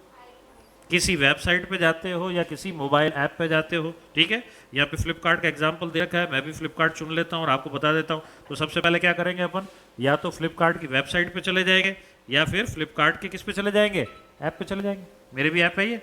किसी वेबसाइट पे जाते हो या किसी मोबाइल ऐप पे जाते हो। ठीक है, यहाँ पे फ्लिपकार्ट का एग्जांपल दे रखा है, मैं भी फ्लिपकार्ट चुन लेता हूँ और आपको बता देता हूँ। तो सबसे पहले क्या करेंगे अपन, या तो फ्लिपकार्ट की वेबसाइट पे चले जाएंगे या फिर फ्लिपकार्ट के किस पे चले जाएंगे, ऐप पे चले जाएंगे। मेरे भी ऐप है ये,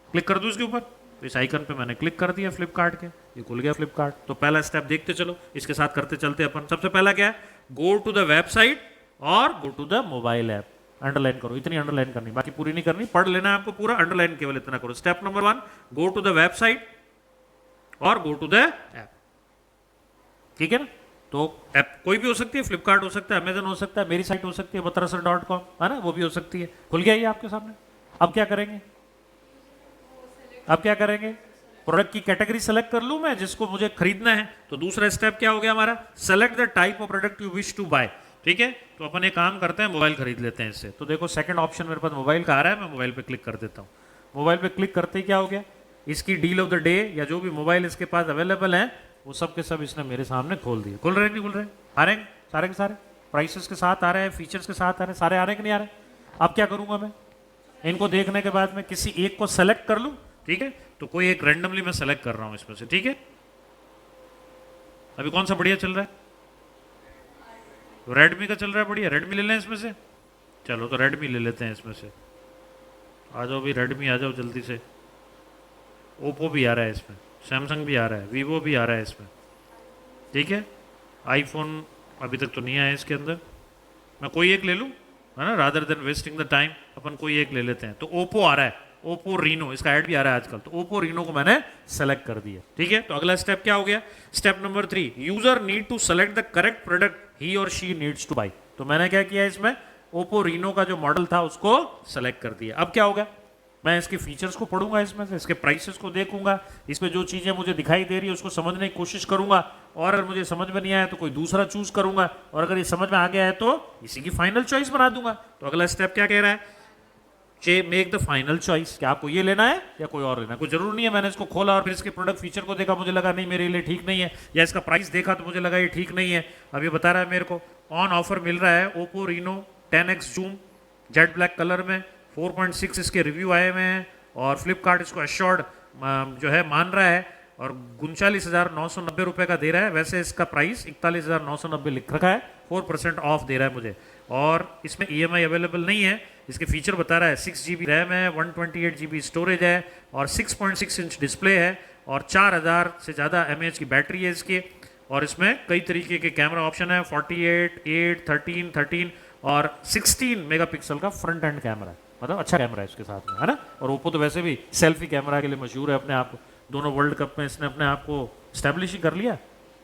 क्लिक कर दूँ इसके ऊपर, तो इस आइकन पे मैंने क्लिक कर दिया फ्लिपकार्ट के, ये खुल गया फ्लिपकार्ट। तो पहला स्टेप देखते चलो, इसके साथ करते चलते अपन। सबसे पहला क्या है, गो टू द वेबसाइट और go to the mobile app. Underline करो, इतनी अंडरलाइन करनी, बाकी पूरी नहीं करनी, पढ़ लेना है आपको पूरा, अंडरलाइन केवल इतना करो। Step number 1, go to the website और गो टू द ऐप। ठीक है ना, तो ऐप कोई भी हो सकती है, फ्लिपकार्ट हो सकता है, अमेजन हो सकता है, मेरी साइट हो सकती है matrasar.com, है ना, वो भी हो सकती है। खुल गया ये आपके सामने। अब क्या करेंगे, अब क्या करेंगे, प्रोडक्ट की कैटेगरी सेलेक्ट कर लूं मैं जिसको मुझे खरीदना है। तो दूसरा स्टेप क्या हो गया हमारा, select the type of product you wish to buy. ठीक है, तो अपन एक काम करते हैं, मोबाइल खरीद लेते हैं इससे। तो देखो सेकंड ऑप्शन मेरे पास मोबाइल का आ रहा है, मैं मोबाइल पे क्लिक कर देता हूँ। मोबाइल पे क्लिक करते ही क्या हो गया, इसकी डील ऑफ द डे या जो भी मोबाइल इसके पास अवेलेबल है वो सब के सब इसने मेरे सामने खोल दिए। खुल रहे नहीं खुल रहे, आ रहे हैं सारे के सारे, प्राइसेस के साथ आ रहे हैं, फीचर्स के साथ आ रहे हैं, सारे आ रहे हैं कि नहीं आ रहे। अब क्या करूंगा मैं, इनको देखने के बाद मैं किसी एक को सेलेक्ट कर लूं। ठीक है, तो कोई एक रैंडमली मैं सेलेक्ट कर रहा हूं इसमें से। ठीक है, अभी कौन सा बढ़िया चल रहा है, रेडमी का चल रहा है बढ़िया, रेडमी ले लें इसमें से। चलो तो रेडमी ले लेते हैं इसमें से। आ जाओ भी रेडमी, आ जाओ जल्दी से। ओप्पो भी आ रहा है इसमें, सैमसंग भी आ रहा है, वीवो भी आ रहा है इसमें। ठीक है, आईफोन अभी तक तो नहीं आया इसके अंदर। मैं कोई एक ले लूँ, है ना, rather than wasting the time अपन कोई एक ले लेते हैं। तो ओप्पो आ रहा है, ओप्पो रीनो, इसका ऐड भी आ रहा है आजकल। तो ओप्पो रीनो को मैंने सेलेक्ट कर दिया। ठीक है, तो अगला स्टेप क्या हो गया, step number 3, user need to select the correct product ही और शी नीड्स टू बाई। तो मैंने क्या किया इसमें, ओप्पो रीनो का जो मॉडल था उसको सेलेक्ट कर दिया। अब क्या होगा, मैं इसके फीचर्स को पढ़ूंगा, इसमें से इसके प्राइसेस को देखूंगा, इसमें जो चीज़ें मुझे दिखाई दे रही है उसको समझने की कोशिश करूंगा, और अगर मुझे समझ में नहीं आया तो कोई दूसरा चूज करूंगा, और अगर ये समझ में आ गया है तो इसी की फाइनल चॉइस बना दूंगा। तो अगला स्टेप क्या कह रहा है, मेक द फाइनल चॉइस। क्या आपको ये लेना है या कोई और लेना है, कोई जरूर नहीं है। मैंने इसको खोला और फिर इसके प्रोडक्ट फीचर को देखा, मुझे लगा नहीं मेरे लिए ठीक नहीं है, या इसका प्राइस देखा तो मुझे लगा ये ठीक नहीं है। अब ये बता रहा है मेरे को ऑन ऑफर मिल रहा है Oppo Reno 10x zoom jet black colour में, 4.6 इसके रिव्यू आए हुए हैं, और फ्लिपकार्ट इसको एश्योर्ड जो है मान रहा है, और 39,990 रुपये का दे रहा है। वैसे इसका प्राइस 41,990 लिख रखा है, 4% ऑफ दे रहा है मुझे, और इसमें EMI अवेलेबल नहीं है। इसके फीचर बता रहा है 6 GB रैम है, 128 GB स्टोरेज है, और 6.6 इंच डिस्प्ले है, और 4000 से ज़्यादा mAh की बैटरी है इसकी, और इसमें कई तरीके के कैमरा ऑप्शन है, 48, 8, 13 और 16 मेगापिक्सल का फ्रंट एंड कैमरा है, मतलब अच्छा कैमरा है इसके साथ में, है ना। और ओप्पो तो वैसे भी सेल्फी कैमरा के लिए मशहूर है अपने आप को, दोनों वर्ल्ड कप में इसने अपने आप को स्टैब्लिश ही कर लिया,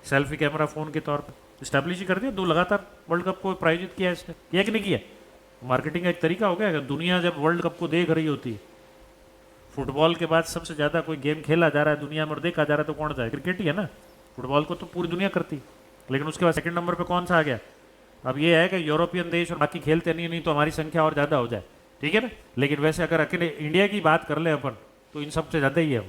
सेल्फी कैमरा फ़ोन के तौर पर स्टैब्लिश ही कर दिया। 2 लगातार वर्ल्ड कप को प्रायोजित किया इसने, किया कि नहीं किया। मार्केटिंग का एक तरीका हो गया, अगर दुनिया जब वर्ल्ड कप को देख रही होती है, फुटबॉल के बाद सबसे ज़्यादा कोई गेम खेला जा रहा है दुनिया में और देखा जा रहा है तो कौन सा है, क्रिकेट ही है ना। फुटबॉल को तो पूरी दुनिया करती, लेकिन उसके बाद सेकंड नंबर पे कौन सा आ गया। अब ये है कि यूरोपियन देश और बाकी खेलते नहीं तो हमारी संख्या और ज़्यादा हो जाए, ठीक है ना। लेकिन वैसे अगर अकेले इंडिया की बात कर ले अपन तो इन सबसे ज़्यादा ही है।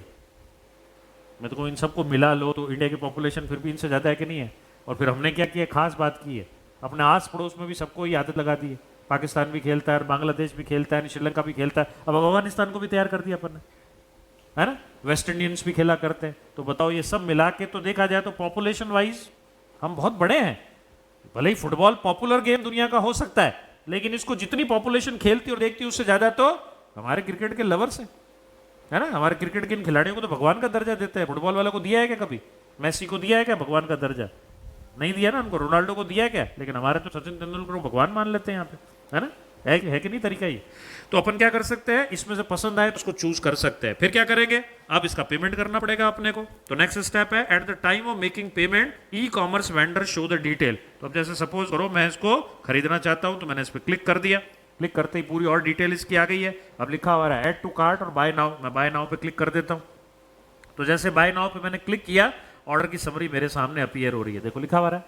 मैं तो इन सबको मिला लो तो इंडिया की पॉपुलेशन फिर भी इनसे ज़्यादा है कि नहीं है। और फिर हमने क्या किया, खास बात की है, अपने आस पड़ोस में भी सबको ये आदत लगा दी है। पाकिस्तान भी खेलता है, बांग्लादेश भी खेलता है, श्रीलंका भी खेलता है, अब अफगानिस्तान को भी तैयार कर दिया अपन ने, है ना। वेस्ट इंडियंस भी खेला करते हैं। तो बताओ ये सब मिला के तो देखा जाए तो पॉपुलेशन वाइज हम बहुत बड़े हैं। भले ही फुटबॉल पॉपुलर गेम दुनिया का हो सकता है, लेकिन इसको जितनी पॉपुलेशन खेलती और देखती उससे ज़्यादा तो हमारे क्रिकेट के लवर्स हैं, है ना। हमारे क्रिकेट के इन खिलाड़ियों को तो भगवान का दर्जा देते हैं। फुटबॉल वालों को दिया है क्या कभी, मेसी को दिया है क्या भगवान का दर्जा, नहीं दिया ना उनको। रोनाल्डो को दिया है क्या, लेकिन हमारे तो सचिन तेंदुलकर को भगवान मान लेते हैं यहाँ पे, है ना। है कि नहीं तरीका ये। तो अपन क्या कर सकते हैं, इसमें से पसंद आए तो उसको चूज कर सकते हैं। फिर क्या करेंगे, अब इसका पेमेंट करना पड़ेगा अपने को। तो नेक्स्ट स्टेप है, eight the time of making payment E commerce vendor show the detail. तो अब जैसे सपोज करो मैं इसको खरीदना चाहता हूं, तो मैंने इस पर क्लिक कर दिया। क्लिक करते ही पूरी और डिटेल इसकी आ गई है। अब लिखा हुआ है ऐड टू कार्ट और बाय नाउ। मैं बाय नाउ पे क्लिक कर देता हूँ। तो जैसे बाय नाउ पे मैंने क्लिक किया, ऑर्डर की समरी मेरे सामने अपीयर हो रही है। देखो लिखा हुआ है,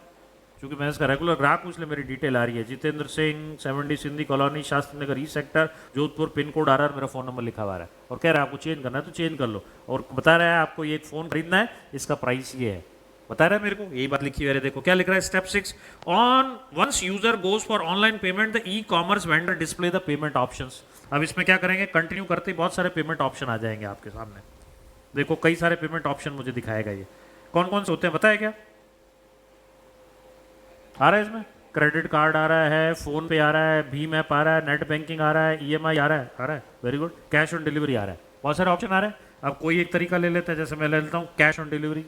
क्योंकि मैं इसका रेगुलर ग्राहक हूं इसलिए मेरी डिटेल आ रही है। Jitendra Singh, 70 Sindhi colony, Shastri Nagar, E sector, Jodhpur, pin code RR, मेरा फ़ोन नंबर लिखा हुआ है। और कह रहा है आपको चेंज करना है तो चेंज कर लो, और बता रहा है आपको ये एक फ़ोन खरीदना है, इसका प्राइस ये है, बता रहा है मेरे को, यही बात लिखी हुई है। देखो क्या लिख रहा है, step 6, on once user goes for online payment the e commerce vendor display the payment options. अब इसमें क्या करेंगे, कंटिन्यू करते ही बहुत सारे पेमेंट ऑप्शन आ जाएंगे आपके सामने। देखो कई सारे पेमेंट ऑप्शन मुझे दिखाएगा, ये कौन कौन से होते हैं बताया क्या आ रहा है इसमें। क्रेडिट कार्ड आ रहा है, फोन पे आ रहा है, भीम ऐप आ रहा है, नेट बैंकिंग आ रहा है, EMI आ रहा है, very good, cash on delivery आ रहा है, बहुत सारे ऑप्शन आ रहे हैं। अब कोई एक तरीका ले लेते हैं, जैसे मैं ले लेता हूँ कैश ऑन डिलीवरी,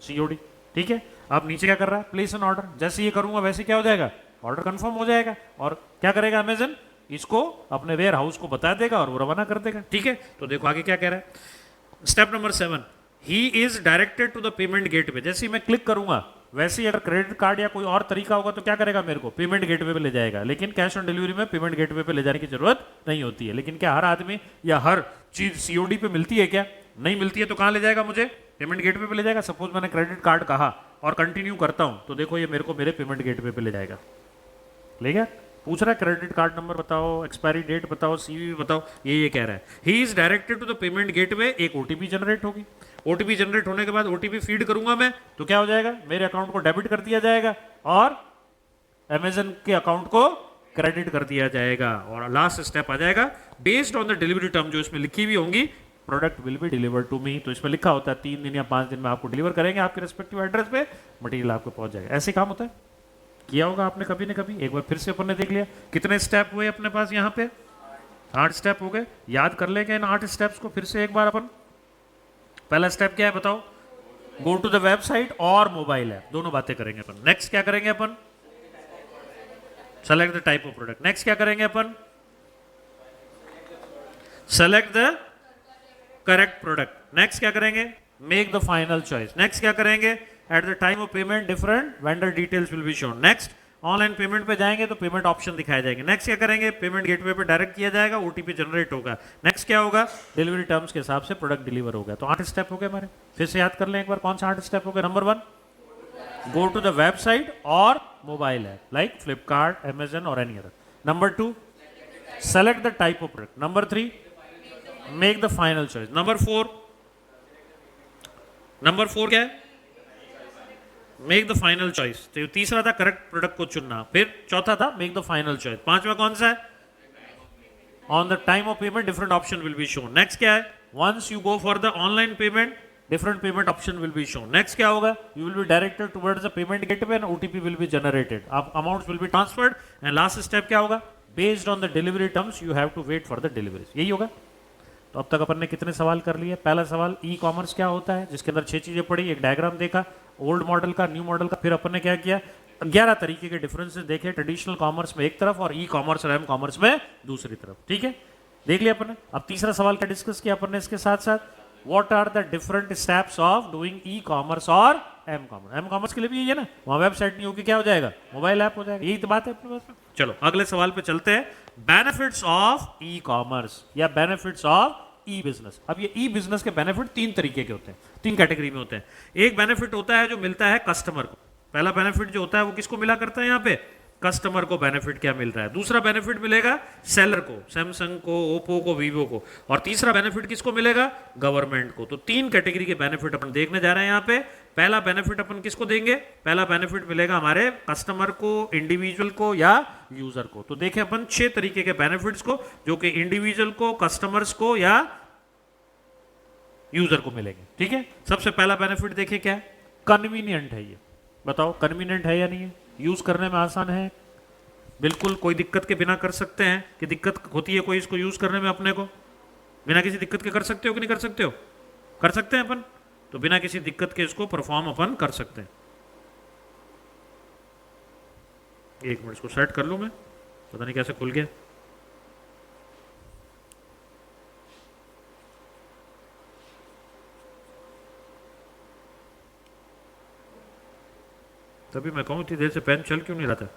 COD, ठीक है। अब नीचे क्या कर रहा है, प्लेस एन ऑर्डर। जैसे ये करूंगा वैसे क्या हो जाएगा, ऑर्डर कंफर्म हो जाएगा। और क्या करेगा अमेजन, इसको अपने वेयर हाउस को बता देगा और वो रवाना कर देगा, ठीक है। तो देखो आगे क्या कह रहा है, step number 7, he is directed to the payment gateway. जैसे ही मैं क्लिक करूंगा वैसे ही अगर क्रेडिट कार्ड या कोई और तरीका होगा तो क्या करेगा, मेरे को पेमेंट गेटवे पे ले जाएगा। लेकिन कैश ऑन डिलीवरी में पेमेंट गेटवे पे ले जाने की जरूरत नहीं होती है। लेकिन क्या हर आदमी या हर चीज सीओडी पे मिलती है क्या? नहीं मिलती है तो कहाँ ले जाएगा मुझे? पेमेंट गेटवे पे ले जाएगा। सपोज मैंने क्रेडिट कार्ड कहा और कंटिन्यू करता हूं तो देखो ये मेरे को मेरे पेमेंट गेटवे पे ले जाएगा। ले गया? पूछ रहा है क्रेडिट कार्ड नंबर बताओ, एक्सपायरी डेट बताओ, सीवीवी बताओ, ये कह रहा है। He is directed to the payment gateway. एक ओटीपी जनरेट होगी। ओटीपी जनरेट होने के बाद ओटीपी फीड करूंगा मैं तो क्या हो जाएगा, मेरे अकाउंट को डेबिट कर दिया जाएगा और अमेजन के अकाउंट को क्रेडिट कर दिया जाएगा। और लास्ट स्टेप आ जाएगा, based on the delivery term जो इसमें लिखी हुई होंगी, product will be delivered to me. तो इसमें लिखा होता है 3 दिन या 5 दिन में आपको डिलीवर करेंगे आपके रेस्पेक्टिव एड्रेस पे, मटेरियल आपको पहुंच जाएगा। ऐसे काम होता है, किया होगा आपने कभी न कभी। एक बार फिर से अपन ने देख लिया कितने स्टेप हुए अपने पास यहाँ पे, 8 स्टेप हो गए। याद कर लेंगे इन 8 स्टेप्स को फिर से एक बार अपन। पहला स्टेप क्या है बताओ, गो टू द वेबसाइट और मोबाइल ऐप, दोनों बातें करेंगे अपन। नेक्स्ट क्या करेंगे अपन, select the type of product. Next क्या करेंगे अपन, select the correct product. Next क्या करेंगे, make the final choice. Next क्या करेंगे, at the time of payment different vendor details will be shown. Next online payment पे जाएंगे तो पेमेंट ऑप्शन दिखाए जाएंगे। नेक्स्ट क्या करेंगे, पेमेंट गेटवे पे डायरेक्ट किया जाएगा, ओटीपी जनरेट होगा। नेक्स्ट क्या होगा, डिलीवरी टर्म्स के हिसाब से प्रोडक्ट डिलीवर होगा। तो 8 स्टेप हो गए हमारे। फिर से याद कर लें एक बार, कौन सा 8 स्टेप हो गए। Number 1, go to the website और mobile app like Flipkart, Amazon और any other. Number 2, select the type of product. Number 3, make the final choice. Number 4 क्या है, मेक द फाइनल चॉइस। तो तीसरा था करेक्ट प्रोडक्ट को चुनना। फिर चौथा था मेक द फाइनल चॉइस। 5वां कौन सा है, on the time of payment different option will be shown. Next क्या है, once you go for the online payment different payment option will be shown. Next क्या होगा, you will be directed towards the payment gateway and OTP will be generated, amounts will be transferred. And last step क्या होगा, based on the delivery terms you have to wait for the delivery. यही होगा। तो अब तक अपन ने कितने सवाल कर लिए। पहला सवाल ई कॉमर्स क्या होता है, जिसके अंदर 6 चीजें पढ़ी, एक डायग्राम देखा ओल्ड मॉडल का, न्यू मॉडल का। फिर अपन ने क्या किया, 11 तरीके के डिफरेंसेस देखे, ट्रेडिशनल कॉमर्स में एक तरफ और ई कॉमर्स और एम कॉमर्स में दूसरी तरफ। ठीक है, देख लिया अपन ने। अब तीसरा सवाल क्या डिस्कस किया अपन ने इसके साथ साथ, what are the different steps of doing e commerce और एम कॉमर्स। एम कॉमर्स के लिए भी यही है ना, वहां वेबसाइट नहीं होगी, क्या हो जाएगा, मोबाइल ऐप हो जाएगा। यही तो बात है अपने पास में। चलो अगले सवाल पे चलते हैं, बेनिफिट्स ऑफ ई कॉमर्स या बेनिफिट्स ऑफ ई बिजनेस। अब ये ई बिजनेस के बेनिफिट 3 तरीके के होते हैं, 3 कैटेगरी में होते हैं। एक बेनिफिट होता है जो मिलता है कस्टमर को। पहला बेनिफिट जो होता है वो किसको मिला करता है, यहाँ पे कस्टमर को बेनिफिट क्या मिल रहा है। दूसरा बेनिफिट मिलेगा सेलर को, सैमसंग को, ओप्पो को, वीवो को। और तीसरा बेनिफिट किसको मिलेगा, गवर्नमेंट को। तो 3 कैटेगरी के बेनिफिट अपन देखने जा रहे हैं यहाँ पे। पहला बेनिफिट अपन किसको देंगे, पहला बेनिफिट मिलेगा हमारे कस्टमर को, इंडिविजुअल को या यूजर को। तो देखें अपन 6 तरीके के बेनिफिट्स को, जो कि इंडिविजुअल को, कस्टमर्स को या यूजर को मिलेंगे। ठीक है, सबसे पहला बेनिफिट देखिए क्या है, कन्वीनियंट है। ये बताओ कन्वीनियंट है या नहीं है, यूज करने में आसान है, बिल्कुल कोई दिक्कत के बिना कर सकते हैं। कि दिक्कत होती है कोई इसको यूज करने में, अपने को बिना किसी दिक्कत के कर सकते हो कि नहीं कर सकते हो, कर सकते हैं अपन। तो बिना किसी दिक्कत के इसको परफॉर्म अपन कर सकते हैं। एक मिनट इसको सेट कर लूं मैं, पता नहीं कैसे खुल गया। तभी मैं कहूं इतनी देर से पेन चल क्यों नहीं रहा था।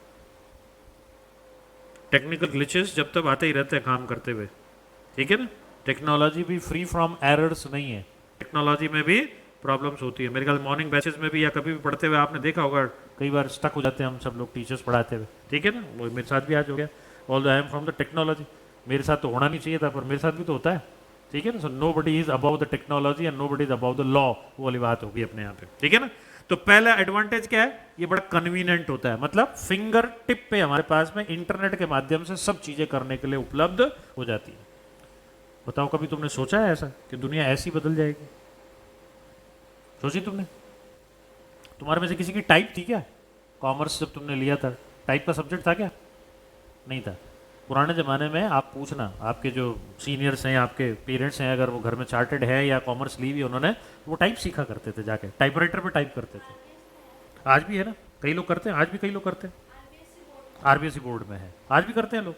टेक्निकल ग्लिचेस जब तक आते ही रहते हैं काम करते हुए। ठीक है ना, टेक्नोलॉजी भी फ्री फ्रॉम एरर्स नहीं है, टेक्नोलॉजी में भी प्रॉब्लम्स होती है। मेरे ख्याल मॉर्निंग बैचेस में भी या कभी भी पढ़ते हुए आपने देखा होगा, कई बार स्टक हो जाते हैं हम सब लोग टीचर्स पढ़ाते हुए। ठीक है ना, वो मेरे साथ भी आज हो गया। Although I am from the technology, मेरे साथ तो होना नहीं चाहिए था पर मेरे साथ भी तो होता है। ठीक है ना, so nobody is about the technology and nobody is about the law, वो वाली बात होगी अपने यहाँ पे। ठीक है ना, तो पहला एडवांटेज क्या है, ये बड़ा कन्वीनियंट होता है। मतलब फिंगर टिप पे हमारे पास में इंटरनेट के माध्यम से सब चीजें करने के लिए उपलब्ध हो जाती है। बताओ कभी तुमने सोचा है ऐसा कि दुनिया ऐसी बदल जाएगी, सोची तुमने? तुम्हारे में से किसी की टाइप थी क्या, कॉमर्स जब तुमने लिया था टाइप का सब्जेक्ट था क्या? नहीं था। पुराने ज़माने में आप पूछना, आपके जो सीनियर्स हैं, आपके पेरेंट्स हैं, अगर वो घर में चार्टेड है या कॉमर्स ली हुई उन्होंने, वो टाइप सीखा करते थे, जाके टाइपराइटर पे टाइप करते थे। आज भी है ना, कई लोग करते हैं, आज भी कई लोग करते हैं। आरबीएसई बोर्ड में है, आज भी करते हैं लोग।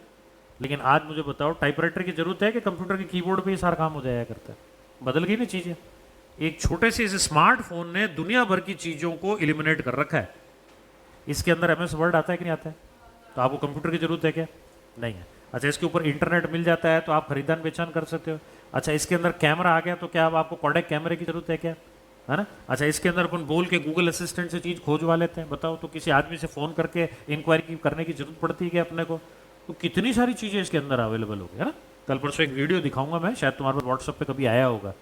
लेकिन आज मुझे बताओ टाइपराइटर की जरूरत है कि कंप्यूटर के कीबोर्ड पे ही सारा काम हो जाया करता है? बदल गई ना चीज़ें। एक छोटे से इस स्मार्टफोन ने दुनिया भर की चीज़ों को एलिमिनेट कर रखा है। इसके अंदर MS वर्ड आता है कि नहीं आता है? तो आपको कंप्यूटर की जरूरत है क्या? नहीं है। अच्छा, इसके ऊपर इंटरनेट मिल जाता है तो आप खरीदान बेचान कर सकते हो। अच्छा, इसके अंदर कैमरा आ गया तो क्या अब आपको कोडेक कैमरे की जरूरत है क्या? है ना? अच्छा, इसके अंदर अपन बोल के गूगल असिस्टेंट से चीज़ खोजवा लेते हैं। बताओ, तो किसी आदमी से फ़ोन करके इंक्वायरी करने की जरूरत पड़ती है क्या अपने को? तो कितनी सारी चीज़ें इसके अंदर अवेलेबल होगी, है ना? कल परसों एक वीडियो दिखाऊंगा मैं, शायद तुम्हारे पास व्हाट्सएप पे कभी आया होगा,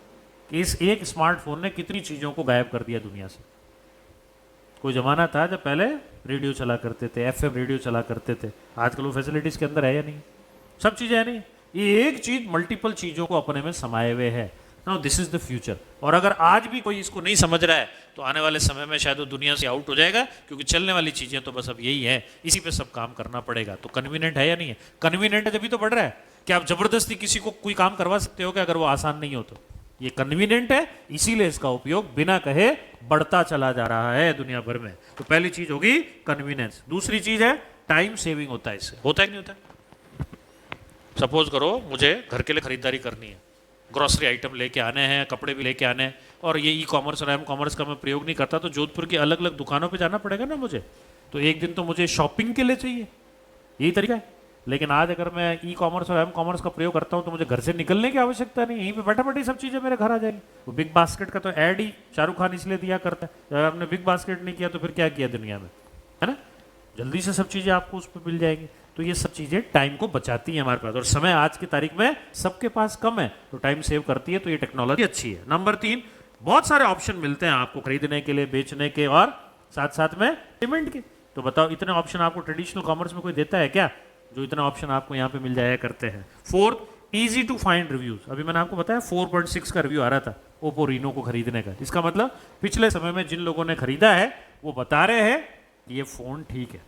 कि इस एक स्मार्टफोन ने कितनी चीज़ों को गायब कर दिया दुनिया से। कोई ज़माना था जब पहले रेडियो चला करते थे, FM रेडियो चला करते थे। आजकल वो फैसिलिटीज़ के अंदर है या नहीं? सब चीज़ें है नहीं। ये एक चीज़ मल्टीपल चीज़ों को अपने में समाये हुए है। Now this is the future. और अगर आज भी कोई इसको नहीं समझ रहा है तो आने वाले समय में शायद वो दुनिया से आउट हो जाएगा, क्योंकि चलने वाली चीज़ें तो बस अब यही है, इसी पे सब काम करना पड़ेगा। तो कन्वीनियंट है या नहीं है? कन्वीनियंट है जब भी तो बढ़ रहा है। क्या आप जबरदस्ती किसी को कोई काम करवा सकते हो क्या अगर वो आसान नहीं हो तो? ये कन्वीनियंट है, इसीलिए इसका उपयोग बिना कहे बढ़ता चला जा रहा है दुनिया भर में। तो पहली चीज होगी कन्वीनियंस। दूसरी चीज है टाइम सेविंग होता है इससे। होता है कि नहीं होता? सपोज करो मुझे घर के लिए खरीदारी करनी है, ग्रोसरी आइटम लेके आने हैं, कपड़े भी लेके आने हैं, और ये ई-कॉमर्स और एम-कॉमर्स का मैं प्रयोग नहीं करता, तो जोधपुर की अलग अलग दुकानों पे जाना पड़ेगा ना मुझे। तो एक दिन तो मुझे शॉपिंग के लिए चाहिए, यही तरीका है। लेकिन आज अगर मैं ई-कॉमर्स और एम-कॉमर्स का प्रयोग करता हूँ तो मुझे घर से निकलने की आवश्यकता नहीं, यहीं पे बैठा बैठी सब चीज़ें मेरे घर आ जाएंगी। वो बिग बास्केट का तो ऐड ही शाहरुख खान इसलिए दिया करता है। अगर आपने बिग बास्केट नहीं किया तो फिर क्या किया दुनिया में, है ना? जल्दी से सब चीज़ें आपको उस पर मिल जाएंगी। तो ये सब चीज़ें टाइम को बचाती हैं हमारे पास, और समय आज की तारीख में सबके पास कम है, तो टाइम सेव करती है। तो ये टेक्नोलॉजी अच्छी है। नंबर 3, बहुत सारे ऑप्शन मिलते हैं आपको खरीदने के लिए, बेचने के, और साथ साथ में पेमेंट के। तो बताओ, इतने ऑप्शन आपको ट्रेडिशनल कॉमर्स में कोई देता है क्या, जो इतना ऑप्शन आपको यहाँ पे मिल जाया करते हैं? 4th, easy to find reviews. अभी मैंने आपको बताया 4.6 का रिव्यू आ रहा था ओप्पो रीनो को खरीदने का। इसका मतलब पिछले समय में जिन लोगों ने खरीदा है वो बता रहे हैं कि ये फोन ठीक है।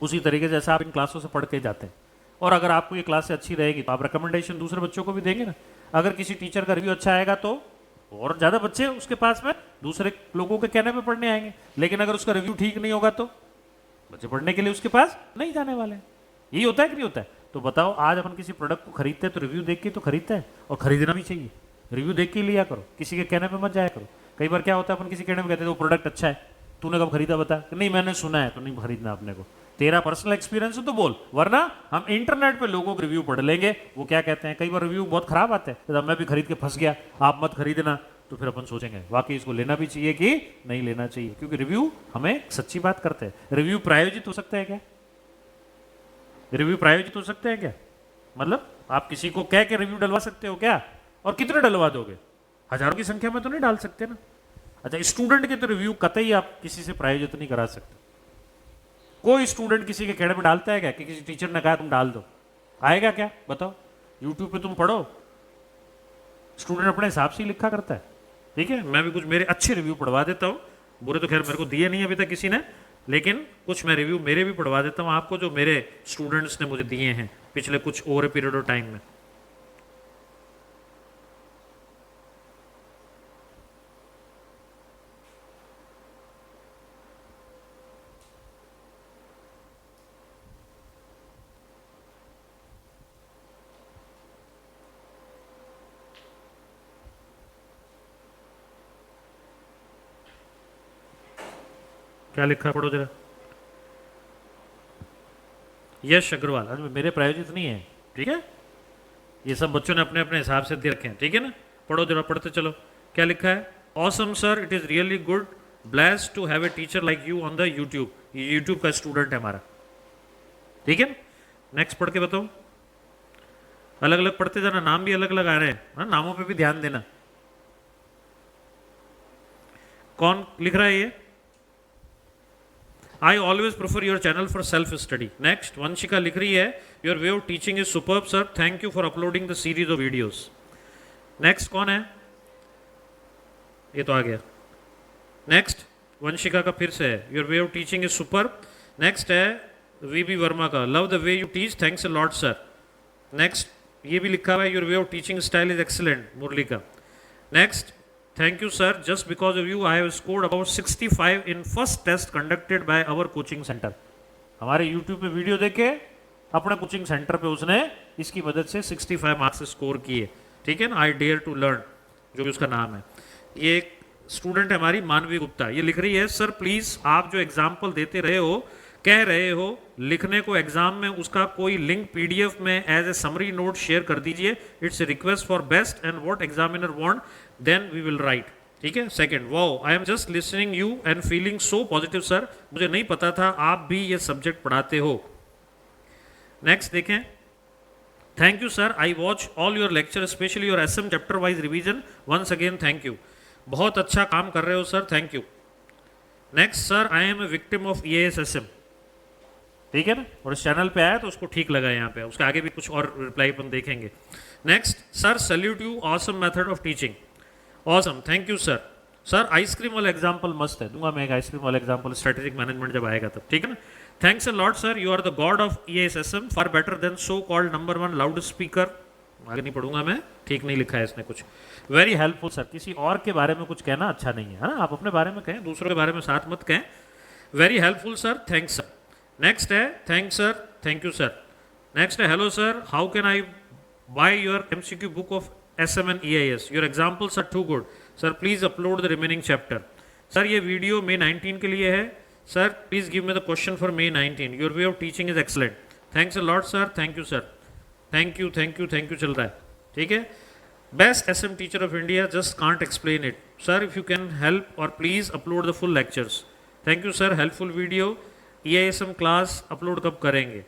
उसी तरीके से जैसा आप इन क्लासों से पढ़ के जाते हैं, और अगर आपको ये क्लास अच्छी रहेगी तो आप रिकमेंडेशन दूसरे बच्चों को भी देंगे ना। अगर किसी टीचर का रिव्यू अच्छा आएगा तो और ज़्यादा बच्चे उसके पास में दूसरे लोगों के कहने पे पढ़ने आएंगे। लेकिन अगर उसका रिव्यू ठीक नहीं होगा तो बच्चे पढ़ने के लिए उसके पास नहीं जाने वाले हैं। यही होता है कि नहीं होता है? तो बताओ, आज अपन किसी प्रोडक्ट को खरीदते हैं तो रिव्यू देख के तो खरीदते हैं, और खरीदना भी चाहिए। रिव्यू देख के लिया करो, किसी के कहने पे मत जाया करो। कई बार क्या होता है, अपन किसी कहने पे कहते हैं वो प्रोडक्ट अच्छा है, तूने कब खरीदा बता? नहीं मैंने सुना है, तो नहीं खरीदना अपने को। तेरा पर्सनल एक्सपीरियंस है तो बोल, वरना हम इंटरनेट पे लोगों के रिव्यू पढ़ लेंगे वो क्या कहते हैं। कई बार रिव्यू बहुत खराब आते हैं, तो मैं भी खरीद के फंस गया, आप मत खरीदना। तो फिर अपन सोचेंगे वाकई इसको लेना भी चाहिए कि नहीं लेना चाहिए, क्योंकि रिव्यू हमें सच्ची बात करते हैं। रिव्यू प्रायोजित हो सकते हैं क्या? रिव्यू प्रायोजित हो सकते हैं क्या? मतलब आप किसी को कह के रिव्यू डलवा सकते हो क्या? और कितने डलवा दोगे? हजारों की संख्या में तो नहीं डाल सकते ना। अच्छा, स्टूडेंट के तो रिव्यू कतई आप किसी से प्रायोजित नहीं करा सकते। कोई स्टूडेंट किसी के कहने पे डालता है क्या कि किसी टीचर ने कहा तुम डाल दो? आएगा क्या? बताओ। यूट्यूब पे तुम पढ़ो, स्टूडेंट अपने हिसाब से ही लिखा करता है। ठीक है, मैं भी कुछ मेरे अच्छे रिव्यू पढ़वा देता हूँ। बुरे तो खैर मेरे को दिए नहीं अभी तक किसी ने, लेकिन कुछ मैं रिव्यू मेरे भी पढ़वा देता हूँ आपको, जो मेरे स्टूडेंट्स ने मुझे दिए हैं पिछले कुछ ओवर पीरियड ऑफ टाइम में। क्या लिखा है, पढ़ो जरा। यश अग्रवाल, अरे मेरे प्रायोजित नहीं है, ठीक है? ये सब बच्चों ने अपने अपने हिसाब से दे रखे हैं, ठीक है ना? पढ़ो जरा, पढ़ते चलो। क्या लिखा है? Awesome sir, it is really good, blessed to have a teacher like you on the YouTube. ये यूट्यूब का स्टूडेंट है हमारा, ठीक है? नेक्स्ट पढ़ के बताओ। अलग अलग पढ़ते जाना, नाम भी अलग अलग आ रहे हैं, हाँ? नामों पे भी ध्यान देना। कौन लिख रहा है ये? I always prefer your channel for self-study. Next, Vanshika लिख रही है, your way of teaching is superb, sir. Thank you for uploading the series of videos. Next, कौन है? ये तो आ गया। Next, वंशिका का फिर से है, your way of teaching is superb. Next है VB वर्मा का, love the way you teach, thanks a lot, sir. Next, ये भी लिखा हुआ है, your way of teaching style is excellent, मुरली का। Next, thank you sir, just because of you I have scored about 65 in first test conducted by our coaching center. हमारे YouTube पे video देखे अपने कोचिंग सेंटर पे उसने इसकी मदद से 65 मार्क्स स्कोर किए, ठीक है ना? I dare to learn, जो भी उसका नाम है। ये एक स्टूडेंट है हमारी मानवी गुप्ता, ये लिख रही है सर प्लीज आप जो एग्जाम्पल देते रहे हो, कह रहे हो लिखने को एग्जाम में, उसका कोई लिंक पीडीएफ में as a summary note share कर दीजिए. It's a request for best and what examiner want then we will write. ठीक है. Second, wow I am just listening you and feeling so positive sir, मुझे नहीं पता था आप भी ये सब्जेक्ट पढ़ाते हो. नेक्स्ट देखें. Thank you sir, I watch all your lecture specially your SM chapter wise revision, once again thank you. बहुत अच्छा काम कर रहे हो sir, thank you. Next, sir I am a victim of EAS-SM. ठीक है ना, और इस चैनल पे आया तो उसको ठीक लगा. यहाँ पे उसके आगे भी कुछ और रिप्लाई अपन देखेंगे. Next, sir salute you, awesome method of teaching, awesome, thank you sir. Sir ice cream वाला एग्जाम्पल मस्त है, दूंगा मैं एक आइसक्रीम वाला एग्जाम्पल स्ट्रेटेजिक मैनेजमेंट जब आएगा तब. ठीक है ना. Thanks a lot sir, you are the god of EAS-SM, far better than so called number 1 loud speaker. आगे नहीं पढ़ूंगा मैं, ठीक नहीं लिखा है इसने कुछ. वेरी हेल्पफुल सर, किसी और के बारे में कुछ कहना अच्छा नहीं है ना, आप अपने बारे में कहें, दूसरों के बारे में साथ मत कहें. Very helpful sir, thanks sir. Next है, thanks sir, thank you sir. Next है, hello sir, how can I buy your MCQ book of SM and EIS, your examples are too good sir, please upload the remaining chapter. Sir ये video May 19 के लिए है sir, please give me the question for May 19, your way of teaching is excellent. Thanks a lot sir, thank you sir, thank you thank you thank you चल रहा है. ठीक है. Best SM teacher of India, just can't explain it sir, if you can help और please upload the full lectures. Thank you sir, helpful video. EISM class upload कब करेंगे?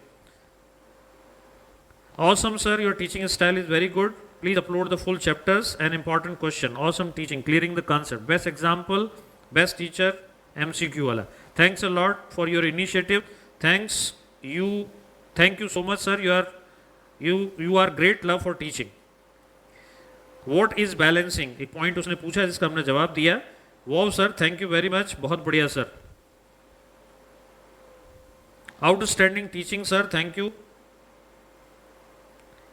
Awesome sir, your teaching style is very good, please upload the full chapters and important question. Awesome teaching, clearing the concept, best example, best teacher, MCQ वाला. Thanks a lot for your initiative. Thank you so much sir, you are great love for teaching. What is balancing, एक point उसने पूछा जिसका हमने जवाब दिया. वो sir, thank you very much, बहुत बढ़िया सर. Outstanding teaching sir, thank you,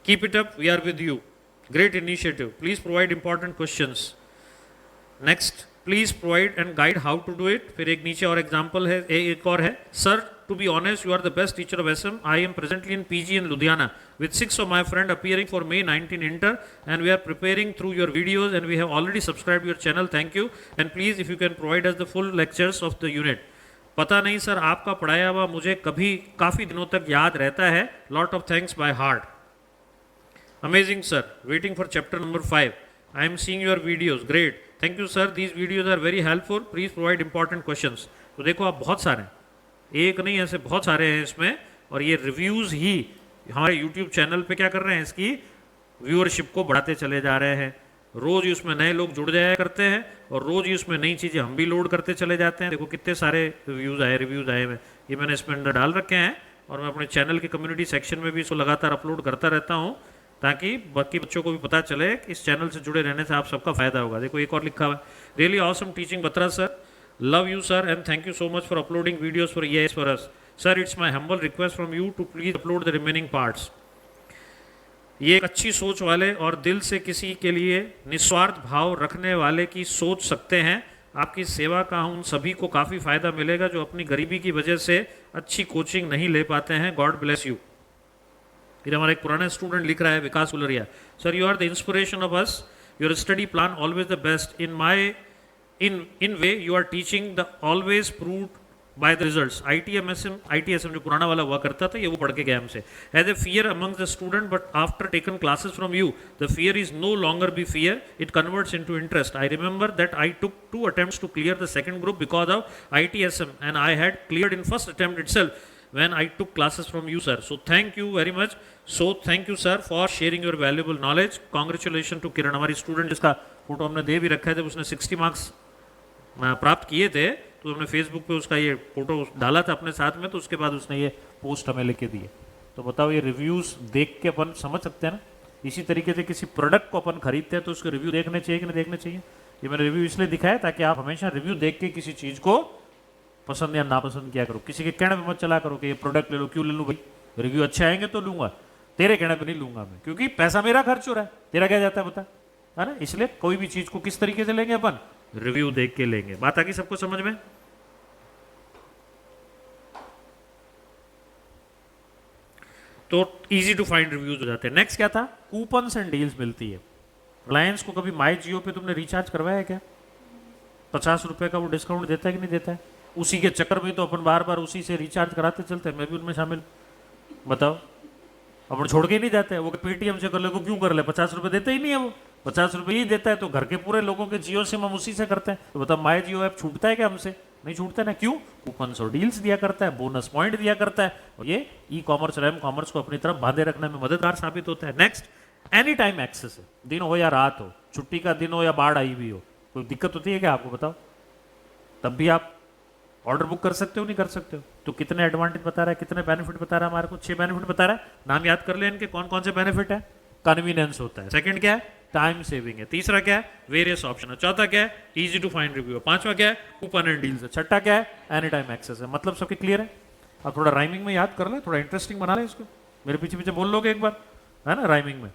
keep it up, we are with you, great initiative, please provide important questions. Next, please provide and guide how to do it. फिर एक नीचे और example है, एक और है. Sir to be honest, you are the best teacher of SM. I am presently in PG in Ludhiana with 6 of my friends appearing for May 19 inter, and we are preparing through your videos and we have already subscribed your channel. Thank you, and please if you can provide us the full lectures of the unit. पता नहीं sir, आपका पढ़ाया हुआ मुझे कभी काफ़ी दिनों तक याद रहता है. Lot of thanks by heart. Amazing sir, waiting for chapter number 5. I am seeing your videos, great, thank you sir, these videos are very helpful, please provide important questions. तो देखो आप, बहुत सारे हैं, एक नहीं, ऐसे बहुत सारे हैं इसमें. और ये रिव्यूज़ ही हमारे यूट्यूब चैनल पे क्या कर रहे हैं, इसकी व्यूअरशिप को बढ़ाते चले जा रहे हैं. रोज़ ही उसमें नए लोग जुड़ जाया करते हैं और रोज़ ही उसमें नई चीज़ें हम भी लोड करते चले जाते हैं. देखो कितने सारे रिव्यूज़ आए हैं, ये मैंने इसमें अंदर डाल रखे हैं और मैं अपने चैनल के कम्युनिटी सेक्शन में भी इसको लगातार अपलोड करता रहता हूँ, ताकि बाकी बच्चों को भी पता चले कि इस चैनल से जुड़े रहने से आप सबका फायदा होगा. देखो एक और लिखा हुआ है, really awesome teaching Batra sir, love you sir and thank you so much for uploading videos for EIS for us. Sir it's my humble request from you to please upload the remaining parts. ये एक अच्छी सोच वाले और दिल से किसी के लिए निस्वार्थ भाव रखने वाले की सोच सकते हैं. आपकी सेवा का उन सभी को काफ़ी फायदा मिलेगा जो अपनी गरीबी की वजह से अच्छी कोचिंग नहीं ले पाते हैं. God bless you. फिर हमारा एक पुराना स्टूडेंट लिख रहा है, Vikas Ularia, sir you are the inspiration of us, your study plan always the best. in way you are teaching the always proved by the results. ITSM जो पुराना वाला हुआ करता था, ये वो पढ़ के गया हमसे. Has a fear among the student, but after taken classes from you, the fear is no longer be fear. It converts into interest. I remember that I took 2 attempts to clear the second group because of ITSM, and I had cleared in first attempt itself when I took classes from you, sir. So thank you very much. So thank you, sir, for sharing your valuable knowledge. Congratulations to Kiran, हमारी student जिसका photo हमने दे भी रखा है. जब उसने 60 marks प्राप्त किए थे तो हमने फेसबुक पे उसका ये फोटो डाला था अपने साथ में, तो उसके बाद उसने ये पोस्ट हमें लिख के दी है. तो बताओ, ये रिव्यूज़ देख के अपन समझ सकते हैं ना. इसी तरीके से किसी प्रोडक्ट को अपन खरीदते हैं तो उसके रिव्यू देखने चाहिए कि नहीं देखने चाहिए. ये मैंने रिव्यू इसलिए दिखाया ताकि आप हमेशा रिव्यू देख के किसी चीज़ को पसंद या नापसंद किया करो. किसी के कहने पर मत चला करो कि ये प्रोडक्ट ले लो. क्यों ले लूँ भाई, रिव्यू अच्छे आएंगे तो लूँगा, तेरे कहने पर नहीं लूँगा मैं, क्योंकि पैसा मेरा खर्च हो रहा है, तेरा क्या जाता है बता, है ना. इसलिए कोई भी चीज़ को किस तरीके से लेंगे अपन, रिव्यू देख के लेंगे. बात आ गई सबको समझ में. तो इजी टू फाइंड रिव्यूज हो जाते हैं. नेक्स्ट क्या था, कूपन्स एंड डील्स मिलती है. रिलायंस को कभी माई जियो पे तुमने रिचार्ज करवाया है क्या? 50 रुपए का वो डिस्काउंट देता है कि नहीं देता है? उसी के चक्कर में तो अपन बार बार उसी से रिचार्ज कराते चलते हैं, मैं भी उनमें शामिल। बताओ, अपन छोड़ के ही नहीं जाते हैं। वो पेटीएम से कर ले, वो क्यों कर ले? 50 रुपए देते ही नहीं है वो, 50 रुपए ही देता है। तो घर के पूरे लोगों के जियो सिम हम उसी से करते हैं। तो बताओ, माई जियो ऐप छूटता है क्या हमसे? नहीं छूटता ना। क्यों? कूपन्स और डील्स दिया करता है, बोनस पॉइंट दिया करता है, और ये ई कॉमर्स और एम कॉमर्स को अपनी तरफ बांधे रखने में मददगार साबित होता है। नेक्स्ट, एनी टाइम एक्सेस है, दिन हो या रात हो, छुट्टी का दिन हो या बाढ़ आई हुई हो, कोई दिक्कत होती है क्या आपको? बताओ, तब भी आप ऑर्डर बुक कर सकते हो, नहीं कर सकते हो? तो कितने एडवांटेज बता रहा है, कितने बेनिफिट बता रहा है हमारे को? 6 बेनिफिट बता रहा है। नाम याद कर ले इनके, कौन कौन से बेनिफिट है? कन्वीनियंस होता है। सेकंड क्या है? टाइम सेविंग है। तीसरा क्या है? वेरियस ऑप्शन है। चौथा क्या है? इजी टू फाइंड रिव्यू है। पांचवा क्या है? कूपन एंड डील्स है। छठा क्या है? एनी टाइम एक्सेस है। मतलब सबके क्लियर है? अब थोड़ा राइमिंग में याद कर ले, थोड़ा इंटरेस्टिंग बना ले इसको। मेरे पीछे पीछे बोल लोगे एक बार, है ना? राइमिंग में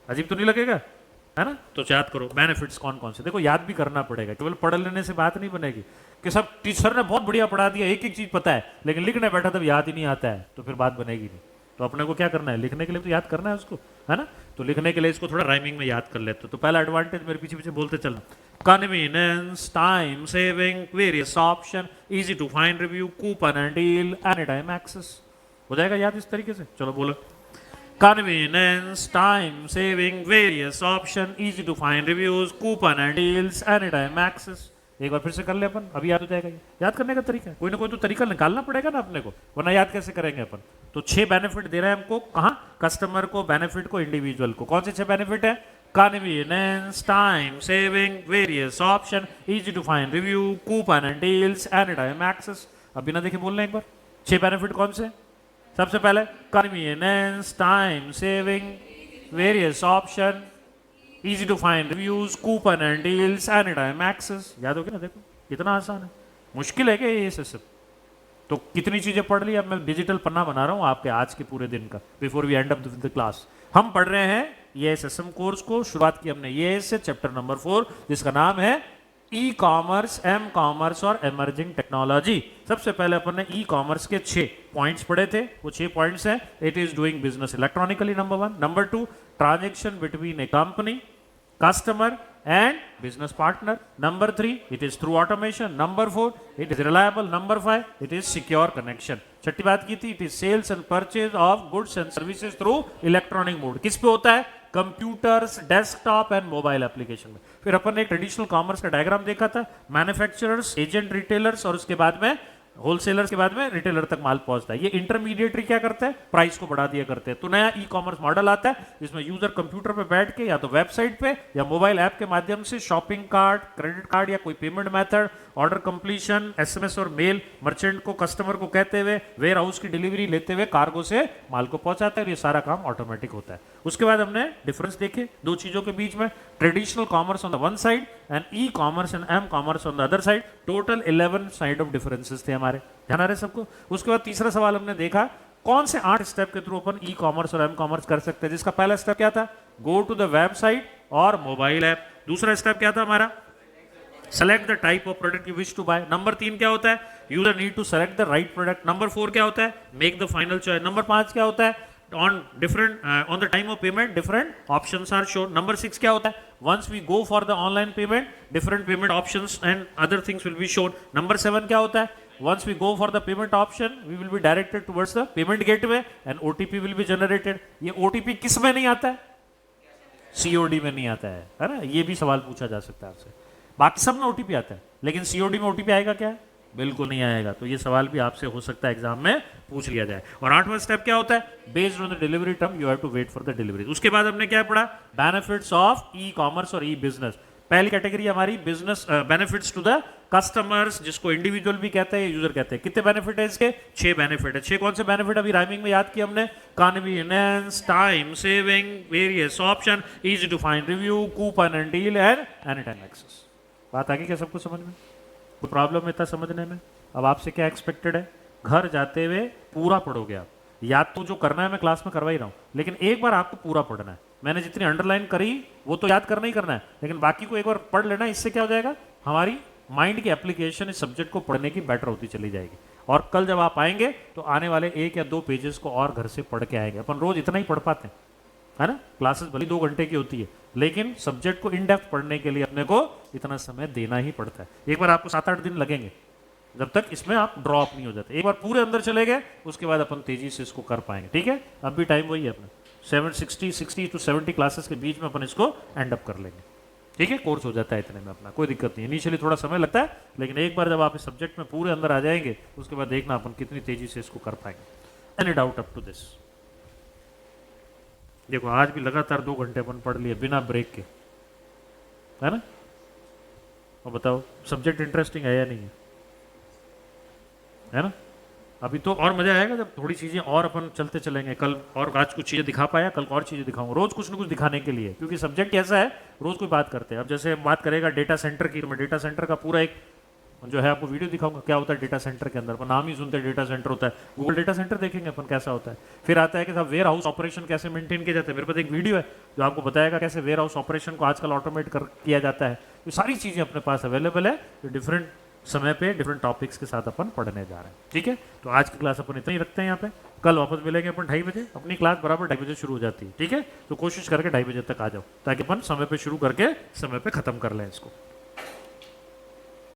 अजीब तो नहीं लगेगा, है ना? तो याद करो बेनिफिट्स कौन कौन से। देखो, याद भी करना पड़ेगा, केवल पढ़ लेने से बात नहीं बनेगी कि सब टीचर ने बहुत बढ़िया पढ़ा दिया, एक एक चीज पता है, लेकिन लिखने बैठा तब याद ही नहीं आता है, तो फिर बात बनेगी नहीं। तो अपने को क्या करना है? लिखने के लिए तो याद करना है उसको, है ना? तो लिखने के लिए इसको थोड़ा राइमिंग में याद कर लेते। तो पहला एडवांटेज मेरे पीछे पीछे बोलते चलना, convenience, time saving, various option, easy to find review, coupon and deal, any time access. हो जाएगा याद इस तरीके से? चलो बोलो, convenience, time saving, various option, easy to find reviews, coupon and deals, any time access. एक बार फिर से कर ले अपन, अभी याद हो जाएगा। ये याद करने का तरीका है, कोई ना कोई तो तरीका निकालना पड़ेगा ना अपने को, वरना याद कैसे करेंगे अपन? तो 6 बेनिफिट दे रहे हैं हमको, कहाँ? कस्टमर को, बेनिफिट को, इंडिविजुअल को। कौन से 6 बेनिफिट है? Convenience, time saving, various option, easy to find review, coupon and deals, any time access. अब बिना देखे बोल रहे एक बार, 6 बेनिफिट कौन से? सबसे पहले convenience, time saving, various option, easy to find reviews, coupon and deals, any time access. याद हो गया ना? देखो कितना आसान है, मुश्किल है क्या ये सब? तो कितनी चीजें पढ़ ली। अब मैं डिजिटल पन्ना बना रहा हूँ आपके आज के पूरे दिन का, before we end up the class. हम पढ़ रहे हैं ये एसएसएम कोर्स को, शुरुआत की हमने ये से चैप्टर नंबर 4, जिसका नाम है ई कॉमर्स, एम कॉमर्स और एमर्जिंग टेक्नोलॉजी। सबसे पहले अपन ने ई कॉमर्स के 6 पॉइंट्स पढ़े थे। वो 6 पॉइंट्स हैं, it is doing business electronically, number 1। Number 2, transaction between a company, customer and business partner. Number 3, it is through automation. Number 4, it is reliable. Number 5, it is secure connection. छठी बात की थी, it is sales and purchase of goods and services through electronic mode. किस पे होता है? Computers, desktop and mobile application में। फिर अपन ने ट्रेडिशनल कॉमर्स का डायग्राम देखा था, मैन्युफैक्चरर्स, एजेंट, रिटेलर्स, और उसके बाद में होलसेलर्स के बाद में रिटेलर तक माल पहुंचता है। ये इंटरमीडिएटरी क्या करते हैं? प्राइस को बढ़ा दिया करते हैं। तो नया ई कॉमर्स मॉडल आता है जिसमें यूजर कंप्यूटर पे बैठ के या तो वेबसाइट पे या मोबाइल ऐप के माध्यम से शॉपिंग कार्ड, क्रेडिट कार्ड या कोई payment method, order completion, SMS और मेल, मर्चेंट को, कस्टमर को कहते हुए, वेयर हाउस की डिलीवरी लेते हुए कार्गो से माल को पहुंचाता है। और ये सारा काम ऑटोमेटिक होता है। उसके बाद हमने डिफरेंस देखे दो चीजों के बीच में, traditional commerce on the one side and e commerce and m commerce on the other side. Total 11 side of differences थे हमारे, ध्यान आ रहे सबको? उसके बाद तीसरा सवाल हमने देखा, कौन से 8 स्टेप के थ्रू अपन ई कॉमर्स और एम कॉमर्स कर सकते हैं, जिसका पहला स्टेप क्या था? गो टू द वेबसाइट और मोबाइल ऐप। दूसरा स्टेप क्या था हमारा? Select the type of product you wish to buy. Number 3 क्या होता है? User need to select the right product. Number 4 क्या होता है? Make the final choice. Number 5 क्या होता है? on the time of payment different options are shown. Number 6 क्या होता है? Once we go for the online payment, different payment options and other things will be shown. Number 7 क्या होता है? Once we go for the payment option, we will be directed towards the payment gateway and OTP will be generated. ये OTP किस में नहीं आता है? COD में नहीं आता है ना? ये भी सवाल पूछा जा सकता है आपसे। बाकी सब में OTP आता है, लेकिन COD में OTP आएगा क्या? बिल्कुल नहीं आएगा। तो ये सवाल भी आपसे हो सकता है एग्जाम में पूछ लिया जाए। और 8वां स्टेप क्या होता है? Based on the delivery term you have to wait for the delivery. उसके बाद हमने क्या पढ़ा? बेनिफिट्स ऑफ ई कॉमर्स और ई बिजनेस। पहली कैटेगरी हमारी business benefits to the customers, जिसको इंडिविजुअल भी कहते हैं, यूजर कहते हैं। कितने बेनिफिट है इसके? 6 बेनिफिट है। 6 कौन से बेनिफिट अभी राइमिंग में याद किया हमने? Convenience, time saving, various option, easy to find review, coupon and deal and any time access. बात आ गई क्या सबको समझ में? कोई प्रॉब्लम है समझने में? अब आपसे क्या एक्सपेक्टेड है? घर जाते हुए पूरा पढ़ोगे आप। याद तो जो करना है मैं क्लास में करवा ही रहा हूँ, लेकिन एक बार आपको पूरा पढ़ना है। मैंने जितनी अंडरलाइन करी वो तो याद करना ही करना है, लेकिन बाकी को एक बार पढ़ लेना। इससे क्या हो जाएगा? हमारी माइंड की एप्लीकेशन इस सब्जेक्ट को पढ़ने की बेटर होती चली जाएगी। और कल जब आप आएंगे तो आने वाले 1 या 2 पेजेस को और घर से पढ़ के आएंगे। अपन रोज इतना ही पढ़ पाते हैं, है ना। क्लासेस भले 2 घंटे की होती है, लेकिन सब्जेक्ट को इन डेप्थ पढ़ने के लिए अपने को इतना समय देना ही पड़ता है। एक बार आपको 7-8 दिन लगेंगे जब तक इसमें आप ड्रॉप नहीं हो जाते। एक बार पूरे अंदर चले गए उसके बाद अपन तेजी से इसको कर पाएंगे। ठीक है, अब भी टाइम वही है अपना 60 to 70 क्लासेस के बीच में अपन इसको एंड अप कर लेंगे। ठीक है, कोर्स हो जाता है इतने में अपना, कोई दिक्कत नहीं। इनिशियली थोड़ा समय लगता है, लेकिन एक बार जब आप इस सब्जेक्ट में पूरे अंदर आ जाएंगे उसके बाद देखना अपन कितनी तेजी से इसको कर पाएंगे। Any doubt up to this? देखो आज भी लगातार 2 घंटे अपन पढ़ लिए बिना ब्रेक के, है ना। और बताओ सब्जेक्ट इंटरेस्टिंग है या नहीं है ना। अभी तो और मजा आएगा जब थोड़ी चीजें और अपन चलते चलेंगे। कल और आज कुछ चीजें दिखा पाया, कल और चीजें दिखाऊंगा, रोज कुछ ना कुछ दिखाने के लिए, क्योंकि सब्जेक्ट ऐसा है रोज कोई बात करते हैं। अब जैसे बात करेगा डेटा सेंटर की, तो मैं डेटा सेंटर का पूरा एक जो है आपको वीडियो दिखाऊंगा क्या होता है डेटा सेंटर के अंदर। अपन नाम ही सुनते हैं डेटा सेंटर होता है, गूगल डेटा सेंटर देखेंगे अपन कैसा होता है। फिर आता है कि साहब वेयर हाउस ऑपरेशन कैसे मेंटेन किया जाता है। मेरे पास एक वीडियो है जो आपको बताएगा कैसे वेयर हाउस ऑपरेशन को आजकल ऑटोमेट किया जाता है। तो सारी चीजें अपने पास अवेलेबल है, जो डिफरेंट समय पे डिफरेंट टॉपिक्स के साथ अपन पढ़ने जा रहे हैं। ठीक है, तो आज की क्लास अपन इतना ही रखते हैं यहाँ पे। कल वापस मिलेंगे अपन 2:30 बजे। अपनी क्लास बराबर 2:30 बजे शुरू हो जाती है। ठीक है, तो कोशिश करके 2:30 बजे तक आ जाओ, ताकि अपन समय पे शुरू करके समय पे खत्म कर लें इसको।